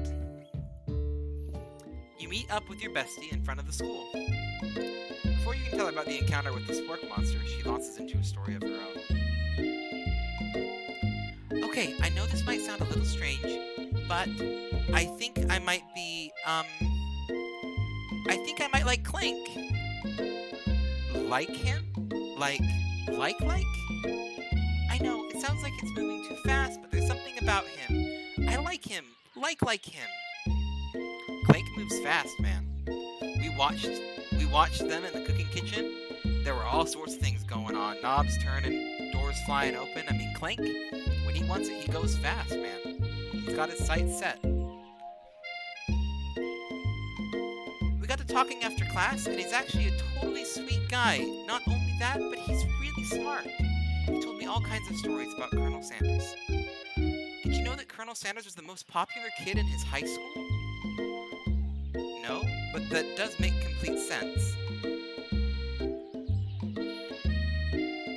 You meet up with your bestie in front of the school. Before you can tell her about the encounter with the Spork Monster, she launches into a story of her own. Okay, I know this might sound a little strange, but I think I might be, I think I might like Clink. Like him? Like? I know, it sounds like it's moving too fast, but there's something about him. I like him. Like him. Clank moves fast, man. We watched them in the cooking kitchen. There were all sorts of things going on. Knobs turning, doors flying open. I mean, Clank, when he wants it, he goes fast, man. He's got his sights set. We got to talking after class, and he's actually a totally sweet guy. Not only that, but he's really smart. He told me all kinds of stories about Colonel Sanders. Did you know that Colonel Sanders was the most popular kid in his high school? No, but that does make complete sense.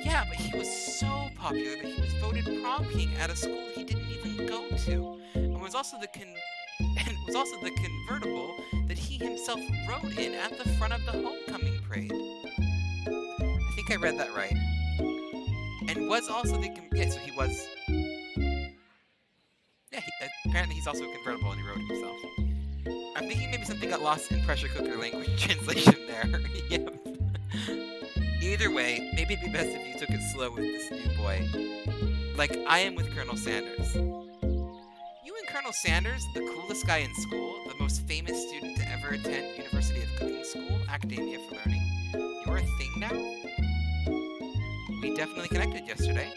Yeah, but he was so popular that he was voted prom king at a school he didn't even go to, and was also the convertible that he himself rode in at the front of the homecoming parade. I think I read that right. And was also so he was. Yeah, apparently he's also a convertible and he rode himself. I'm thinking maybe something got lost in pressure cooker language translation there. Yep. Either way, maybe it'd be best if you took it slow with this new boy. Like I am with Colonel Sanders. You and Colonel Sanders, the coolest guy in school, the most famous student to ever attend University of Cooking School, Academia for Learning, you're a thing now? We definitely connected yesterday.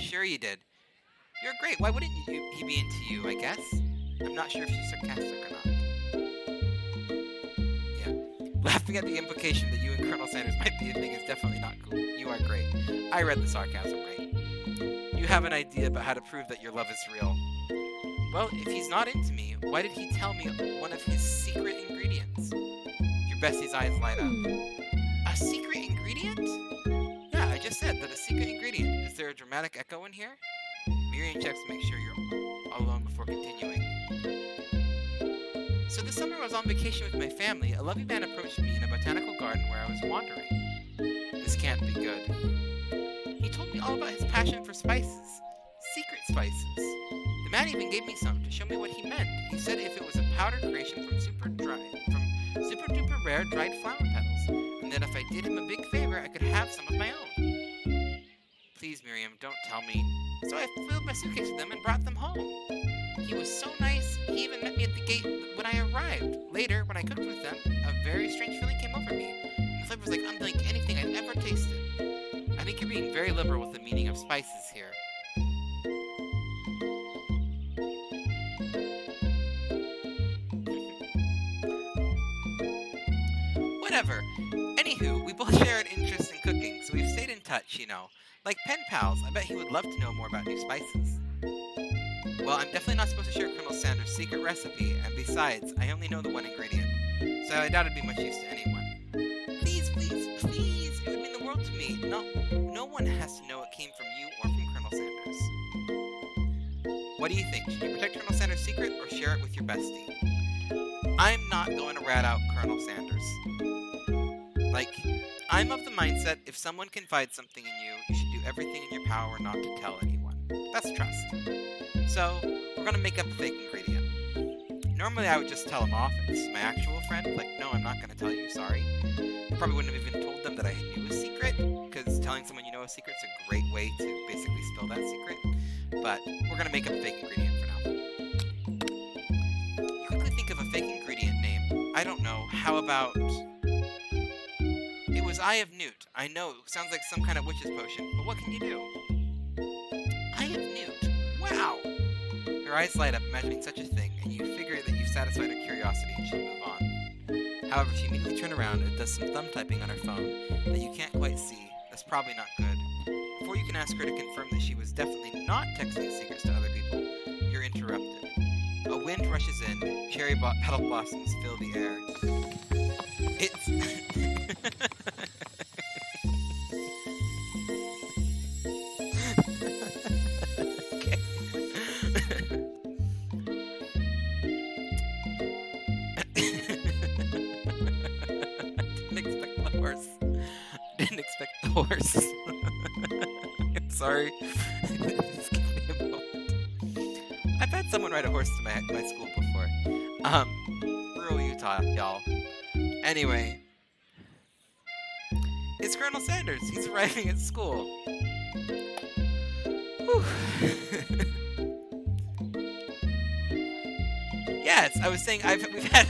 Sure you did. You're great. Why wouldn't he be into you, I guess? I'm not sure if she's sarcastic or not. Yeah. Laughing at the implication that you and Colonel Sanders might be a thing is definitely not cool. You are great. I read the sarcasm right. You have an idea about how to prove that your love is real. Well, if he's not into me, why did he tell me one of his secret ingredients? Your bestie's eyes light up. A secret ingredient? Yeah, I just said that a secret ingredient. Is there a dramatic echo in here? Miriam checks to make sure you're alone before continuing. So this summer I was on vacation with my family. A lovely man approached me in a botanical garden where I was wandering. This can't be good. He told me all about his passion for spices. Secret spices. The man even gave me some to show me what he meant. He said if it was a powder creation from super duper rare dried flower petals, and that if I did him a big favor, I could have some of my own. Please, Miriam, don't tell me. So I filled my suitcase with them and brought them home. He was so nice, he even met me at the gate when I arrived. Later, when I cooked with them, a very strange feeling came over me. The flavor was like unlike anything I'd ever tasted. I think you're being very liberal with the meaning of spices here. Whatever. Anywho, we both share an interest in cooking, so we've stayed in touch, you know. Like pen pals, I bet he would love to know more about new spices. Well, I'm definitely not supposed to share Colonel Sanders' secret recipe, and besides, I only know the one ingredient, so I doubt it'd be much use to anyone. Please, please, please, it would mean the world to me. No one has to know it came from you or from Colonel Sanders. What do you think? Should you protect Colonel Sanders' secret or share it with your bestie? I'm not going to rat out Colonel Sanders. Like, I'm of the mindset if someone confides something in you, you should do everything in your power not to tell anyone. That's trust. So, we're gonna make up a fake ingredient. Normally I would just tell him off if this is my actual friend, like, no, I'm not gonna tell you, sorry. I probably wouldn't have even told them that I knew a secret, because telling someone you know a secret's a great way to basically spill that secret. But we're gonna make up a fake ingredient for now. You quickly think of a fake ingredient name. I don't know, how about... It was Eye of Newt. I know, sounds like some kind of witch's potion, but what can you do? Eye of Newt. Wow! Her eyes light up, imagining such a thing, and you figure that you've satisfied her curiosity and she'll move on. However, she immediately turns around and does some thumb typing on her phone that you can't quite see. That's probably not good. Before you can ask her to confirm that she was definitely not texting secrets to other people, you're interrupted. A wind rushes in, cherry petal blossoms fill the air. It's... Okay. Didn't expect the horse. I'm sorry. Just give me a moment. I've had someone ride a horse to my school before. Rural Utah, y'all. Anyway, It's Colonel Sanders. He's arriving at school. Whew. Yes, I was saying we've had.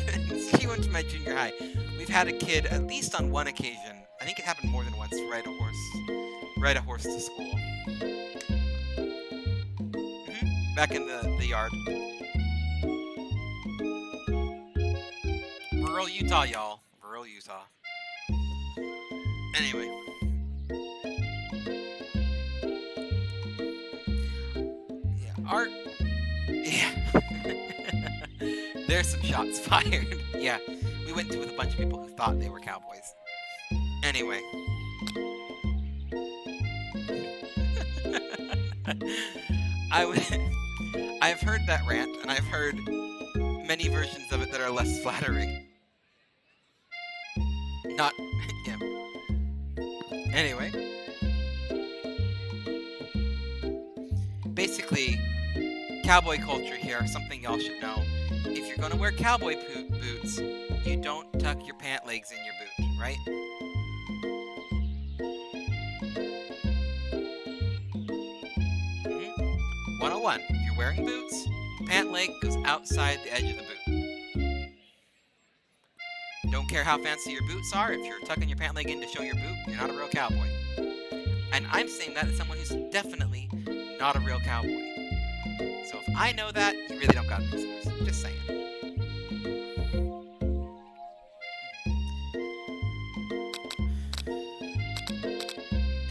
She went to my junior high. We've had a kid, at least on one occasion. I think it happened more than once. Ride a horse to school. Back in the yard. Rural Utah, y'all. Rural Utah. Anyway. Yeah, Yeah. There's some shots fired. Yeah, we went with a bunch of people who thought they were cowboys. Anyway. I've heard that rant, and I've heard many versions of it that are less flattering. Not, yeah. Anyway. Basically, cowboy culture here, something y'all should know. If you're gonna wear cowboy boots, you don't tuck your pant legs in your boot, right? 101. If you're wearing boots, pant leg goes outside the edge of the boot. Don't care how fancy your boots are, if you're tucking your pant leg in to show your boot, you're not a real cowboy. And I'm saying that as someone who's definitely not a real cowboy. So if I know that, you really don't got an excuse. Just saying.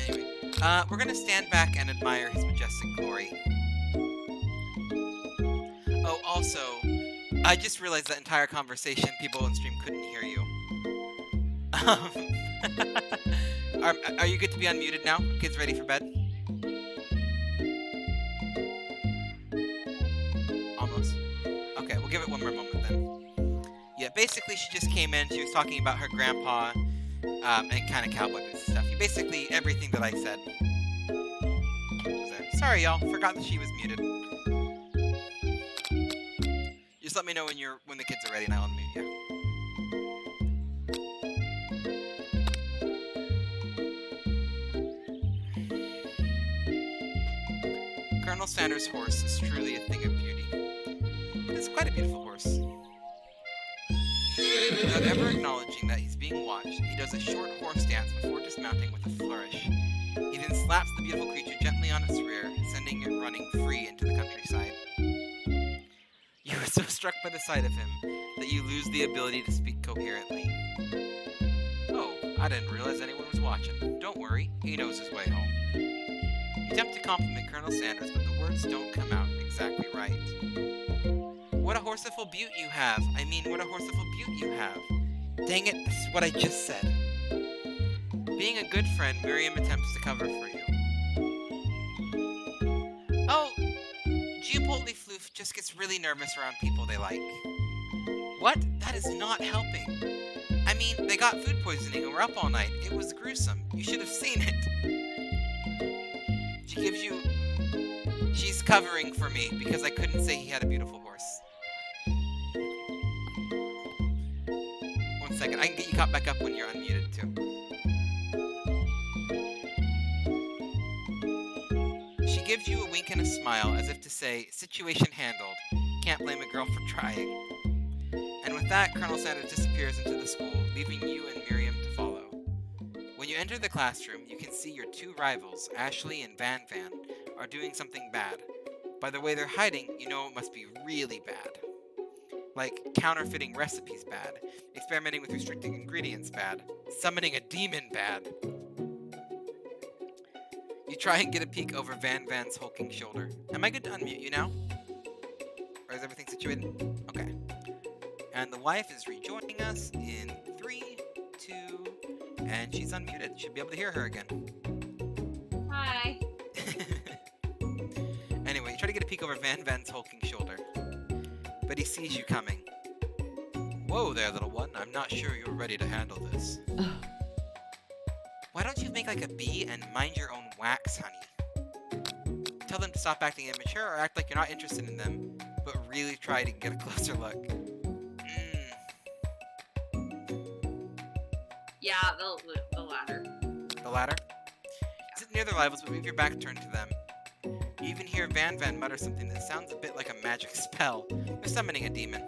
Anyway, we're gonna stand back and admire his majestic glory. Oh, also, I just realized that entire conversation, people on stream couldn't hear you. Are you good to be unmuted now? Kids ready for bed? Almost. Okay, we'll give it one more moment then. Yeah, basically she just came in, she was talking about her grandpa, and kind of cowboy boots and stuff. Basically everything that I said was there. Sorry y'all, forgot that she was muted. Just let me know when the kids are ready and I'll unmute you. Colonel Sanders' horse is truly a thing of beauty. It's quite a beautiful horse. Without ever acknowledging that he's being watched, he does a short horse dance before dismounting with a flourish. He then slaps the beautiful creature gently on its rear, sending it running free into the countryside. You are so struck by the sight of him that you lose the ability to speak coherently. Oh, I didn't realize anyone was watching. Don't worry, he knows his way home. You attempt to compliment Colonel Sanders, but the words don't come out exactly right. What a horseful beaut you have! I mean, what a horseful beaut you have! Dang it, this is what I just said. Being a good friend, Miriam attempts to cover for you. Oh, Geopoldly Floof just gets really nervous around people they like. What? That is not helping. I mean, they got food poisoning and were up all night. It was gruesome. You should have seen it. She's covering for me because I couldn't say he had a beautiful horse. 1 second, I can get you caught back up when you're unmuted too. She gives you a wink and a smile as if to say, situation handled. Can't blame a girl for trying. And with that, Colonel Sanders disappears into the school, leaving you and Miriam to follow. When you enter the classroom, you can see your two rivals, Ashley and Van Van, are doing something bad. By the way they're hiding, you know it must be really bad. Like, counterfeiting recipes bad, experimenting with restricting ingredients bad, summoning a demon bad. You try and get a peek over Van Van's hulking shoulder. Am I good to unmute you now? Or is everything situated? Okay. And the wife is rejoining us in 3, 2, and she's unmuted. Should be able to hear her again. Hi. Anyway, you try to get a peek over Van Van's hulking shoulder. But he sees you coming. Whoa there, little one. I'm not sure you're ready to handle this. Why don't you make like a bee and mind your own wax, honey? Tell them to stop acting immature or act like you're not interested in them, but really try to get a closer look. Yeah, the latter. ladder. You sit near the rivals, but leave your back turned to them. You even hear Van Van mutter something that sounds a bit like a magic spell. They're summoning a demon.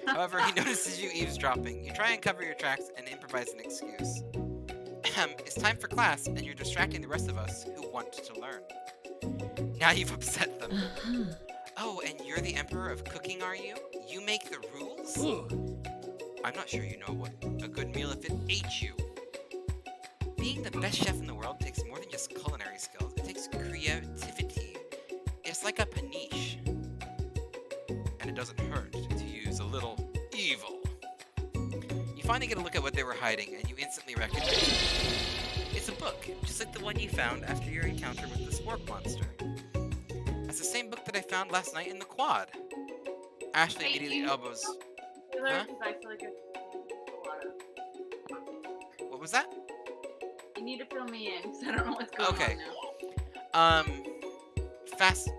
However, he notices you eavesdropping. You try and cover your tracks and improvise an excuse. It's time for class, and you're distracting the rest of us who want to learn. Now you've upset them. Oh, and you're the Emperor of Cooking, are you? You make the rules? I'm not sure you know what a good meal if it ate you. Being the best chef in the world takes more than just culinary skills. It takes creativity. It's like a paniche. And it doesn't hurt to use a little evil. You finally get a look at what they were hiding, and you instantly recognize it. It's a book, just like the one you found after your encounter with the spork monster. That's the same book that I found last night in the quad. Ashley Hey, immediately you- elbows. Because Huh? I feel like a lot of. What was that? You need to fill me in because I don't know what's going Okay. on now. Fast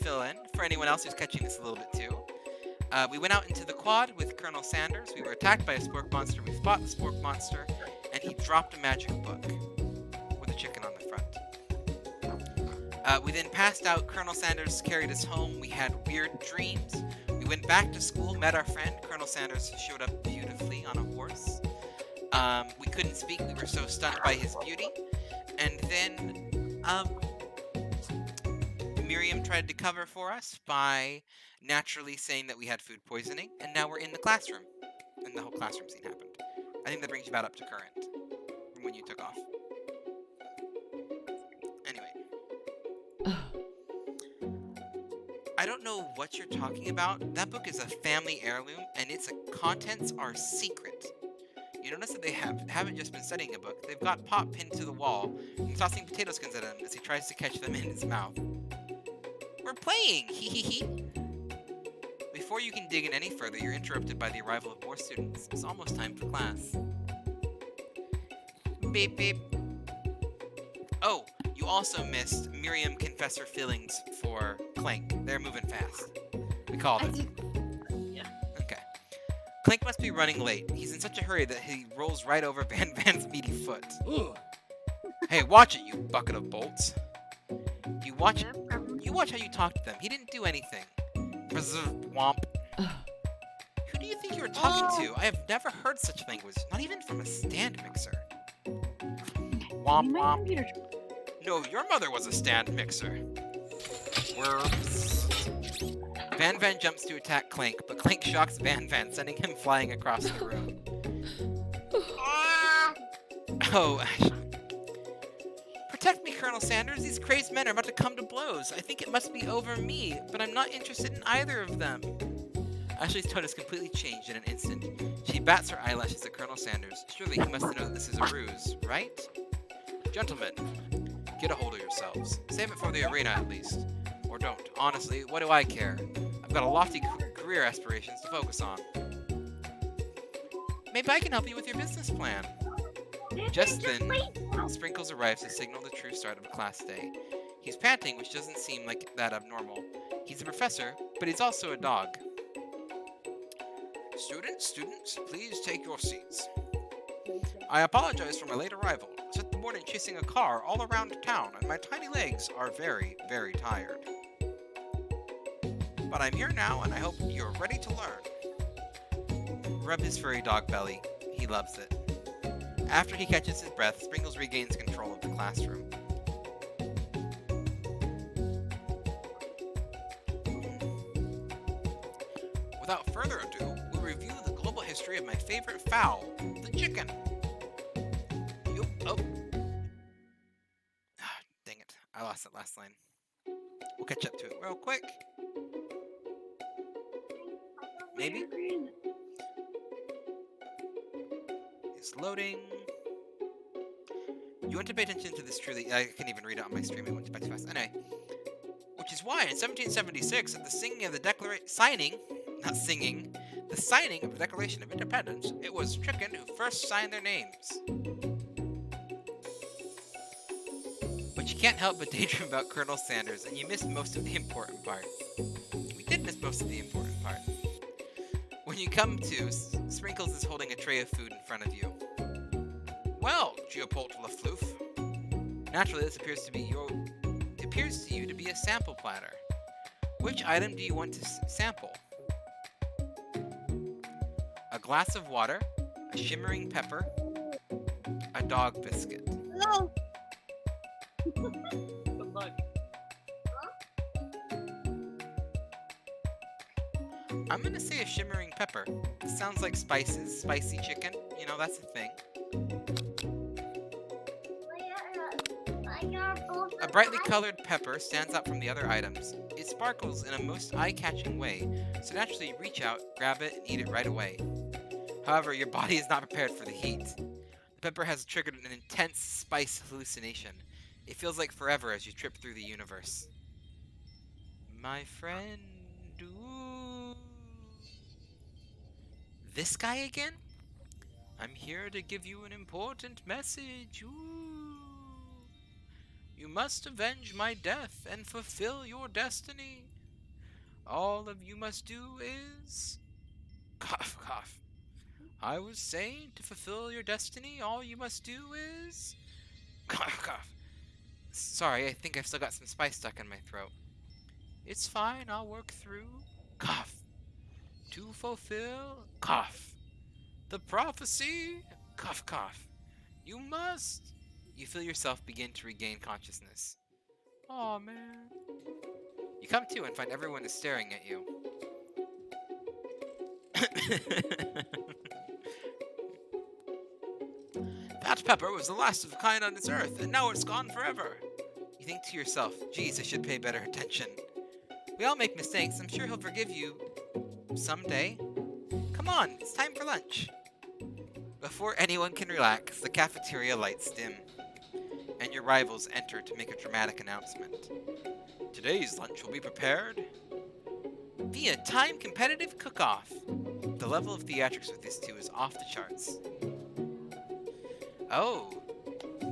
fill in for anyone else who's catching this a little bit too. We went out into the quad with Colonel Sanders. We were attacked by a spork monster. We fought the spork monster, and he dropped a magic book with a chicken on the front. We then passed out. Colonel Sanders carried us home. We had weird dreams. We went back to school, met our friend. Colonel Sanders showed up beautifully on a horse. We couldn't speak. We were so stunned by his beauty. And then, Miriam tried to cover for us by naturally saying that we had food poisoning, and now we're in the classroom. And the whole classroom scene happened. I think that brings you about up to current from when you took off. Anyway. I don't know what you're talking about. That book is a family heirloom, and its contents are secret. You notice that they haven't just been studying a book. They've got Pop pinned to the wall and tossing potato skins at him as he tries to catch them in his mouth. We're playing! Hee hee hee! Before you can dig in any further, you're interrupted by the arrival of more students. It's almost time for class. Beep beep. Oh, you also missed Miriam confess her feelings for Clank. They're moving fast. We called it. Okay. Clank must be running late. He's in such a hurry that he rolls right over Van Van's meaty foot. Hey, watch it, you bucket of bolts. You watch how you talk to them. He didn't do anything. Womp. Who do you think you were talking to? I have never heard such language, not even from a stand mixer. Womp womp. No, your mother was a stand mixer. Worms. Van Van jumps to attack Clank, but Clank shocks Van Van, sending him flying across the room. Oh, Ashley. Protect me, Colonel Sanders. These crazed men are about to come to blows. I think it must be over me, but I'm not interested in either of them. Ashley's tone has completely changed in an instant. She bats her eyelashes at Colonel Sanders. Surely he must know that this is a ruse, right? Gentlemen, get a hold of yourselves. Save it for the arena, at least. Or don't. Honestly, what do I care? I've got a lofty career aspirations to focus on. Maybe I can help you with your business plan. Just then, Sprinkles arrives to signal the true start of class day. He's panting, which doesn't seem like that abnormal. He's a professor, but he's also a dog. Students, please take your seats. I apologize for my late arrival. I spent the morning chasing a car all around town, and my tiny legs are very, very tired. But I'm here now, and I hope you're ready to learn. Rub his furry dog belly. He loves it. After he catches his breath, Sprinkles regains control of the classroom. Without further ado, we'll review the global history of my favorite fowl, the chicken. Oh. Dang it. I lost that last line. We'll catch up to it real quick. Maybe? It's loading. You want to pay attention to this truly. I can't even read it on my stream. It went too fast. Anyway. Which is why in 1776, at the signing of the the signing of the Declaration of Independence, it was chicken who first signed their names. But you can't help but daydream about Colonel Sanders, and you missed most of the important part. We did miss most of the important part. When you come to, Sprinkles is holding a tray of food in front of you. Well, Geopolt Lafloof, Naturally, this appears to you to be a sample platter. Which item do you want to sample? A glass of water, a shimmering pepper, a dog biscuit. Good luck. I'm gonna say a shimmering pepper. It sounds like spices, spicy chicken. You know, that's a thing. A brightly colored pepper stands out from the other items. It sparkles in a most eye-catching way, so naturally you reach out, grab it, and eat it right away. However, your body is not prepared for the heat. The pepper has triggered an intense spice hallucination. It feels like forever as you trip through the universe. My friend... Ooh. This guy again? I'm here to give you an important message. Ooh. You must avenge my death and fulfill your destiny. All of you must do is... Cough, cough. I was saying, to fulfill your destiny, all you must do is... Cough, cough. Sorry, I think I've still got some spice stuck in my throat. It's fine, I'll work through... Cough. To fulfill... Cough. The prophecy... Cough, cough. You must... You feel yourself begin to regain consciousness. Aw, man. You come to and find everyone is staring at you. That pepper was the last of a kind on this earth, and now it's gone forever. You think to yourself, geez, I should pay better attention. We all make mistakes. I'm sure he'll forgive you someday. Come on, it's time for lunch. Before anyone can relax, the cafeteria lights dim, and your rivals enter to make a dramatic announcement. Today's lunch will be prepared via time competitive cook-off. The level of theatrics with this two is off the charts. Oh,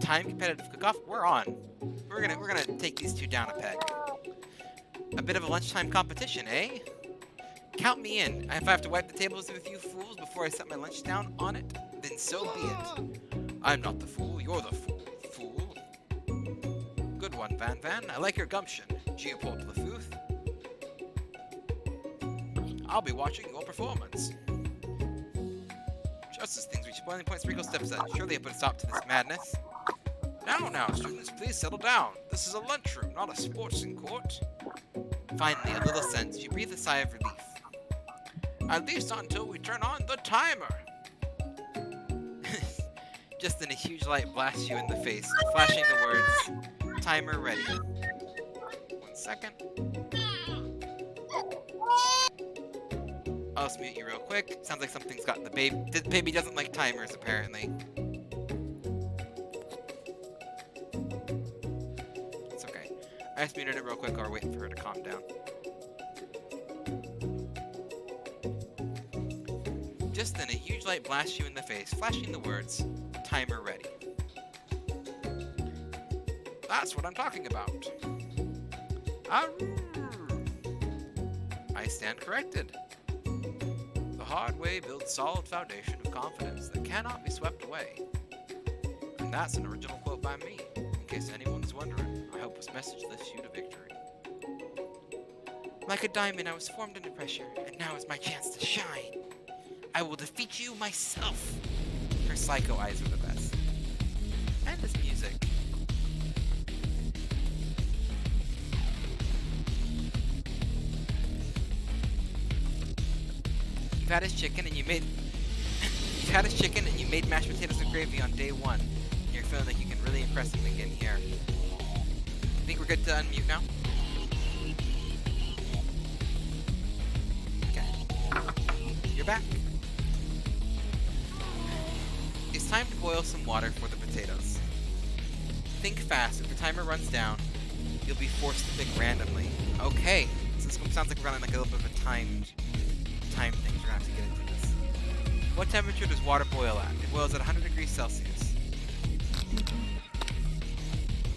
time competitive cook-off? We're on. We're gonna take these two down a peg. A bit of a lunchtime competition, eh? Count me in. If I have to wipe the tables with you fools before I set my lunch down on it, then so be it. I'm not the fool, you're the fool. Good one, Van Van. I like your gumption, Geopold Lafuth. I'll be watching your performance. Just as things reach boiling point, Sprinkle steps out. Surely I put a stop to this madness. Now, students, please settle down. This is a lunchroom, not a sportsing court. Finally, a little sense. You breathe a sigh of relief. At least until we turn on the timer. Just then a huge light blasts you in the face, flashing the words, timer ready. 1 second. I'll just mute you real quick. Sounds like something's got the baby. The baby doesn't like timers, apparently. It's okay. I just muted it real quick while we're waiting for her to calm down. Just then a huge light blasts you in the face, flashing the words, timer ready. That's what I'm talking about. I stand corrected. The hard way builds solid foundation of confidence that cannot be swept away. And that's an original quote by me, in case anyone's wondering. I hope this message lifts you to victory. Like a diamond, I was formed under pressure, and now is my chance to shine. I will defeat you myself. Her psycho eyes are the best. And this music. You've had his chicken and you made mashed potatoes with gravy on day 1. And you're feeling like you can really impress him again here. I think we're good to unmute now. Okay. You're back. It's time to boil some water for the potatoes. Think fast. If the timer runs down, you'll be forced to pick randomly. Okay. So this sounds like we're running like a little bit of a time thing. So we're gonna have to get into this. What temperature does water boil at? It boils at 100 degrees Celsius.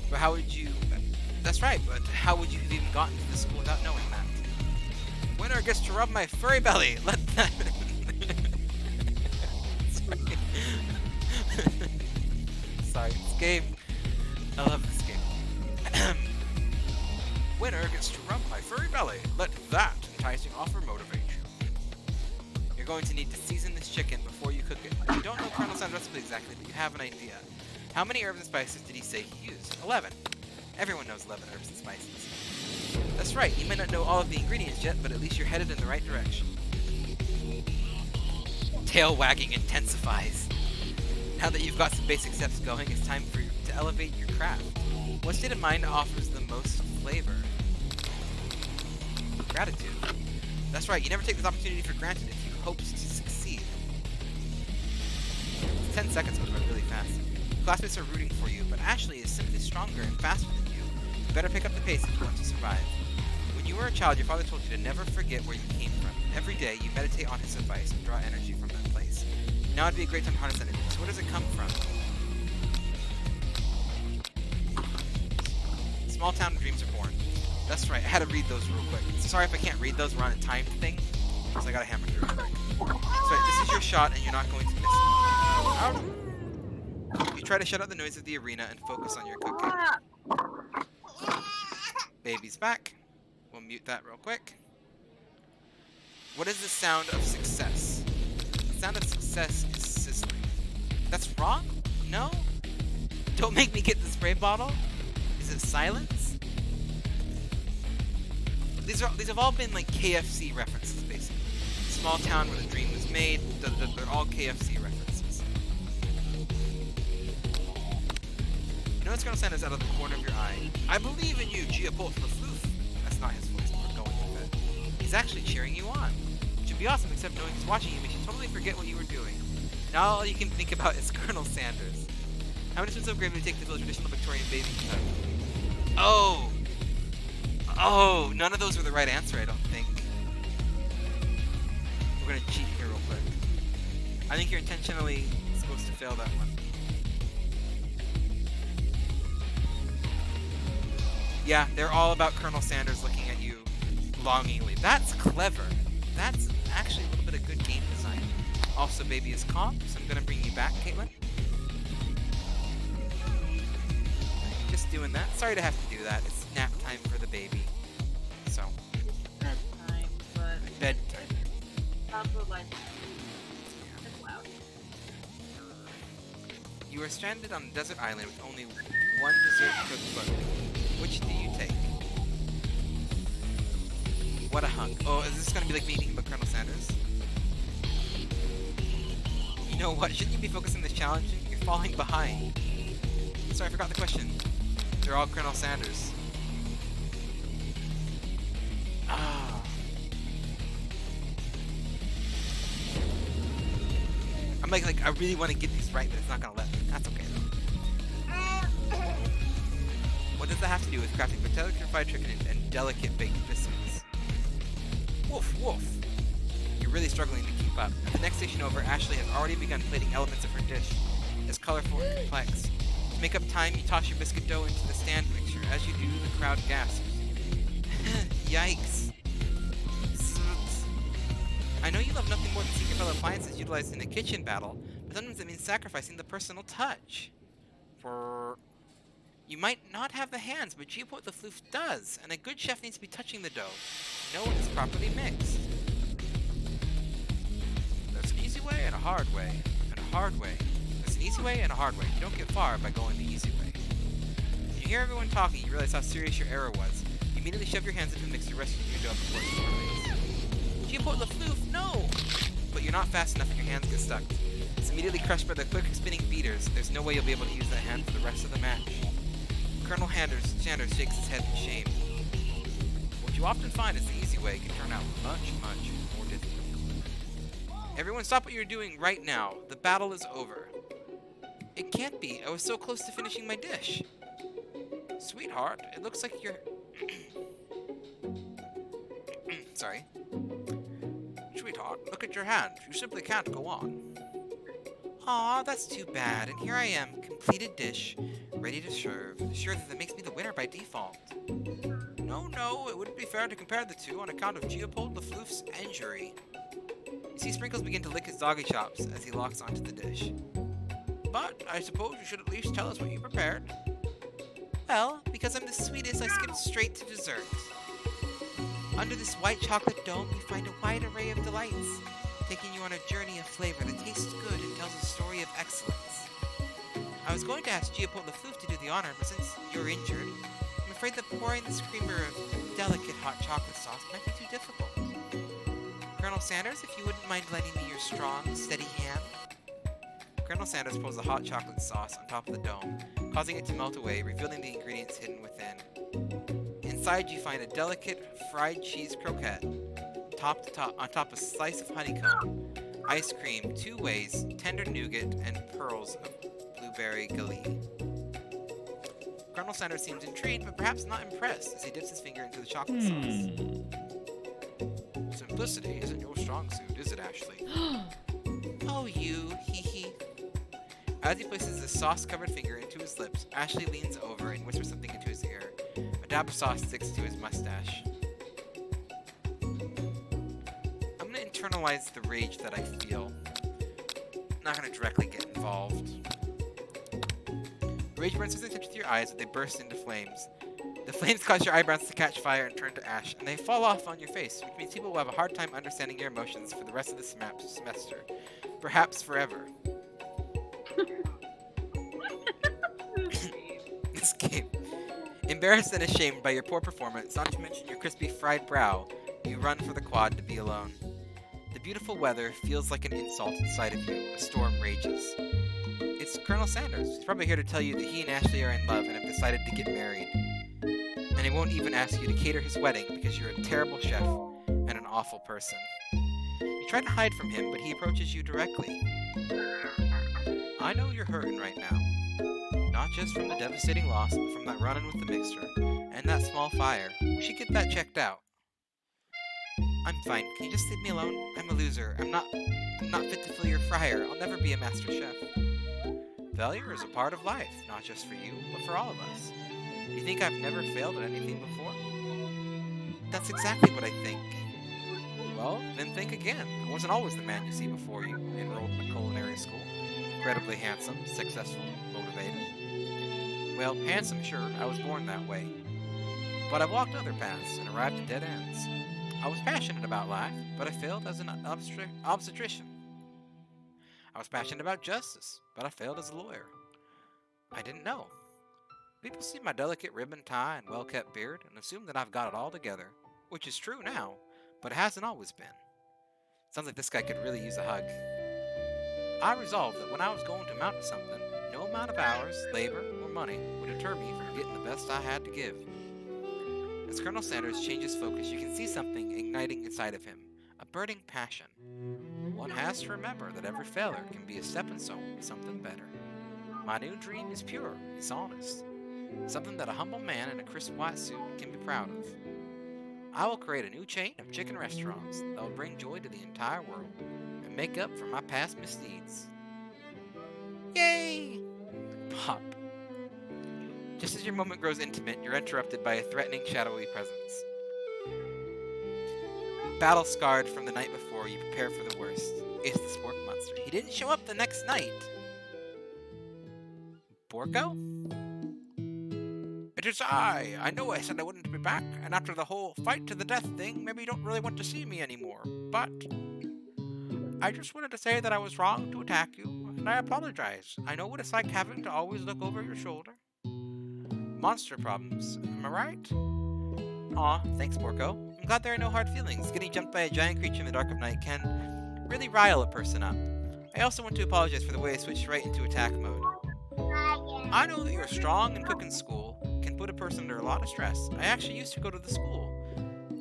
But how would you... That's right, but how would you have even gotten to this school without knowing that? Winner gets to rub my furry belly. Let that... Sorry, this game. I love this going to need to season this chicken before you cook it. You don't know Colonel Sanders' recipe exactly, but you have an idea. How many herbs and spices did he say he used? 11. Everyone knows 11 herbs and spices. That's right, you may not know all of the ingredients yet, but at least you're headed in the right direction. Tail wagging intensifies. Now that you've got some basic steps going, it's time for you to elevate your craft. What state of mind offers the most flavor? Gratitude. That's right, you never take this opportunity for granted if you hope to succeed. 10 seconds goes by really fast. Classmates are rooting for you, but Ashley is simply stronger and faster than you. You better pick up the pace if you want to survive. When you were a child, your father told you to never forget where you came from. Every day, you meditate on his advice and draw energy from that place. Now would be a great time to harness that energy. So where does it come from? Small town dreams are born. That's right, I had to read those real quick. Sorry if I can't read those, we're on a timed thing. So I gotta hammer through it. That's right, this is your shot and you're not going to miss it. You try to shut out the noise of the arena and focus on your cooking. Baby's back. We'll mute that real quick. What is the sound of success? The sound of success is sizzling. That's wrong? No? Don't make me get the spray bottle? Is it silence? These have all been like KFC references, basically. Small town where the dream was made. They're all KFC references. You notice Colonel Sanders out of the corner of your eye. I believe in you, Giapolt Lafloof. That's not his voice, but we're going with it. He's actually cheering you on. It should be awesome, except knowing he's watching you makes you totally forget what you were doing. Now all you can think about is Colonel Sanders. How many spoons of gravy would it take to fill a traditional Victorian baby cup? Oh! Oh, none of those were the right answer, I don't think. We're gonna cheat here real quick. I think you're intentionally supposed to fail that one. Yeah, they're all about Colonel Sanders looking at you longingly. That's clever. That's actually a little bit of good game design. Also, baby is calm, so I'm gonna bring you back, Caitlin. Just doing that. Sorry to have to do that. It's nap time for the baby. So. Bedtime, but Bedtime. also like it's loud. You are stranded on a desert island with only one dessert cookbook. Which do you take? What a hunk. Oh, is this gonna be like meeting about Colonel Sanders? You know what? Shouldn't you be focusing on this challenge? You're falling behind. Sorry, I forgot the question. They're all Colonel Sanders. Ah. I'm like, I really want to get these right, but it's not gonna let me. That's okay though. What does that have to do with crafting particular fried chicken and delicate baked biscuits? Woof, woof. You're really struggling to keep up. At the next station over, Ashley has already begun plating elements of her dish. It's colorful and complex. To make up time, you toss your biscuit dough into the stand mixture. As you do, the crowd gasps. Yikes. I know you love nothing more than seeing your fellow appliances utilized in a kitchen battle, but sometimes it means sacrificing the personal touch. You might not have the hands, but Giapolt Lafloof does, and a good chef needs to be touching the dough. Know when it's properly mixed. There's an easy way and a hard way, and a hard way. There's an easy way and a hard way. You don't get far by going the easy way. When you hear everyone talking, you realize how serious your error was. You immediately shove your hands into the mixture, rescuing your dough before it formulates. Giapolt Lafloof, no! But you're not fast enough and your hands get stuck. It's immediately crushed by the quick spinning beaters. There's no way you'll be able to use that hand for the rest of the match. Colonel Sanders shakes his head in shame. What you often find is the easy way can turn out much, much more difficult. Everyone stop what you're doing right now. The battle is over. It can't be. I was so close to finishing my dish. Sweetheart, it looks like you're... Sorry. Sweetheart, look at your hand. You simply can't go on. Aw, that's too bad. And here I am, completed dish, ready to serve. Sure that makes me the winner by default. No, it wouldn't be fair to compare the two on account of Giapolt Lafloof's injury. You see Sprinkles begin to lick his doggy chops as he locks onto the dish. But I suppose you should at least tell us what you prepared. Well, because I'm the sweetest, I skipped straight to dessert. Under this white chocolate dome, you find a wide array of delights. taking you on a journey of flavor that tastes good and tells a story of excellence. I was going to ask Geopold Lefloof to do the honor, but since you're injured, I'm afraid that pouring this creamer of delicate hot chocolate sauce might be too difficult. Colonel Sanders, if you wouldn't mind lending me your strong, steady hand. Colonel Sanders pours the hot chocolate sauce on top of the dome, causing it to melt away, revealing the ingredients hidden within. Inside you find a delicate fried cheese croquette, on top a slice of honeycomb, ice cream, 2 ways, tender nougat, and pearls of blueberry galette. Colonel Sanders seems intrigued, but perhaps not impressed, as he dips his finger into the chocolate sauce. Simplicity isn't your strong suit, is it, Ashley? Oh, you, hee hee. As he places his sauce-covered finger into his lips, Ashley leans over and whispers something into his ear. A dab of sauce sticks to his mustache. I'm gonna internalize the rage that I feel. I'm not gonna directly get involved. Rage burns through the tips of your eyes as they burst into flames. The flames cause your eyebrows to catch fire and turn to ash, and they fall off on your face, which means people will have a hard time understanding your emotions for the rest of the semester. Perhaps forever. This game. Embarrassed and ashamed by your poor performance, not to mention your crispy fried brow, you run for the quad to be alone. The beautiful weather feels like an insult inside of you. A storm rages. It's Colonel Sanders. He's probably here to tell you that he and Ashley are in love and have decided to get married. And he won't even ask you to cater his wedding because you're a terrible chef and an awful person. You try to hide from him, but he approaches you directly. I know you're hurting right now. Not just from the devastating loss, but from that run-in with the mixer, and that small fire. We should get that checked out. I'm fine. Can you just leave me alone? I'm a loser. I'm not fit to fill your fryer. I'll never be a master chef. Failure is a part of life, not just for you, but for all of us. Do you think I've never failed at anything before? That's exactly what I think. Well, then think again. I wasn't always the man you see before you enrolled in a culinary school. Incredibly handsome, successful, motivated. Well, handsome, sure, I was born that way. But I walked other paths and arrived at dead ends. I was passionate about life, but I failed as an obstetrician. I was passionate about justice, but I failed as a lawyer. I didn't know. People see my delicate ribbon tie and well-kept beard and assume that I've got it all together, which is true now, but it hasn't always been. Sounds like this guy could really use a hug. I resolved that when I was going to amount to something, no amount of hours, labor, or money would deter me from getting the best I had to give. As Colonel Sanders changes focus, you can see something igniting inside of him, a burning passion. One has to remember that every failure can be a stepping stone to something better. My new dream is pure, it's honest. Something that a humble man in a crisp white suit can be proud of. I will create a new chain of chicken restaurants that will bring joy to the entire world and make up for my past misdeeds. Yay! Pop. Just as your moment grows intimate, you're interrupted by a threatening, shadowy presence. Battle-scarred from the night before, you prepare for the worst. It's the Spork Monster. He didn't show up the next night. Borko? It is I. I know I said I wouldn't be back, and after the whole fight to the death thing, maybe you don't really want to see me anymore. But I just wanted to say that I was wrong to attack you, and I apologize. I know what it's like having to always look over your shoulder. Monster problems, am I right? Aw, thanks, Borko. I'm glad there are no hard feelings. Getting jumped by a giant creature in the dark of night can really rile a person up. I also want to apologize for the way I switched right into attack mode. I know that you're strong and cooking school can put a person under a lot of stress. I actually used to go to the school.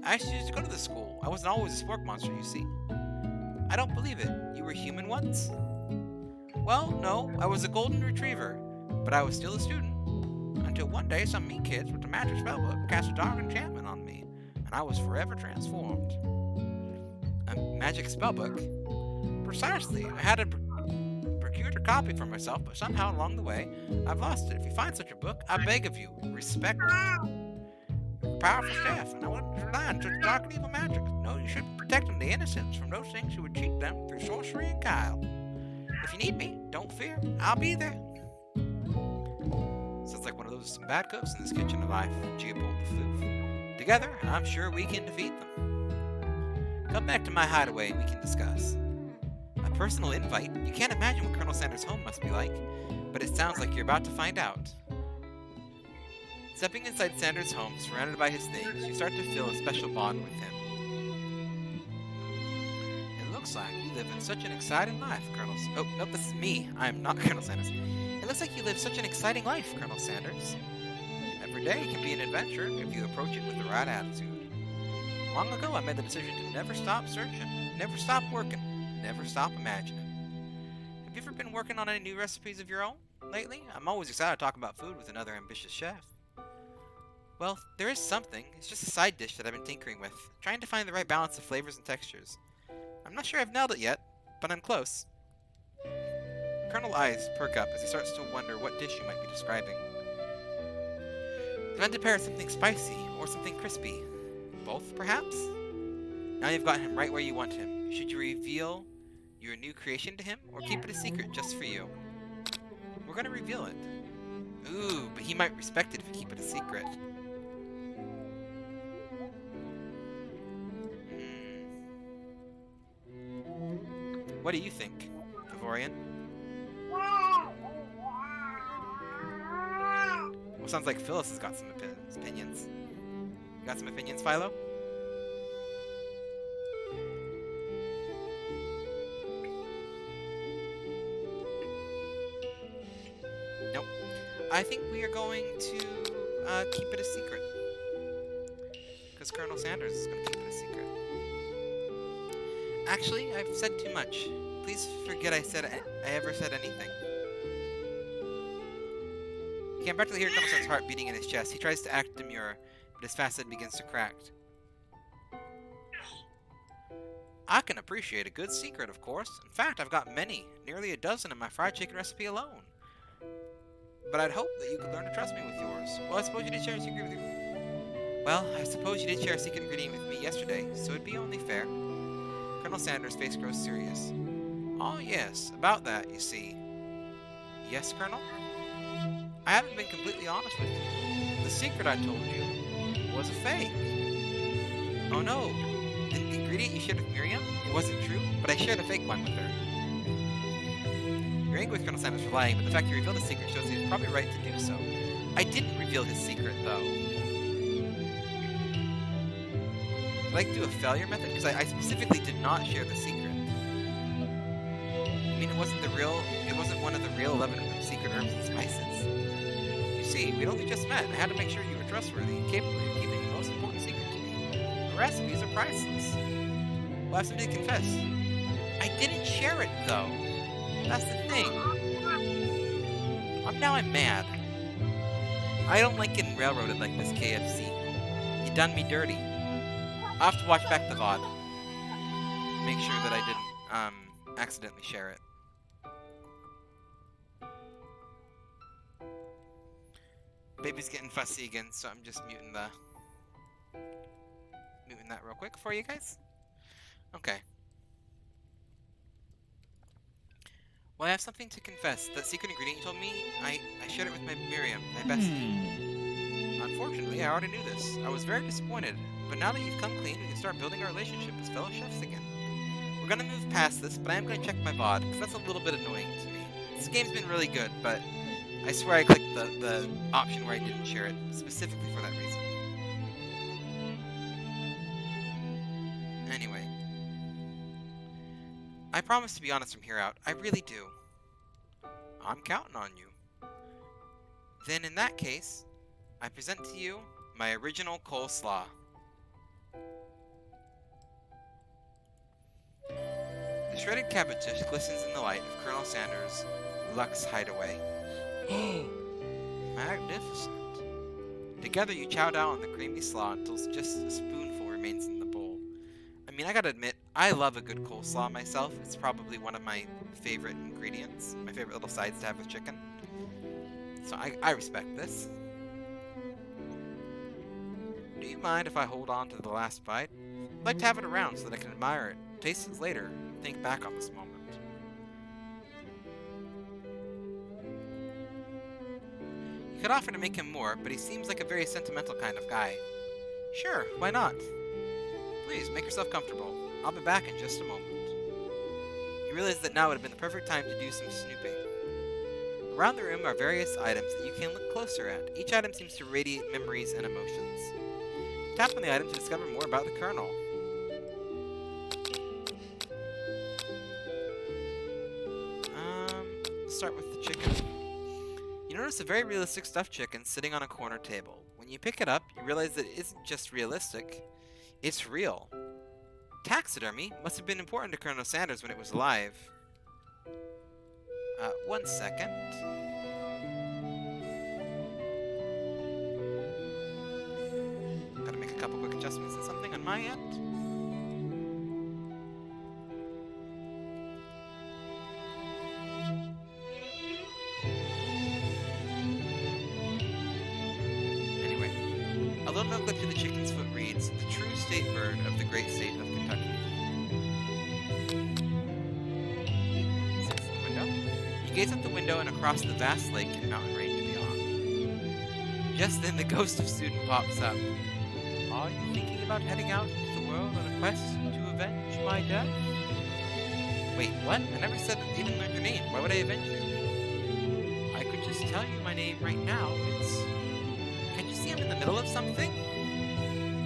I wasn't always a Spork Monster, you see. I don't believe it. You were human once? Well, no, I was a golden retriever, but I was still a student. Until one day some mean kids with a magic spellbook cast a dark enchantment on me, and I was forever transformed. A magic spellbook? Precisely. I had procured a copy for myself, but somehow along the way, I've lost it. If you find such a book, I beg of you, respect it. You're a powerful staff, and I wouldn't rely on such dark and evil magic. No, you should be protecting the innocents from those things who would cheat them through sorcery and guile. If you need me, don't fear. I'll be there. Sounds like one of those bad cooks in this kitchen of life, Geopold Lefloof. Together, I'm sure we can defeat them. Come back to my hideaway and we can discuss. A personal invite? You can't imagine what Colonel Sanders' home must be like, but it sounds like you're about to find out. Stepping inside Sanders' home, surrounded by his things, you start to feel a special bond with him. It looks like you live in such an exciting life, Colonel... Oh, nope, this is me. I am not Colonel Sanders. It looks like you live such an exciting life, Colonel Sanders. Every day can be an adventure if you approach it with the right attitude. Long ago, I made the decision to never stop searching, never stop working, never stop imagining. Have you ever been working on any new recipes of your own lately? I'm always excited to talk about food with another ambitious chef. Well, there is something. It's just a side dish that I've been tinkering with, trying to find the right balance of flavors and textures. I'm not sure I've nailed it yet, but I'm close. Colonel's eyes perk up as he starts to wonder what dish you might be describing. Trying to pair something spicy or something crispy. Both, perhaps? Now you've got him right where you want him. Should you reveal your new creation to him, or keep it a secret just for you? We're gonna reveal it. Ooh, but he might respect it if you keep it a secret. What do you think, Favorian? Well, sounds like Phyllis has got some opinions. You got some opinions, Philo? Nope. I think we are going to keep it a secret. Because Colonel Sanders is going to keep it a secret. Actually, I've said too much. Please forget I ever said anything. You can practically hear Colonel Sanders' heart beating in his chest. He tries to act demure, but his facet begins to crack. I can appreciate a good secret, of course. In fact, I've got many, nearly a dozen in my fried chicken recipe alone. But I'd hope that you could learn to trust me with yours. Well, I suppose you did share a secret with you. Well, I suppose you did share a secret ingredient with me yesterday, so it'd be only fair. Colonel Sanders' face grows serious. Oh yes, about that, you see. Yes, Colonel? I haven't been completely honest with you. The secret I told you was a fake. Oh no, the ingredient you shared with Miriam? It wasn't true, but I shared a fake one with her. You're angry with Colonel Sanders for lying, but the fact you revealed his secret shows he was probably right to do so. I didn't reveal his secret, though. I'd like to do a failure method, because I specifically did not share the secret. I mean, it wasn't one of the real 11 secret herbs and spices. You see, we'd only just met, and I had to make sure you were trustworthy and capable of keeping the most important secret to me. The recipes are priceless. We'll have something to confess. I didn't share it, though. That's the thing. Now I'm mad. I don't like getting railroaded like this, KFC. You done me dirty. I'll have to watch back the VOD. Make sure that I didn't, accidentally share it. Baby's getting fussy again, so I'm just muting that real quick for you guys. Okay. Well, I have something to confess. That secret ingredient you told me, I shared it with my Miriam, my bestie. Unfortunately, I already knew this. I was very disappointed, but now that you've come clean, we can start building our relationship as fellow chefs again. We're gonna move past this, but I am gonna check my VOD, because that's a little bit annoying to me. This game's been really good, but I swear I clicked the option where I didn't share it, specifically for that reason. Anyway. I promise to be honest from here out. I really do. I'm counting on you. Then in that case, I present to you my original coleslaw. The shredded cabbage dish glistens in the light of Colonel Sanders' Lux Hideaway. Magnificent. Together you chow down on the creamy slaw until just a spoonful remains in the bowl. I mean, I gotta admit, I love a good coleslaw myself. It's probably one of my favorite ingredients, my favorite little sides to have with chicken. So I respect this. Do you mind if I hold on to the last bite? I'd like to have it around so that I can admire it, taste it later, and think back on this moment. You could offer to make him more, but he seems like a very sentimental kind of guy. Sure, why not? Please, make yourself comfortable. I'll be back in just a moment. You realize that now would have been the perfect time to do some snooping. Around the room are various items that you can look closer at. Each item seems to radiate memories and emotions. Tap on the item to discover more about the Colonel. Start with the chicken. You notice a very realistic stuffed chicken sitting on a corner table. When you pick it up, you realize that it isn't just realistic, it's real. Taxidermy must have been important to Colonel Sanders when it was alive. 1 second. Gotta make a couple quick adjustments and something on my end. A little note clip to the chicken's foot reads, "The true state bird of the great state of Kentucky." Sits in the window. You gaze out the window and across the vast lake and mountain range beyond. Just then the ghost of student pops up. "Are you thinking about heading out into the world on a quest to avenge my death?" "Wait, what? I never said even learned your name. Why would I avenge you?" "I could just tell you my name right now. Can't you see I'm in the middle of something?"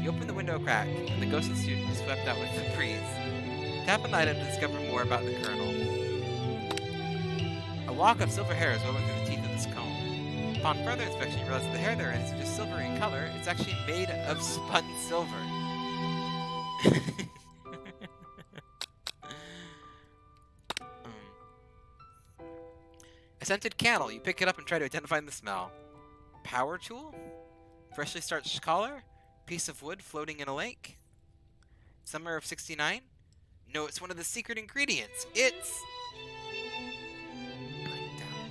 You open the window crack, and the ghostly student is swept out with the breeze. Tap on the item to discover more about the Colonel. A lock of silver hair is woven through the teeth of this comb. Upon further inspection, you realize that the hair therein isn't just silvery in color, it's actually made of spun silver. A scented candle. You pick it up and try to identify the smell. Power tool? Freshly starched collar? Piece of wood floating in a lake? Summer of '69? No, it's one of the secret ingredients. It's... I doubt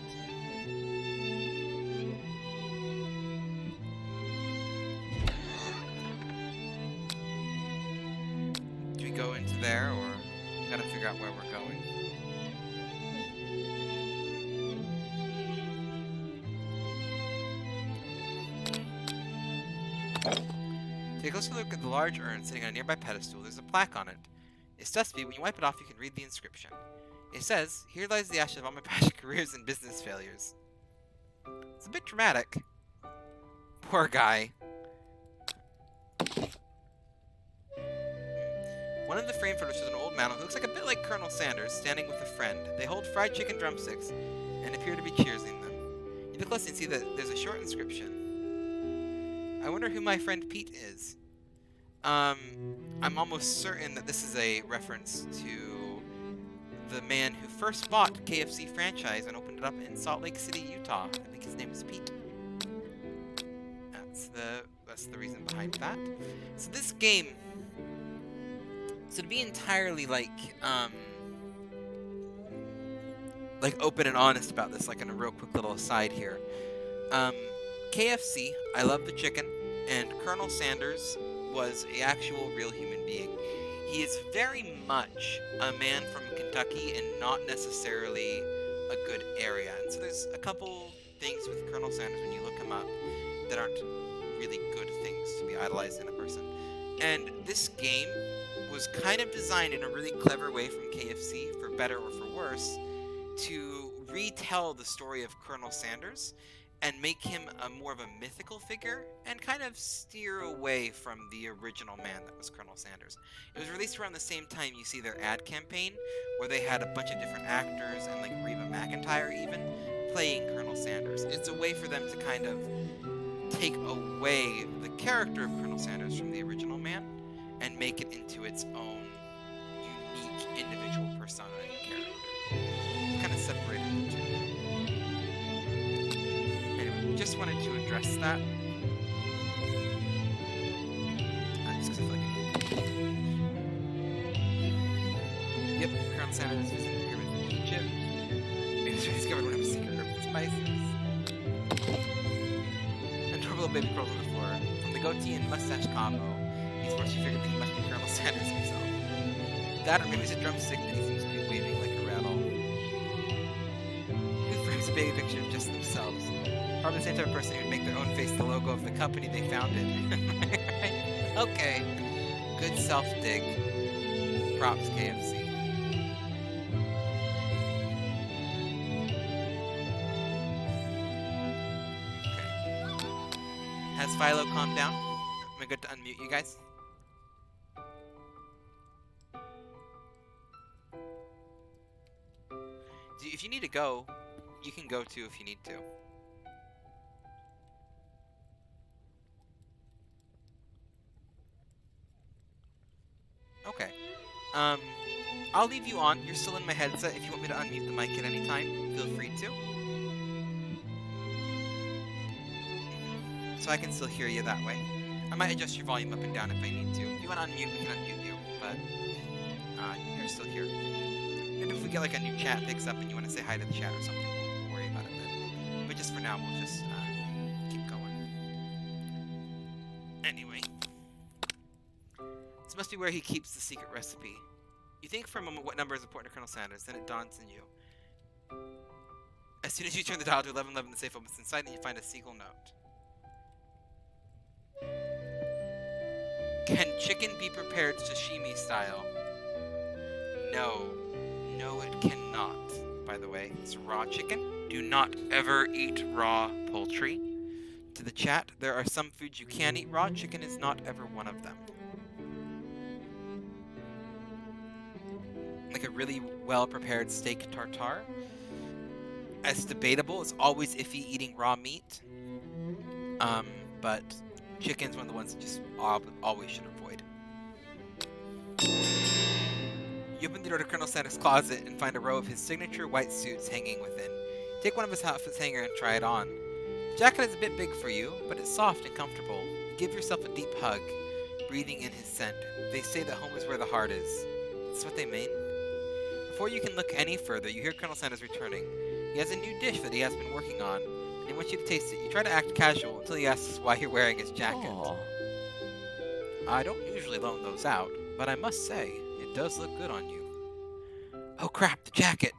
it. Do we go into there, or we gotta figure out where we're going? Take a closer look at the large urn sitting on a nearby pedestal. There's a plaque on it. It's dusty. When you wipe it off, you can read the inscription. It says, "Here lies the ashes of all my past careers and business failures." It's a bit dramatic. Poor guy. One of the frame photos shows an old man who looks like a bit like Colonel Sanders standing with a friend. They hold fried chicken drumsticks and appear to be cheersing them. You look closely and see that there's a short inscription. "I wonder who my friend Pete is." I'm almost certain that this is a reference to the man who first bought KFC franchise and opened it up in Salt Lake City, Utah. I think his name is Pete. That's the reason behind that. So this game, so to be entirely like open and honest about this, like in a real quick little aside here. KFC, I love the chicken, and Colonel Sanders was an actual real human being. He is very much a man from Kentucky and not necessarily a good area. And so there's a couple things with Colonel Sanders when you look him up that aren't really good things to be idolized in a person. And this game was kind of designed in a really clever way from KFC, for better or for worse, to retell the story of Colonel Sanders and make him a more of a mythical figure, and kind of steer away from the original man that was Colonel Sanders. It was released around the same time you see their ad campaign, where they had a bunch of different actors, and like Reba McEntire even, playing Colonel Sanders. It's a way for them to kind of take away the character of Colonel Sanders from the original man, and make it into its own unique individual persona and character. Kind of separated the two. Just wanted to address that. Just 'cause I feel like I need to. Yep, Colonel Sanders was in the pyramids in Egypt. It was discovered one of his secret herbs and spices. Adorable baby curls on the floor. From the goatee and mustache combo, he's forced you figured that he must be Colonel Sanders himself. That, or maybe it's a drumstick that he seems to be waving like a rattle. Who frames a baby picture of just themselves? Probably the same type of person who would make their own face the logo of the company they founded. Right? Okay. Good self-dig. Props, KFC. Has Philo calmed down? Am I good to unmute you guys? If you need to go, you can go too if you need to. Okay. I'll leave you on. You're still in my headset. If you want me to unmute the mic at any time, feel free to. So I can still hear you that way. I might adjust your volume up and down if I need to. If you want to unmute, we can unmute you, but you're still here. Maybe if we get like a new chat picks up and you want to say hi to the chat or something, we'll worry about it then. But just for now, we'll just keep going. Anyway. This must be where he keeps the secret recipe. You think for a moment what number is important to Colonel Sanders, then it dawns on you. As soon as you turn the dial to 1111, the safe opens inside, and you find a seagull note. Can chicken be prepared sashimi style? No. No, it cannot, by the way. It's raw chicken. Do not ever eat raw poultry. To the chat, there are some foods you can eat raw. Chicken is not ever one of them. Like a really well-prepared steak tartare. As debatable, it's always iffy eating raw meat. But chicken's one of the ones that just always should avoid. You open the door to Colonel Sanders' closet and find a row of his signature white suits hanging within. Take one of his outfits hanger and try it on. The jacket is a bit big for you, but it's soft and comfortable. Give yourself a deep hug, breathing in his scent. They say that home is where the heart is. That's what they mean. Before you can look any further, you hear Colonel Sanders returning. He has a new dish that he has been working on, and he wants you to taste it. You try to act casual until he asks why you're wearing his jacket. Aww. I don't usually loan those out, but I must say, it does look good on you. Oh crap, the jacket!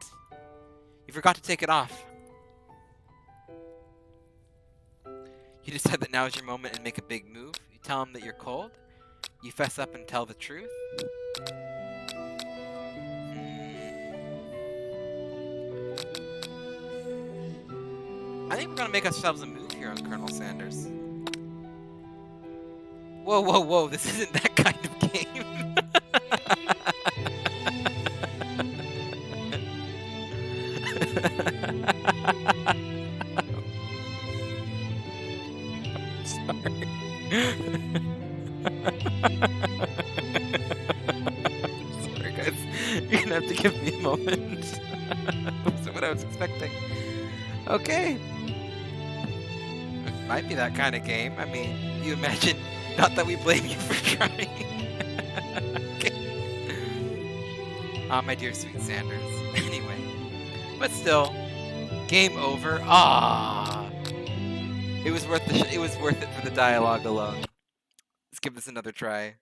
You forgot to take it off. You decide that now is your moment and make a big move. You tell him that you're cold. You fess up and tell the truth. I think we're gonna make ourselves a move here on Colonel Sanders. Whoa, whoa, whoa, this isn't that kind of game. Sorry. Sorry, guys. You're gonna have to give me a moment. Wasn't what I was expecting. Okay. It might be that kind of game. I mean, you imagine. Not that we blame you for trying. Okay. Ah, my dear sweet Sanders. Anyway. But still, game over. Ah. It was worth it was worth it for the dialogue alone. Let's give this another try.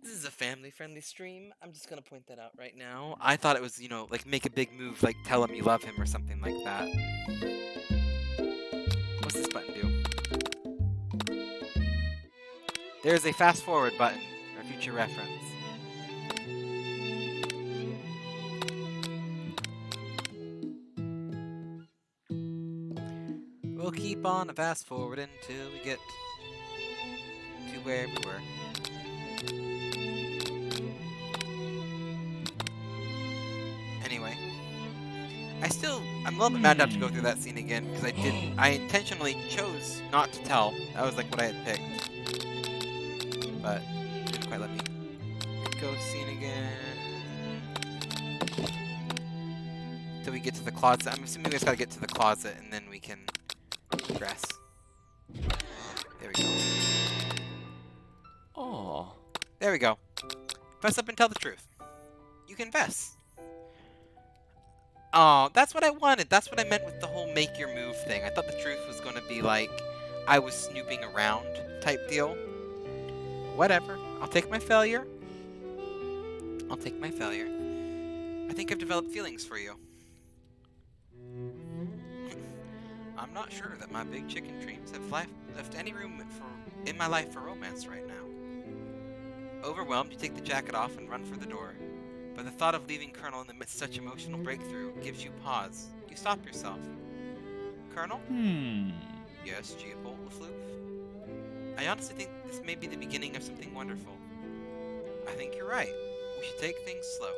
This is a family-friendly stream. I'm just gonna point that out right now. I thought it was, you know, like make a big move, like tell him you love him or something like that. What's this button do? There's a fast forward button for future reference. We'll keep on fast forward until we get to where we were. Anyway, I'm a little bit mad to have to go through that scene again because I intentionally chose not to tell. That was like what I had picked. But it didn't quite let me go scene again. Till we get to the closet. I'm assuming we just gotta get to the closet and then we can progress. There we go. Aww. There we go. Fess up and tell the truth. You confess. Oh, that's what I wanted. That's what I meant with the whole make your move thing. I thought the truth was gonna be like I was snooping around type deal. Whatever. I'll take my failure. I'll take my failure. I think I've developed feelings for you. I'm not sure that my big chicken dreams have left any room in my life for romance right now. Overwhelmed, you take the jacket off and run for the door. But the thought of leaving Colonel in the midst of such emotional breakthrough gives you pause. You stop yourself. Colonel? Yes, Geopold Lafloof? I honestly think this may be the beginning of something wonderful. I think you're right. We should take things slow.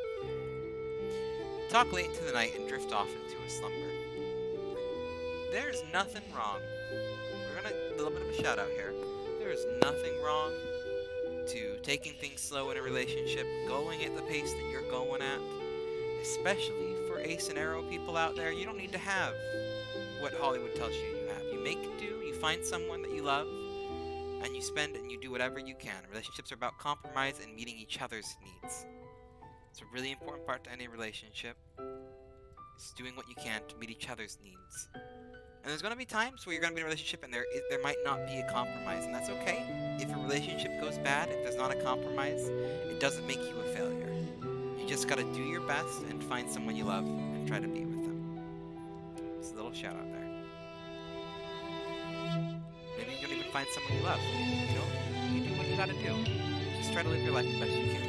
Talk late into the night and drift off into a slumber. There's nothing wrong. We're gonna a little bit of a shout out here. There is nothing wrong to taking things slow in a relationship, going at the pace that you're going at. Especially for Ace and Arrow people out there, you don't need to have what Hollywood tells you you have. You make do, you find someone that you love, and you spend and you do whatever you can. Relationships are about compromise and meeting each other's needs. It's a really important part to any relationship. It's doing what you can to meet each other's needs. And there's going to be times where you're going to be in a relationship and there might not be a compromise, and that's okay. If a relationship goes bad, if there's not a compromise, it doesn't make you a failure. You just got to do your best and find someone you love and try to be with them. Just a little shout out there. Maybe you don't even find someone you love. You know, you do what you got to do. Just try to live your life the best you can.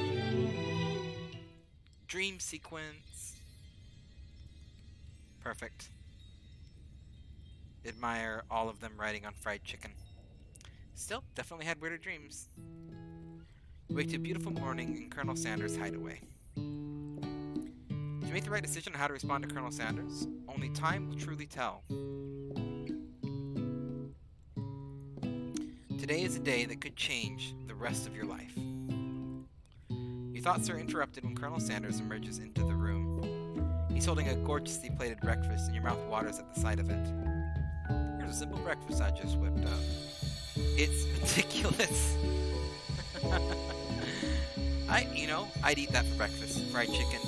Dream sequence. Perfect. Admire all of them riding on fried chicken. Still, definitely had weirder dreams. You wake to a beautiful morning in Colonel Sanders' hideaway. Did you make the right decision on how to respond to Colonel Sanders? Only time will truly tell. Today is a day that could change the rest of your life. Your thoughts are interrupted when Colonel Sanders emerges into the room. He's holding a gorgeously plated breakfast and your mouth waters at the sight of it. Here's a simple breakfast I just whipped up. It's meticulous. I'd eat that for breakfast. Fried chicken,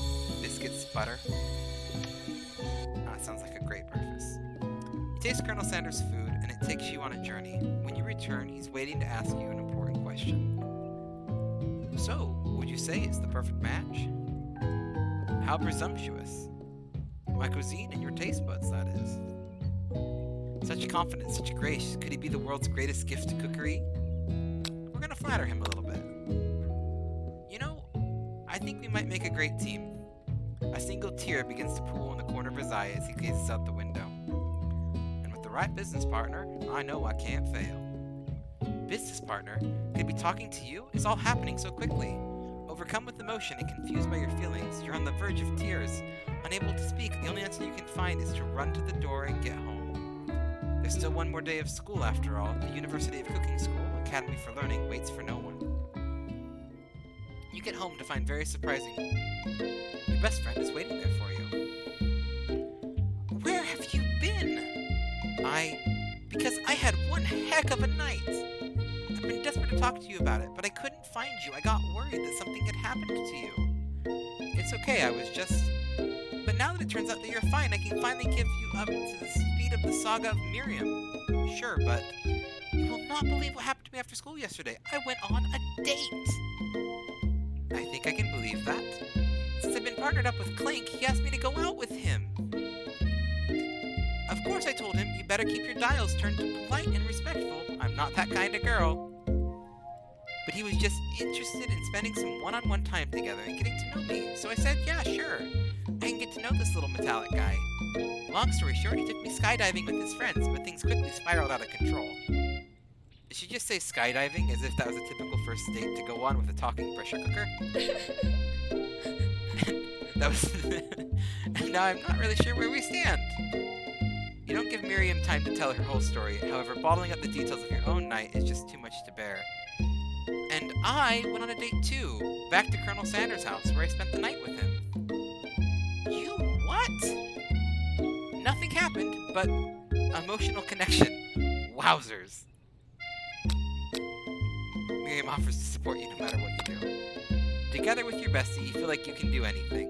biscuits, butter. That sounds like a great breakfast. You taste Colonel Sanders' food and it takes you on a journey. When you return, he's waiting to ask you an important question. So, would you say it's the perfect match? How presumptuous. My cuisine and your taste buds, that is. Such confidence, such grace. Could he be the world's greatest gift to cookery? We're gonna flatter him a little bit. I think we might make a great team. A single tear begins to pool in the corner of his eye as he gazes out the window. And with the right business partner, I know I can't fail. Business partner? Could be talking to you? It's all happening so quickly. Overcome with emotion and confused by your feelings, you're on the verge of tears. Unable to speak, the only answer you can find is to run to the door and get home. There's still one more day of school after all. The University of Cooking School, Academy for Learning, waits for no one. You get home to find very surprising. Your best friend is waiting there for you. Where have you been? Because I had one heck of a night. I've been desperate to talk to you about it, but I couldn't find you. I got worried that something had happened to you. It's okay, But now that it turns out that you're fine, I can finally give you up to the speed of the saga of Miriam. Sure, but you will not believe what happened to me after school yesterday. I went on a date. I think I can believe that. Since I've been partnered up with Clank, he asked me to go out with him. Of course I told him, you better keep your dials turned to polite and respectful. I'm not that kind of girl. But he was just interested in spending some one-on-one time together and getting to know me. So I said, yeah, sure. I can get to know this little metallic guy. Long story short, he took me skydiving with his friends, but things quickly spiraled out of control. Did she just say skydiving as if that was a typical first date to go on with a talking pressure cooker? That was... And now I'm not really sure where we stand. You don't give Miriam time to tell her whole story. However, bottling up the details of your own night is just too much to bear. And I went on a date too, back to Colonel Sanders' house, where I spent the night with him. You what? Nothing happened, but emotional connection. Wowzers. Miriam offers to support you no matter what you do. Together with your bestie, you feel like you can do anything.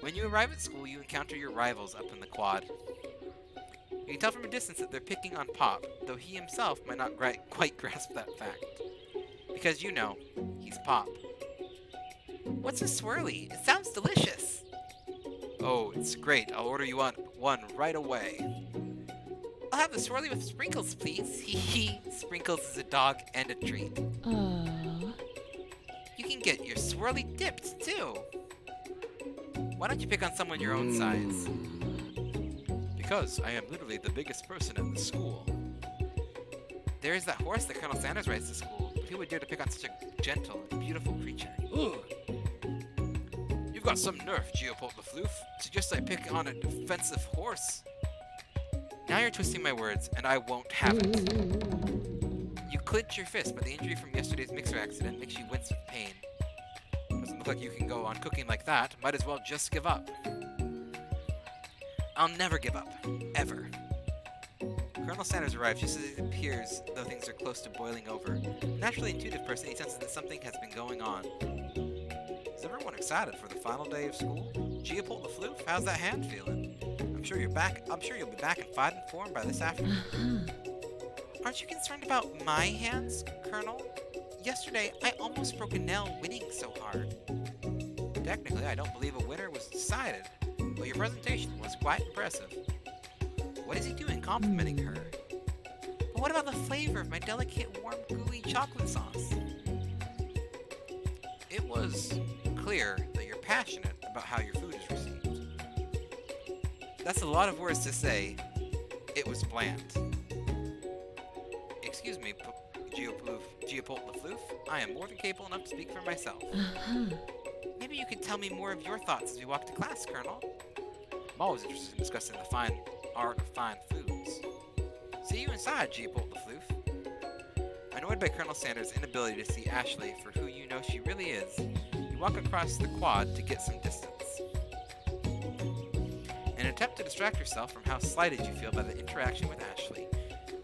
When you arrive at school, you encounter your rivals up in the quad. You can tell from a distance that they're picking on Pop, though he himself might not quite grasp that fact. Because he's Pop. What's a swirly? It sounds delicious. Oh, it's great. I'll order you one right away. I'll have the swirly with sprinkles, please. Hee. Sprinkles is a dog and a treat. You can get your swirly dipped, too. Why don't you pick on someone your own size? Because I am literally the biggest person in the school. There is that horse that Colonel Sanders rides to school, but who would dare to pick on such a gentle and beautiful creature? Ugh. You've got some nerve, Geopold the Floof. Suggest I pick on a defensive horse. Now you're twisting my words, and I won't have it. You clenched your fist, but the injury from yesterday's mixer accident makes you wince with pain. Doesn't look like you can go on cooking like that. Might as well just give up. I'll never give up. Ever. Colonel Sanders arrives just as it appears though things are close to boiling over. A naturally intuitive person, he senses that something has been going on. Is everyone excited for the final day of school? Geopold the Floof, how's that hand feeling? I'm sure you'll be back in fine form by this afternoon. Aren't you concerned about my hands, Colonel? Yesterday, I almost broke a nail winning so hard. Technically, I don't believe a winner was decided, but your presentation was quite impressive. What is he doing complimenting her? But what about the flavor of my delicate, warm, gooey chocolate sauce? It was clear that you're passionate about how your food is received. That's a lot of words to say. It was bland. Excuse me, Geopold the Floof. I am more than capable enough to speak for myself. Maybe you could tell me more of your thoughts as we walk to class, Colonel. I'm always interested in discussing the fine art of fine foods. See you inside, Geopold the Floof. Annoyed by Colonel Sanders' inability to see Ashley for who you know she really is, you walk across the quad to get some distance. In an attempt to distract yourself from how slighted you feel by the interaction with Ashley,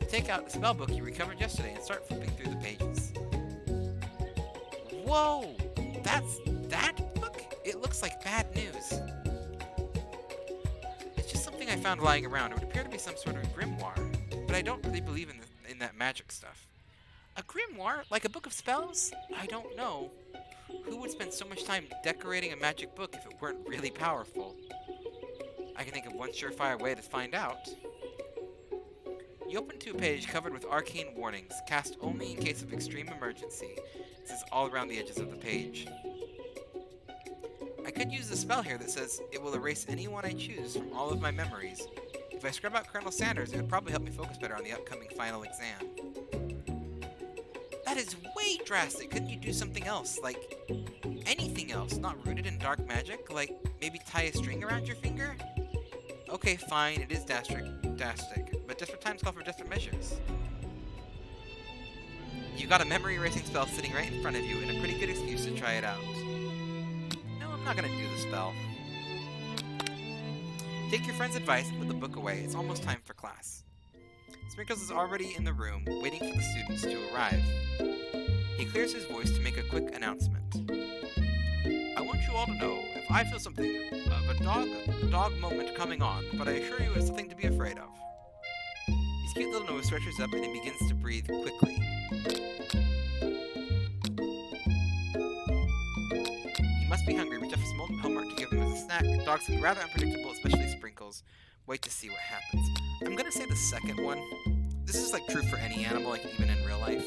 you take out the spellbook you recovered yesterday and start flipping through the pages. Whoa! That's that book? It looks like bad news. It's just something I found lying around. It would appear to be some sort of grimoire, but I don't really believe in that magic stuff. A grimoire? Like a book of spells? I don't know. Who would spend so much time decorating a magic book if it weren't really powerful? I can think of one surefire way to find out. You open to a page covered with arcane warnings, cast only in case of extreme emergency. It says all around the edges of the page. I could use the spell here that says it will erase anyone I choose from all of my memories. If I scrub out Colonel Sanders, it would probably help me focus better on the upcoming final exam. That is way drastic. Couldn't you do something else? Like, anything else, not rooted in dark magic? Like, maybe tie a string around your finger? Okay, fine, it is drastic, but desperate times call for desperate measures. You got a memory erasing spell sitting right in front of you, and a pretty good excuse to try it out. No, I'm not gonna do the spell. Take your friend's advice and put the book away. It's almost time for class. Sprinkles is already in the room, waiting for the students to arrive. He clears his voice to make a quick announcement. I want you all to know if I feel something of a dog moment coming on, but I assure you it's nothing to be afraid of. His cute little nose stretches up and he begins to breathe quickly. He must be hungry. Reach up his molten homework to give him as a snack. Dogs can be rather unpredictable, especially Sprinkles. Wait to see what happens. I'm gonna say the second one. This is like true for any animal, like even in real life.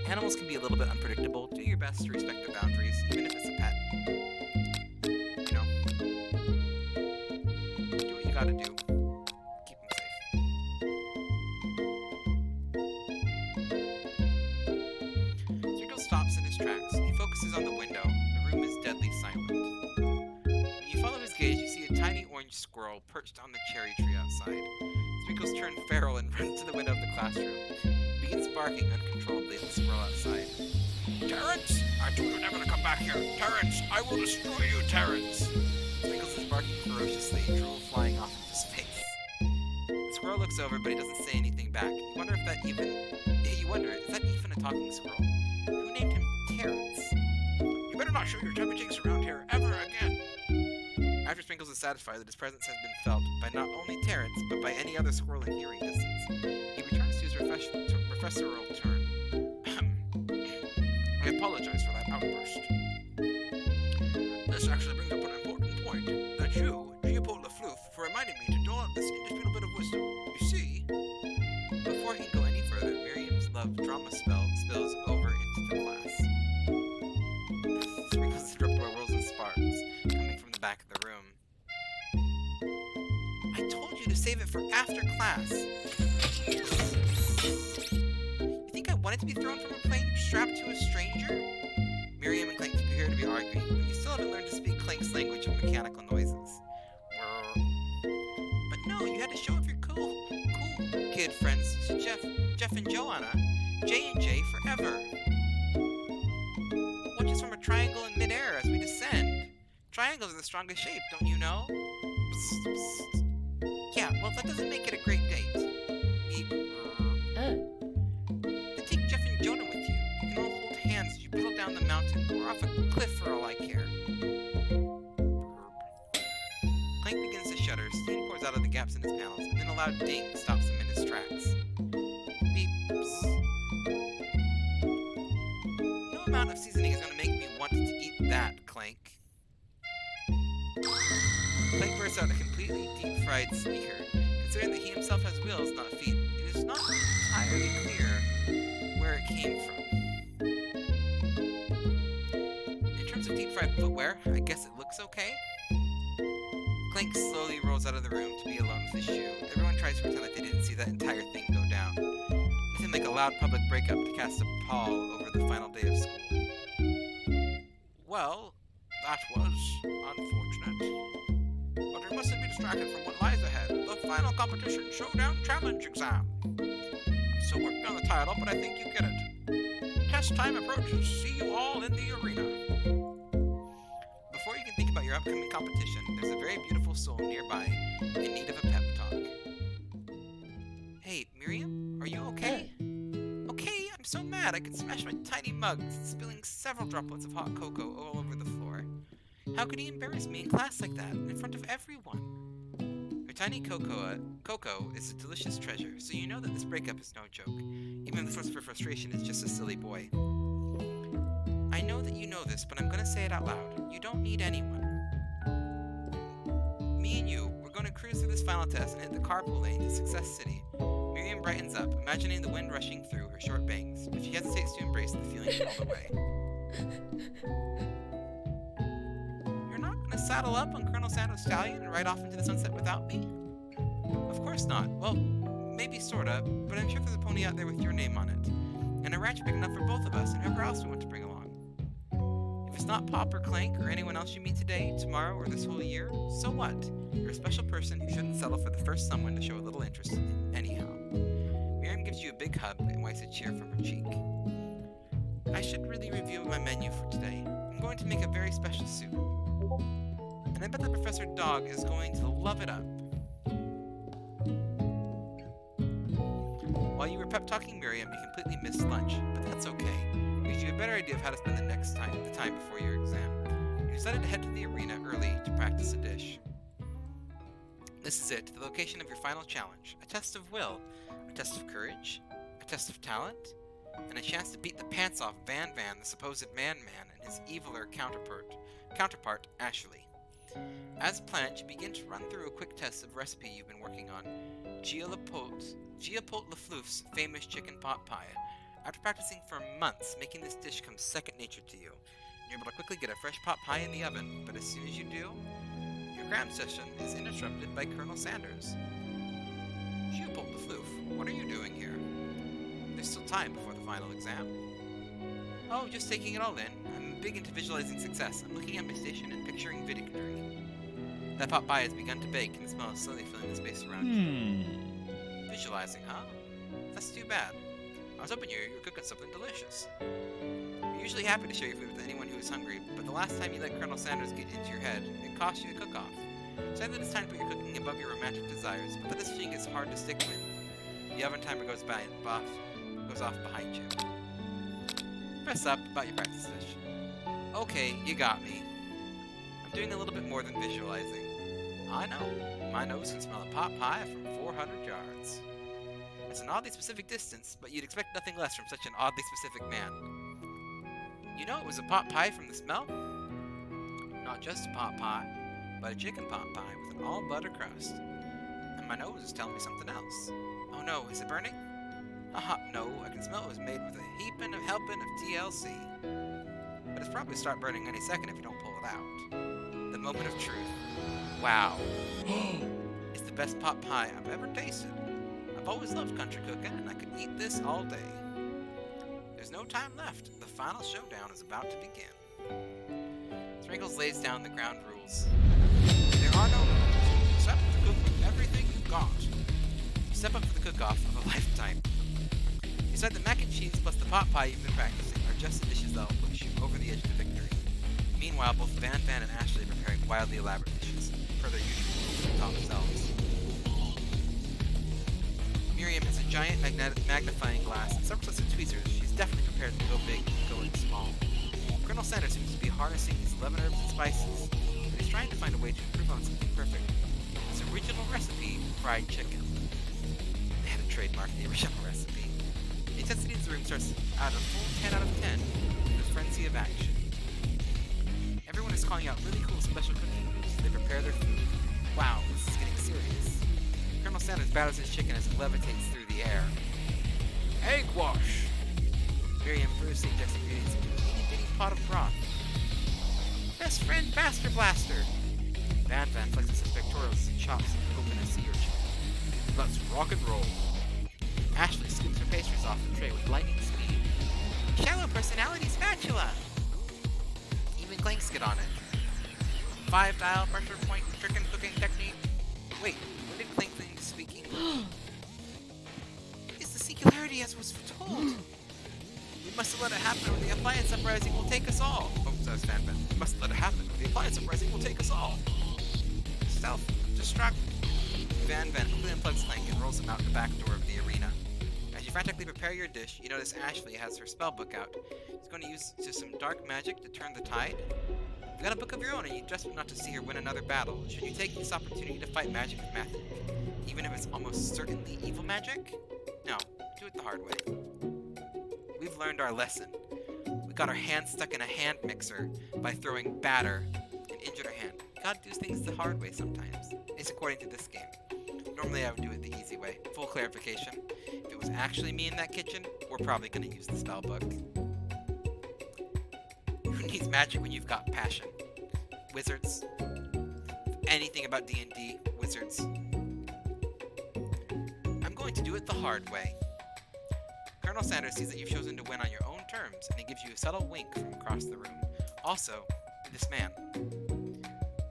Animals can be a little bit unpredictable. Do your best to respect their boundaries, even if it's a pet. You know. Do what you gotta do. Keep them safe. Sprinkles stops in his tracks. He focuses on the window. The room is deadly silent. When you follow his gaze, you see a tiny orange squirrel perched on the cherry tree outside. Sprinkles turns feral and runs to the window of the classroom. He begins barking uncontrollably at the squirrel outside. Terrence! I told you never to come back here! Terrence! I will destroy you, Terrence! Sprinkles is barking ferociously, drool flying off of his face. The squirrel looks over, but he doesn't say anything back. You wonder, is that even a talking squirrel? Who named him Terrence? You better not show your hijinks around here ever again! After Sprinkles is satisfied that his presence has been felt by not only Terrence, but by any other squirrel in hearing distance, he returns to his professorial turn. I apologize for that outburst. This actually brings up an important point. That you, Geopold the Floof, for reminding me to dole out this indisputable bit of wisdom. You see? Before he can go any further, Miriam's love drama spell spills over into the class. Sprinkles is gripped by whirls and sparks, coming from the back of the room. I told you to save it for after class. You wanted to be thrown from a plane strapped to a stranger? Miriam and Clank appear to be arguing, but you still haven't learned to speak Clank's language of mechanical noises. But no, you had to show off your cool kid friends to Jeff and Joanna. J&J forever. Watch us from a triangle in midair as we descend. Triangles are the strongest shape, don't you know? Psst, psst. Yeah, well, that doesn't make it a great date. Take Jeff and Jonah with you. You can all hold hands as you pedal down the mountain or off a cliff for all I care. Clank begins to shudder, steam pours out of the gaps in his panels, and then a loud ding stops him in his tracks. Beep. No amount of seasoning is going to make me want to eat that, Clank. Clank bursts out a completely deep-fried sneaker. Considering that he himself has wheels, not feet, it is not entirely clear where it came from. In terms of deep-fried footwear, I guess it looks okay. Clank slowly rolls out of the room to be alone with his shoe. Everyone tries to pretend like they didn't see that entire thing go down. Nothing like a loud public breakup to cast a pall over the final day of school. Well, that was unfortunate. But we mustn't be distracted from what lies ahead. The final competition showdown challenge exam. I'm still working on the title, but I think you get it. Test time approaches. See you all in the arena. Before you can think about your upcoming competition, there's a very beautiful soul nearby in need of a pep talk. Hey, Miriam, are you okay? Okay, I'm so mad I could smash my tiny mug, spilling several droplets of hot cocoa all over the floor. How could he embarrass me in class like that, in front of everyone? Her tiny cocoa is a delicious treasure, so you know that this breakup is no joke, even if the source of her frustration is just a silly boy. I know that you know this, but I'm gonna say it out loud. You don't need anyone. Me and you, we're gonna cruise through this final test and hit the carpool lane to Success City. Miriam brightens up, imagining the wind rushing through her short bangs, but she hesitates to embrace the feeling all the way. You're not gonna saddle up on Colonel Sanders' stallion and ride off into the sunset without me? Of course not. Well, maybe sorta, but I'm sure there's a pony out there with your name on it. And a ranch big enough for both of us and whoever else we want to bring along. If it's not Pop or Clank or anyone else you meet today, tomorrow, or this whole year, so what? You're a special person who shouldn't settle for the first someone to show a little interest in anyhow. Miriam gives you a big hug and wipes a tear from her cheek. I should really review my menu for today. I'm going to make a very special soup. And I bet that Professor Dog is going to love it up. While you were pep-talking Miriam, you completely missed lunch, but that's okay. It gives you a better idea of how to spend the time before your exam. You decided to head to the arena early to practice a dish. This is it, the location of your final challenge. A test of will, a test of courage, a test of talent, and a chance to beat the pants off Van Van, the supposed Man-Man, and his eviler counterpart, Ashley. As planned, you begin to run through a quick test of recipe you've been working on, Gia-Polt Laflouf's famous chicken pot pie. After practicing for months, making this dish comes second nature to you. You're able to quickly get a fresh pot pie in the oven, but as soon as you do, your cram session is interrupted by Colonel Sanders. Gia-Polt Laflouf, what are you doing here? There's still time before the final exam. Oh, just taking it all in. I'm big into visualizing success. I'm looking at my station and picturing victory. That pot pie has begun to bake, and the smell is slowly filling the space around you. Visualizing, huh? That's too bad. I was hoping you were cooking something delicious. You're usually happy to share your food with anyone who is hungry, but the last time you let Colonel Sanders get into your head, it cost you the cook-off. Sadly, it's time to put your cooking above your romantic desires, but that decision is hard to stick with. The oven timer goes off behind you. Press up about your practice dish. Okay, you got me. I'm doing a little bit more than visualizing. I know. My nose can smell a pot pie from 400 yards. It's an oddly specific distance, but you'd expect nothing less from such an oddly specific man. You know it was a pot pie from the smell? Not just a pot pie, but a chicken pot pie with an all-butter crust. And my nose is telling me something else. Oh no, is it burning? No, I can smell it was made with a heaping of helping of TLC. But it's probably start burning any second if you don't pull it out. The moment of truth. Wow. It's the best pot pie I've ever tasted. I've always loved country cooking, and I could eat this all day. There's no time left. The final showdown is about to begin. Sprinkles lays down the ground rules. There are no rules, except to cook with everything you've got. You step up to the cook-off of a lifetime. You decide the mac and cheese plus the pot pie you've been practicing are just the dishes that'll push you over the edge to victory. Meanwhile, both Van Van and Ashley are preparing wildly elaborate dishes, per their usual top selves. Miriam is a giant magnifying glass and several sets of tweezers. She's definitely prepared to go big and go in small. Colonel Sanders seems to be harnessing his 11 herbs and spices, but he's trying to find a way to improve on something perfect. His original recipe, fried chicken. They had to trademark the original recipe. The intensity of the room starts out a full 10 out of 10, with a frenzy of action. Everyone is calling out really cool special cooking moves as they prepare their food. Wow, this is getting serious. Colonel Sanders batters his chicken as it levitates through the air. Egg wash! Miriam furiously injects ingredients into a itty-bitty pot of broth. Best friend Baster Blaster! Van Van flexes his pectorals and chops open a sea urchin. Let's rock and roll. Ashley scoops her pastries off the tray with lightning speed. Shallow personality spatula! Even Clanks get on it. 5-dial pressure point chicken cooking technique. Wait, when did Clank speak English? It's the singularity as was foretold. We must have let it happen or the appliance uprising will take us all. Oh, says Van Van. We must let it happen or the appliance uprising will take us all. Stealth, destruct. Van Van quickly unplugs Clank and rolls him out the back door of the arena. As you frantically prepare your dish, you notice Ashley has her spell book out. She's going to use some dark magic to turn the tide. You've got a book of your own and you just want not to see her win another battle. Should you take this opportunity to fight magic with magic, even if it's almost certainly evil magic? No, do it the hard way. We've learned our lesson. We got our hands stuck in a hand mixer by throwing batter and injured our hand. You gotta do things the hard way sometimes. At least according to this game. Normally I would do it the easy way. Full clarification. If it was actually me in that kitchen, we're probably gonna use the spell book. Who needs magic when you've got passion? Wizards. Anything about D&D, wizards. I'm going to do it the hard way. Colonel Sanders sees that you've chosen to win on your own terms, and he gives you a subtle wink from across the room. Also, this man.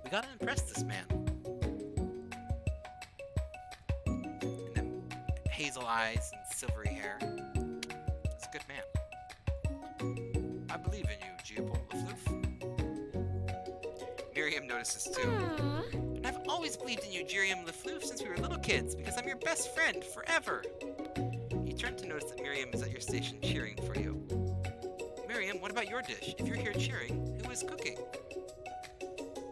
We gotta impress this man. And then hazel eyes and silvery hair. He's a good man. I believe in you, Giapol Lefloof. Miriam notices too. And I've always believed in you, Giriam Lefloof, since we were little kids, because I'm your best friend forever. You turn to notice that Miriam is at your station cheering for you. Miriam, what about your dish? If you're here cheering, who is cooking?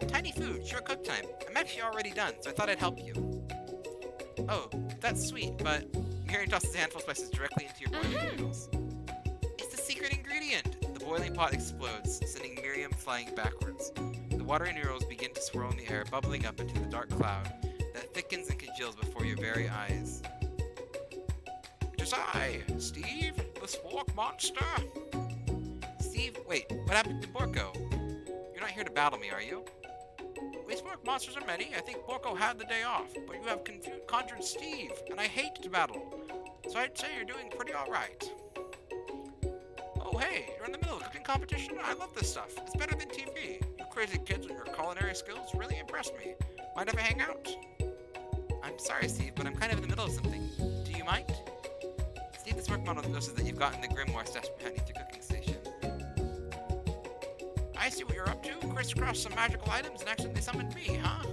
Tiny food, short cook time. I'm actually already done, so I thought I'd help you. Oh, that's sweet, but Miriam tosses a handful of spices directly into your boiling noodles. It's the secret ingredient! The boiling pot explodes, sending Miriam flying backwards. The watery noodles begin to swirl in the air, bubbling up into the dark cloud that thickens and congeals before your very eyes. It is I, Steve, the spork monster. Steve, wait, what happened to Borko? You're not here to battle me, are you? We spork monsters are many. I think Borko had the day off, but you have conjured Steve, and I hate to battle. So I'd say you're doing pretty alright. Oh hey, you're in the middle of a cooking competition? I love this stuff. It's better than TV. You crazy kids and your culinary skills really impressed me. Mind if I hang out? I'm sorry, Steve, but I'm kind of in the middle of something. Do you mind? Steve, this work model notices that you've gotten the grimoire stashed beneath your cooking station. I see what you're up to. Crisscross some magical items and accidentally summoned me, huh?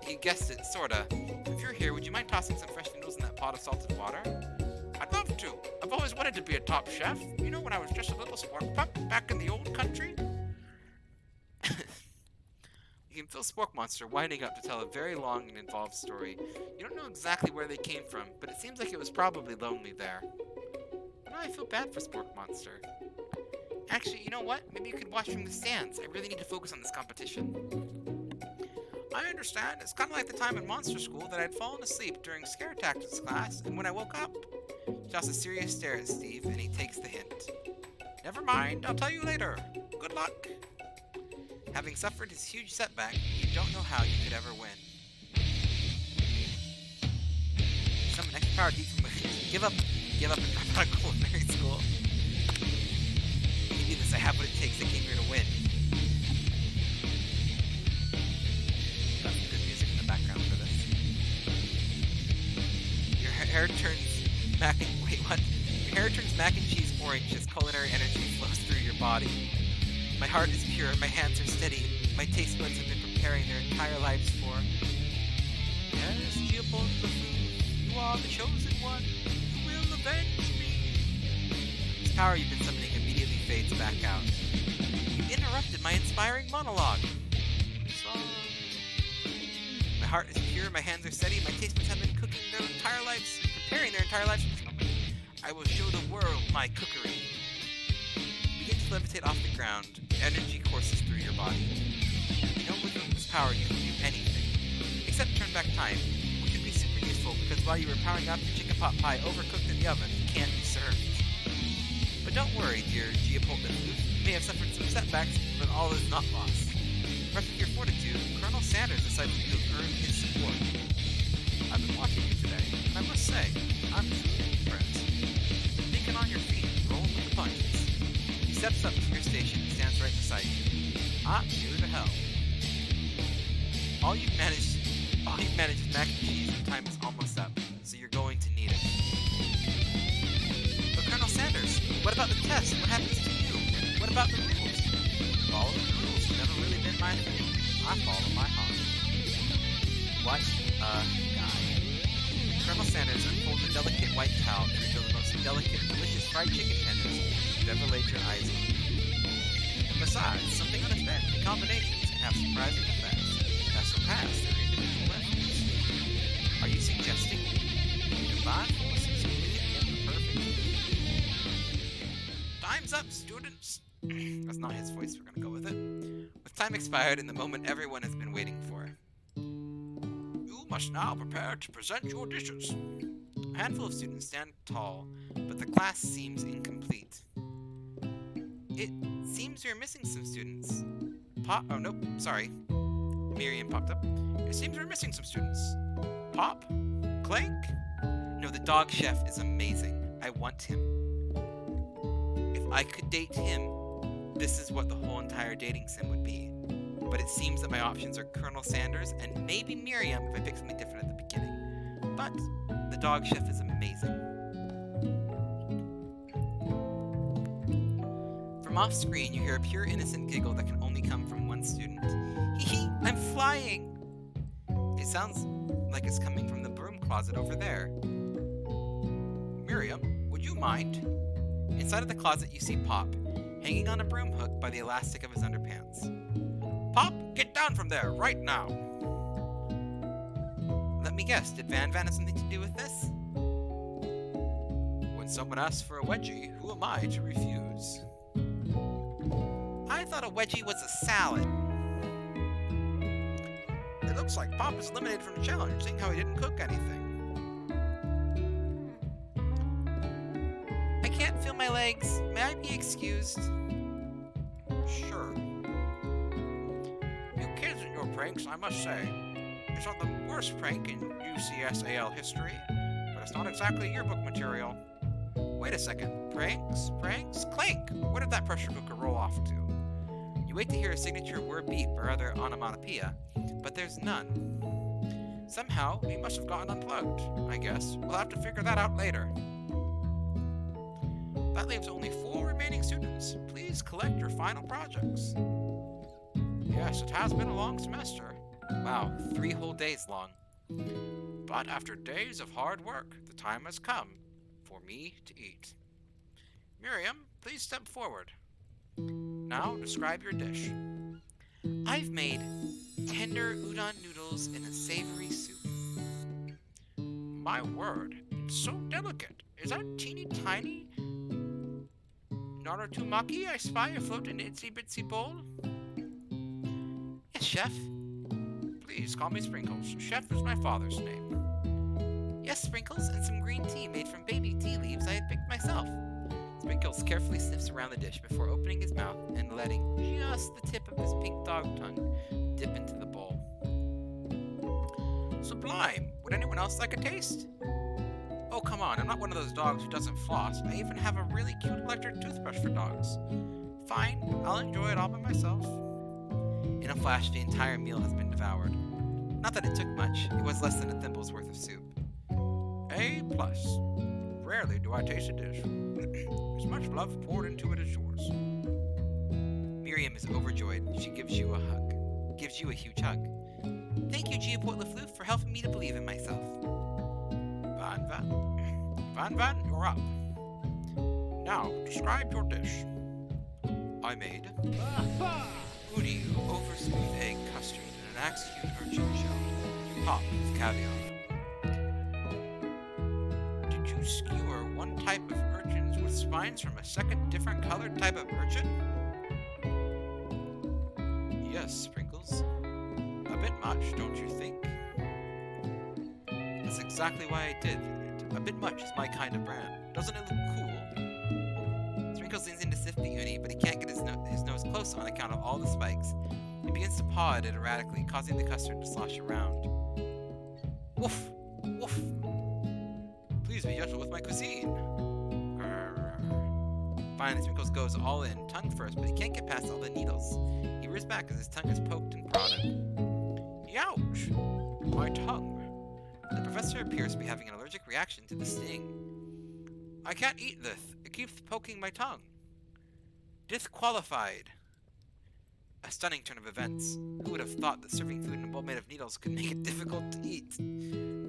You guessed it, sorta. If you're here, would you mind tossing some fresh noodles in that pot of salted water? I'd love to. I've always wanted to be a top chef. You know, when I was just a little spork pup back in the old country. You can feel Spork Monster winding up to tell a very long and involved story. You don't know exactly where they came from, but it seems like it was probably lonely there. Now I feel bad for Spork Monster. Actually, you know what? Maybe you could watch from the stands. I really need to focus on this competition. I understand. It's kind of like the time in Monster School that I'd fallen asleep during Scare Tactics class, and when I woke up, he tosses a serious stare at Steve, and he takes the hint. Never mind, I'll tell you later. Good luck. Having suffered his huge setback, you don't know how you could ever win. Summon extra power deep from within. Give up and drop out of culinary school. have what it takes. I came here to win. Got some good music in the background for this. Your hair turns Your hair turns mac and cheese orange as culinary energy flows through your body. My heart is pure, my hands are steady, my taste buds have been preparing their entire lives for. Yes, Geopold the food, you are the chosen one, you will avenge me. This power you've been summoning immediately fades back out. You interrupted my inspiring monologue. Sorry. My heart is pure, my hands are steady, my taste buds have been preparing their entire lives for this moment. I will show the world my cookery. You begin to levitate off the ground. Energy courses through your body. You know with this power you can do anything. Except turn back time, which would be super useful because while you were powering up your chicken pot pie overcooked in the oven, it can't be served. But don't worry, dear Geopold the Floof. You may have suffered some setbacks, but all is not lost. Rest with your fortitude, Colonel Sanders decided you have earned his support. I've been watching you today, and I must say, I'm truly impressed. Thinking on your feet, rolling with the punches. He steps up to your station and stands right beside you. I'm here to help. All you've managed is mac and cheese, and time is almost up, so you're going to need it. But Colonel Sanders, what about the test? What happens to you? What about the rules? Follow the rules has never really been my thing. I follow my heart. What a guy. Colonel Sanders unfolds a delicate white towel to reveal the most delicate, delicious fried chicken tenders you've ever laid your eyes on. Besides, something unexpected combinations can have surprising effects that surpass their individual efforts. Are you suggesting divine forces will get the perfect? Time's up, students! That's not his voice, we're gonna go with it. With time expired and the moment everyone has been waiting for. You must now prepare to present your dishes. A handful of students stand tall, but the class seems incomplete. It seems we're missing some students. Oh, nope, sorry. Miriam popped up. It seems we're missing some students. Pop? Clank? No, the dog chef is amazing. I want him. If I could date him, this is what the whole entire dating sim would be. But it seems that my options are Colonel Sanders and maybe Miriam if I pick something different at the beginning. But the dog chef is amazing. From off screen, you hear a pure innocent giggle that can only come from one student. Hee hee, I'm flying! It sounds like it's coming from the broom closet over there. Miriam, would you mind? Inside of the closet, you see Pop, hanging on a broom hook by the elastic of his underpants. Pop, get down from there, right now! Let me guess, did Van have something to do with this? When someone asks for a wedgie, who am I to refuse? I thought a wedgie was a salad. It looks like Pop is eliminated from the challenge, seeing how he didn't cook anything. I can't feel my legs. May I be excused? Sure. You kids and your pranks, I must say. It's not the worst prank in UCSAL history, but it's not exactly yearbook material. Wait a second. Pranks? Clank! Where did that pressure cooker roll off to? You wait to hear a signature word beep or other onomatopoeia, but there's none. Somehow, we must have gotten unplugged, I guess. We'll have to figure that out later. That leaves only 4 remaining students. Please collect your final projects. Yes, it has been a long semester. Wow, 3 whole days long. But after days of hard work, the time has come for me to eat. Miriam, please step forward. Now, describe your dish. I've made tender udon noodles in a savory soup. My word, it's so delicate. Is that teeny tiny Narutomaki I spy afloat in an itsy bitsy bowl? Yes, Chef. Please call me Sprinkles. Chef is my father's name. Yes, Sprinkles, and some green tea made from baby tea leaves I had picked myself. Sprinkles carefully sniffs around the dish before opening his mouth and letting just the tip of his pink dog tongue dip into the bowl. Sublime! Would anyone else like a taste? Oh, come on, I'm not one of those dogs who doesn't floss. I even have a really cute electric toothbrush for dogs. Fine, I'll enjoy it all by myself. In a flash, the entire meal has been devoured. Not that it took much, it was less than a thimble's worth of soup. A+. Rarely do I taste a dish. As much love poured into it as yours. Miriam is overjoyed. She gives you a hug. Gives you a huge hug. Thank you, Geoport Lafleur, for helping me to believe in myself. Van Van, you're up. Now, describe your dish. I made Udi over smooth egg custard and an axe-hewn urchin shell, topped with caviar. Did you skewer one type of urchins with spines from a second different colored type of urchin? Yes, Sprinkles. A bit much, don't you think? That's exactly why I did it. A bit much is my kind of brand. Doesn't it look cool? Sprinkles leans in to sift the uni, but he can't get his nose close on account of all the spikes. He begins to paw at it erratically, causing the custard to slosh around. Woof! Woof! Please be gentle with my cuisine. Grrr. Finally, Sprinkles goes all in, tongue first, but he can't get past all the needles. He rears back as his tongue is poked and prodded. Youch! My tongue. The professor appears to be having an allergic reaction to the sting. I can't eat this. It keeps poking my tongue. Disqualified. A stunning turn of events. Who would have thought that serving food in a bowl made of needles could make it difficult to eat?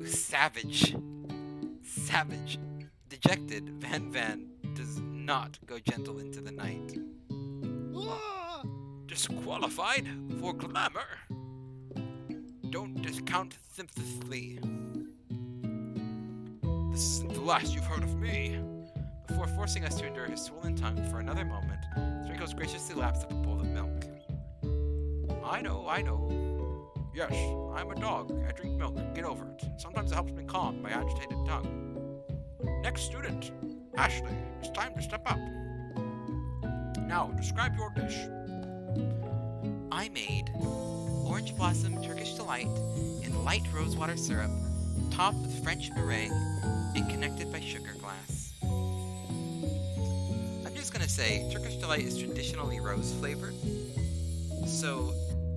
Savage. Savage. Dejected, Van Van does not go gentle into the night. Disqualified for glamour. Don't discount sympathy. This isn't the last you've heard of me. Before forcing us to endure his swollen tongue for another moment, Sprinkles graciously laps up a bowl of milk. I know. Yes, I'm a dog. I drink milk. Get over it. Sometimes it helps me calm my agitated tongue. Next student, Ashley. It's time to step up. Now, describe your dish. I made Orange Blossom Turkish Delight in light rosewater syrup, topped with French meringue, and connected by sugar glass. I'm just gonna say, Turkish Delight is traditionally rose flavored, so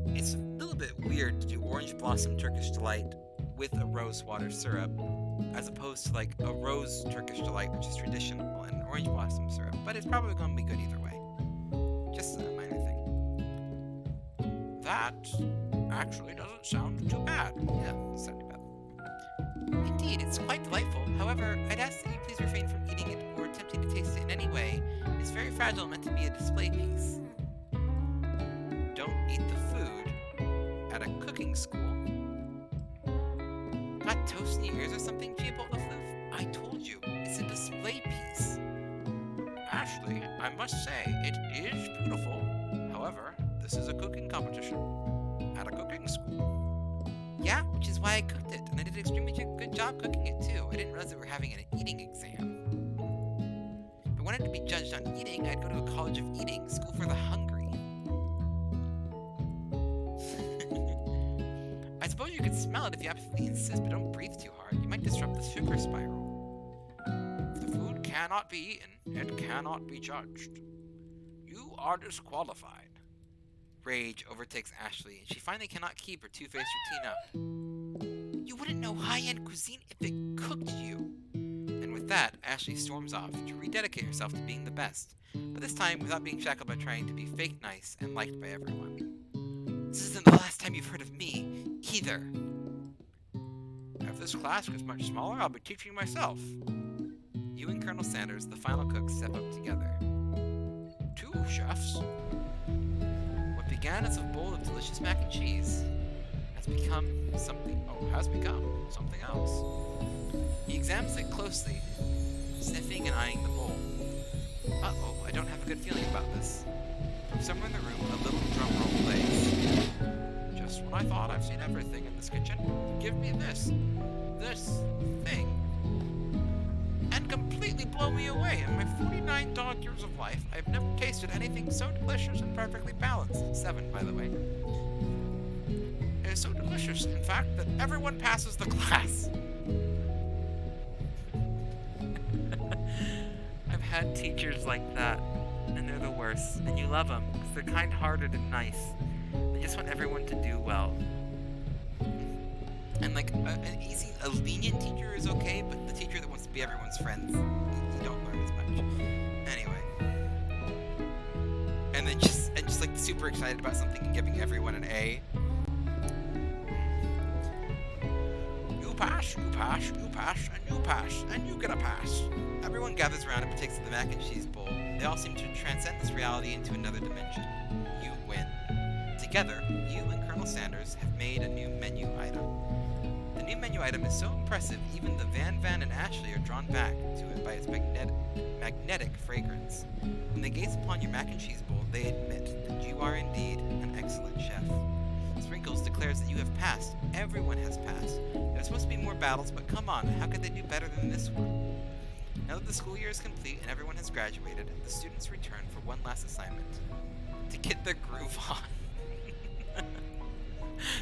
it's a little bit weird to do Orange Blossom Turkish Delight with a rosewater syrup, as opposed to like a rose Turkish Delight, which is traditional, and Orange Blossom syrup, but it's probably gonna be good either way. Just a minor thing. That actually doesn't sound too bad. Yeah, it's not too bad. Indeed, it's quite delightful. However, I'd ask that you please refrain from eating it or attempting to taste it in any way. It's very fragile and meant to be a display piece. Don't eat the food at a cooking school. Got toast in your ears or something, Geoport Lafleur? I told you, it's a display piece. Ashley, I must say, it is beautiful. However, this is a cooking competition at a cooking school. Yeah, which is why I cooked it, and I did an extremely good job cooking it too. I didn't realize that we were having an eating exam. If I wanted to be judged on eating, I'd go to a college of eating, school for the hungry. I suppose you could smell it if you absolutely insist, but don't breathe too hard. You might disrupt the sugar spiral. If the food cannot be eaten, it cannot be judged. You are disqualified. Rage overtakes Ashley, and she finally cannot keep her two-faced routine up. You wouldn't know high-end cuisine if it cooked you. And with that, Ashley storms off to rededicate herself to being the best, but this time without being shackled by trying to be fake nice and liked by everyone. This isn't the last time you've heard of me, either. If this class gets much smaller, I'll be teaching myself. You and Colonel Sanders, the final cook, step up together. 2 chefs? What began as a bowl of delicious mac and cheese has become something else. He examines it closely, sniffing and eyeing the bowl. Uh-oh, I don't have a good feeling about this. From somewhere in the room, a little drum roll plays. Just when I thought I've seen everything in this kitchen, give me this thing, and completely blow me away. In my 49 dog years of life, I've never tasted anything so delicious and perfectly balanced. 7, by the way. It is so delicious, in fact, that everyone passes the class. I've had teachers like that. and they're the worst, and you love them because they're kind-hearted and nice. They just want everyone to do well. And like a lenient teacher is okay, but the teacher that wants to be everyone's friends, you don't learn as much. Anyway, and then just like super excited about something and giving everyone an A. You pass, and you pass, and you get a pass. Everyone gathers around and partakes of the mac and cheese bowl. They all seem to transcend this reality into another dimension. You win. Together, you and Colonel Sanders have made a new menu item. The new menu item is so impressive, even the Van and Ashley are drawn back to it by its magnetic fragrance. When they gaze upon your mac and cheese bowl, they admit that you are indeed an excellent chef. Sprinkles declares that you have passed. Everyone has passed. There's supposed to be more battles, but come on, how could they do better than this one? Now that the school year is complete and everyone has graduated, the students return for one last assignment. To get their groove on.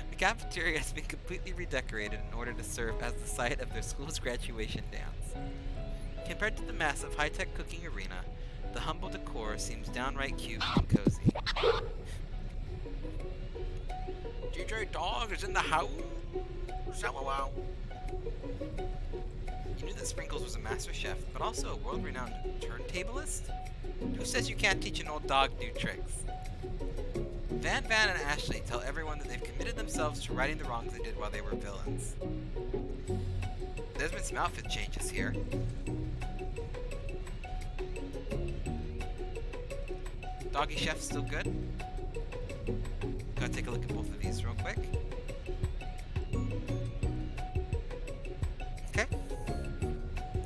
The cafeteria has been completely redecorated in order to serve as the site of their school's graduation dance. Compared to the massive high-tech cooking arena, the humble decor seems downright cute and cozy. DJ Dog is in the house! LOL. You knew that Sprinkles was a master chef, but also a world-renowned turntablist? Who says you can't teach an old dog new tricks? Van and Ashley tell everyone that they've committed themselves to righting the wrongs they did while they were villains. There's been some outfit changes here. Doggy Chef still good? Gotta take a look at both of these real quick. Okay.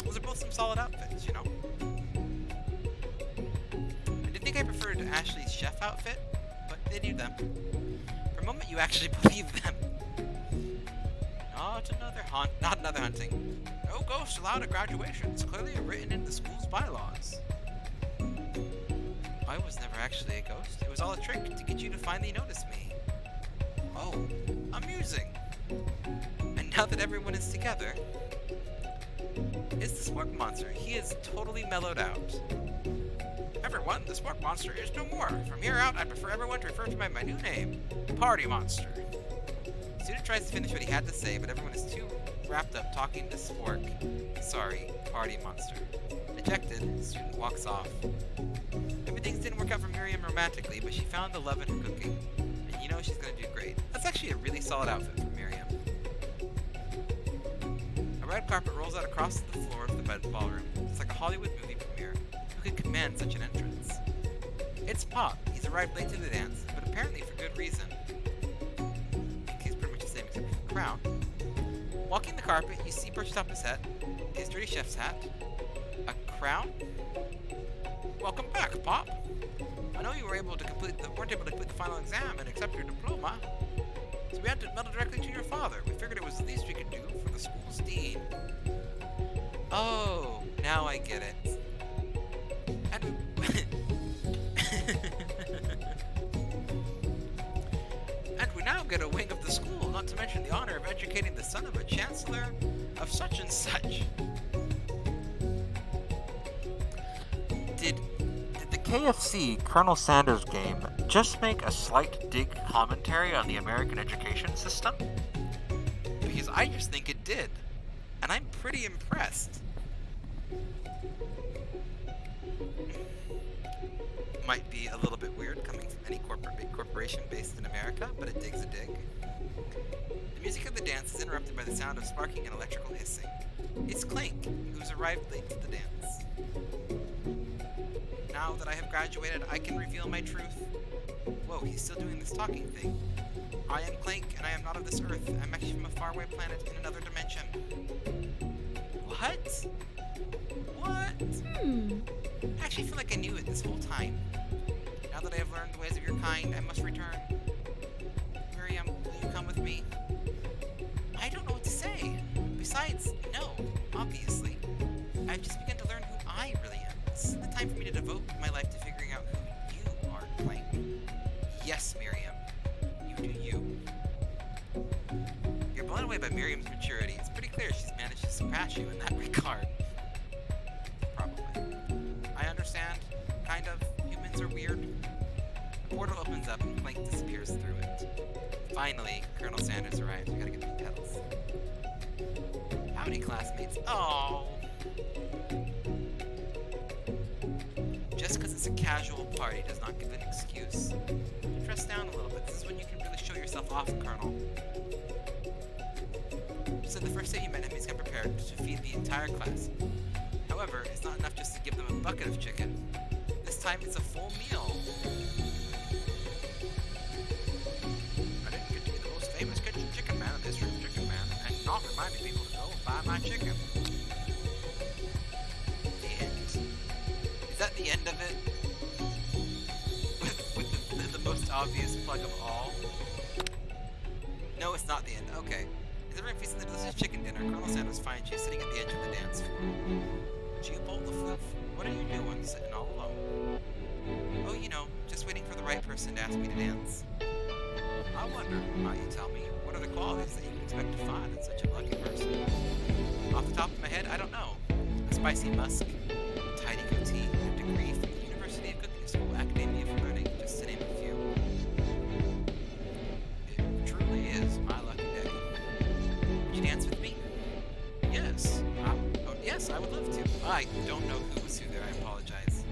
Those are both some solid outfits, you know. I did think I preferred Ashley's chef outfit, but they do them. For a moment, you actually believe them. Not another hunting. No ghosts allowed at graduation. It's clearly written in the school's bylaws. I was never actually a ghost. It was all a trick to get you to finally notice me. Oh, amusing. And now that everyone is together, it's the Spork Monster. He is totally mellowed out. Everyone, the Spork Monster is no more. From here out, I prefer everyone to refer to my new name, Party Monster. The student tries to finish what he had to say, but everyone is too wrapped up talking to Spork. Sorry, Party Monster. Dejected, the student walks off. Things didn't work out for Miriam romantically, but she found the love in her cooking. And you know she's gonna do great. That's actually a really solid outfit for Miriam. A red carpet rolls out across the floor of the ballroom. It's like a Hollywood movie premiere. Who could command such an entrance? It's Pop. He's arrived late to the dance, but apparently for good reason. I think he's pretty much the same except for the crown. Walking the carpet, you see perched up his head, his dirty chef's hat, a crown. Welcome back, Pop. I know you weren't able to complete the final exam and accept your diploma, so we had to mail it directly to your father. We figured it was the least we could do for the school's dean. Oh, now I get it. And we now get a wing of the school, not to mention the honor of educating the son of a chancellor of such and such. Did the KFC Colonel Sanders game just make a slight dig commentary on the American education system? Because I just think it did, and I'm pretty impressed. Might be a little bit weird coming from any big corporation based in America, but it digs a dig. The music of the dance is interrupted by the sound of sparking and electrical hissing. It's Clank, who's arrived late to the dance. Now that I have graduated, I can reveal my truth. Whoa, he's still doing this talking thing. I am Clank, and I am not of this earth. I'm actually from a faraway planet in another dimension. What? I actually feel like I knew it this whole time. Now that I have learned the ways of your kind, I must return. Miriam, will you come with me? I don't know what to say. Besides, no, obviously. I've just begun to learn who I really am. This is the time for me to devote my life to figuring out who you are, Clank. Yes, Miriam. You do you. You're blown away by Miriam's maturity. It's pretty clear she's managed to surpass you in that regard. Probably. I understand, kind of, human animations are weird. The portal opens up and Clank disappears through it. Finally, Colonel Sanders arrives. We gotta get the petals. Howdy, classmates. Oh. Just because it's a casual party does not give an excuse. Dress down a little bit. This is when you can really show yourself off, Colonel. So the first day you met him, he's got prepared to feed the entire class. However, it's not enough just to give them a bucket of chicken. This time it's a full meal. I didn't get to be the most famous kitchen chicken man of this room, chicken man, and not reminding people to go buy my chicken. The end. Is that the end of it? with the most obvious plug of all? No, it's not the end. Okay. As everyone feasting the delicious chicken dinner, Colonel Sanders finds you sitting at the edge of the dance floor. Jewbolt LaFloof, what are you doing, sitting all alone? Oh, you know, just waiting for the right person to ask me to dance. I wonder, might you tell me, what are the qualities that you would expect to find in such a lucky person? Off the top of my head, I don't know. A spicy musk, a tidy goatee, and a degree from the University of Cooking School Academia for Learning, just to name a few. It truly is my lucky day. Would you dance with me? Yes. Yes, I would love to. I don't know who was who there, I apologize.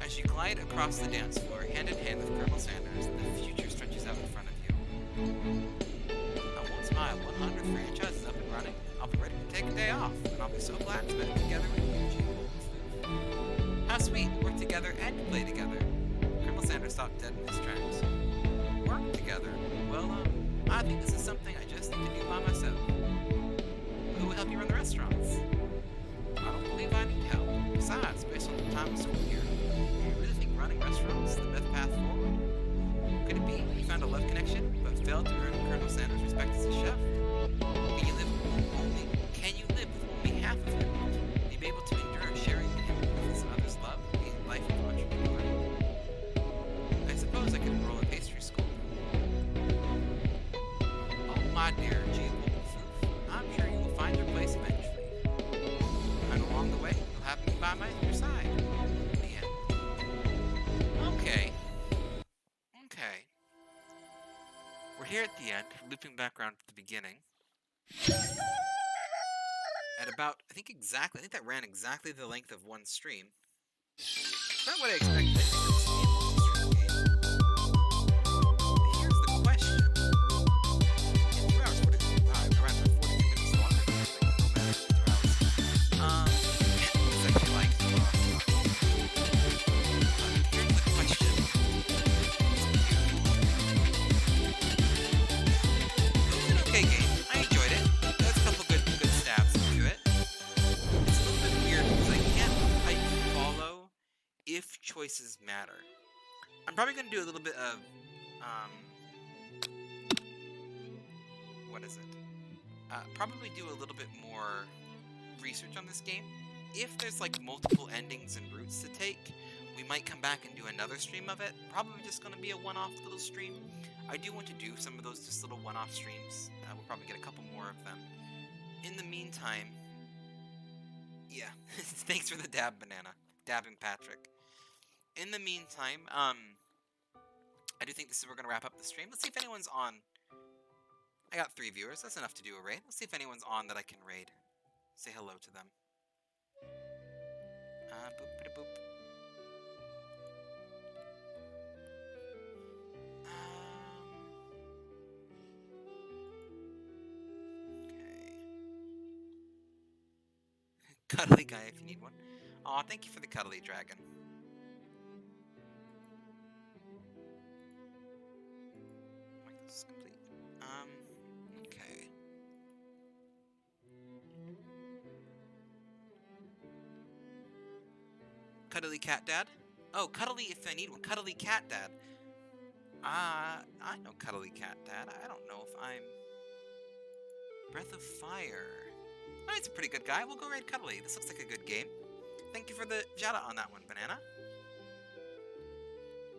As you glide across the dance floor, hand in hand with Colonel Sanders, the future stretches out in front of you. I won't smile. 100 franchises up and running. I'll be ready to take a day off, and I'll be so glad to spend it together with you, G. How sweet. Work together and play together. Colonel Sanders stopped dead in his tracks. Work together? Well, I think this is something I just need to do by myself. Who will help you run the restaurants? I don't believe I need help. Besides, based on the time of school year, do you really think running restaurants is the best path forward? Could it be you found a love connection, but failed to earn Colonel Sanders' respect as a chef? Can you live with only half of him? Will you be able to endure sharing him with his other's love, a life of entrepreneur? I suppose I could enroll in pastry school. Oh, my dear Jewbolt, I'm sure you will find your place eventually. And along the way, you'll have me by your side. The end. Okay. We're here at the end, looping back around to the beginning. At about, I think that ran exactly the length of one stream. Not what I expected. Here's the question. In 2 hours, around 42 minutes longer. It's actually like, here's the question. It was an okay game. I enjoyed it. There's a couple good stabs into it. It's a little bit weird because I can't quite follow if choices matter. I'm probably going to do a little bit of, what is it? Probably do a little bit more research on this game. If there's like multiple endings and routes to take, we might come back and do another stream of it. Probably just going to be a one-off little stream. I do want to do some of those just little one-off streams. We'll probably get a couple more of them. In the meantime, yeah, thanks for the dab, Banana. Dabbing Patrick. In the meantime, I do think we're going to wrap up the stream. Let's see if anyone's on. I got 3 viewers. That's enough to do a raid. Let's see if anyone's on that I can raid. Say hello to them. Boop-a-da-boop. Okay. Cuddly guy if you need one. Aw, thank you for the cuddly dragon. This is complete. Okay. Cuddly cat dad? Oh, cuddly if I need one. Cuddly cat dad. I know cuddly cat dad. I don't know if I'm... Breath of Fire. Oh, he's a pretty good guy. We'll go raid Cuddly. This looks like a good game. Thank you for the shout-out on that one, Banana.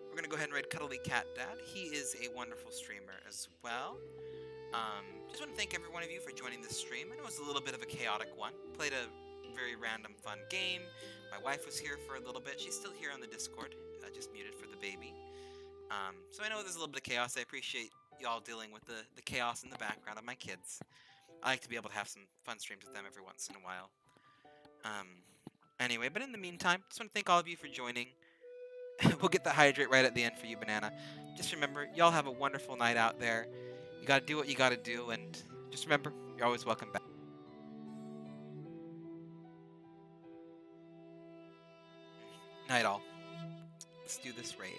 We're gonna go ahead and raid Cuddly Cat Dad. He is a wonderful streamer as well. Just want to thank every one of you for joining this stream. I know it was a little bit of a chaotic one. Played a very random fun game. My wife was here for a little bit. She's still here on the Discord, just muted for the baby. So I know there's a little bit of chaos. I appreciate y'all dealing with the chaos in the background of my kids. I like to be able to have some fun streams with them every once in a while. Anyway, but in the meantime, just want to thank all of you for joining. We'll get the hydrate right at the end for you, Banana. Just remember, y'all have a wonderful night out there. You gotta do what you gotta do, and just remember, you're always welcome back. Night all. Let's do this raid.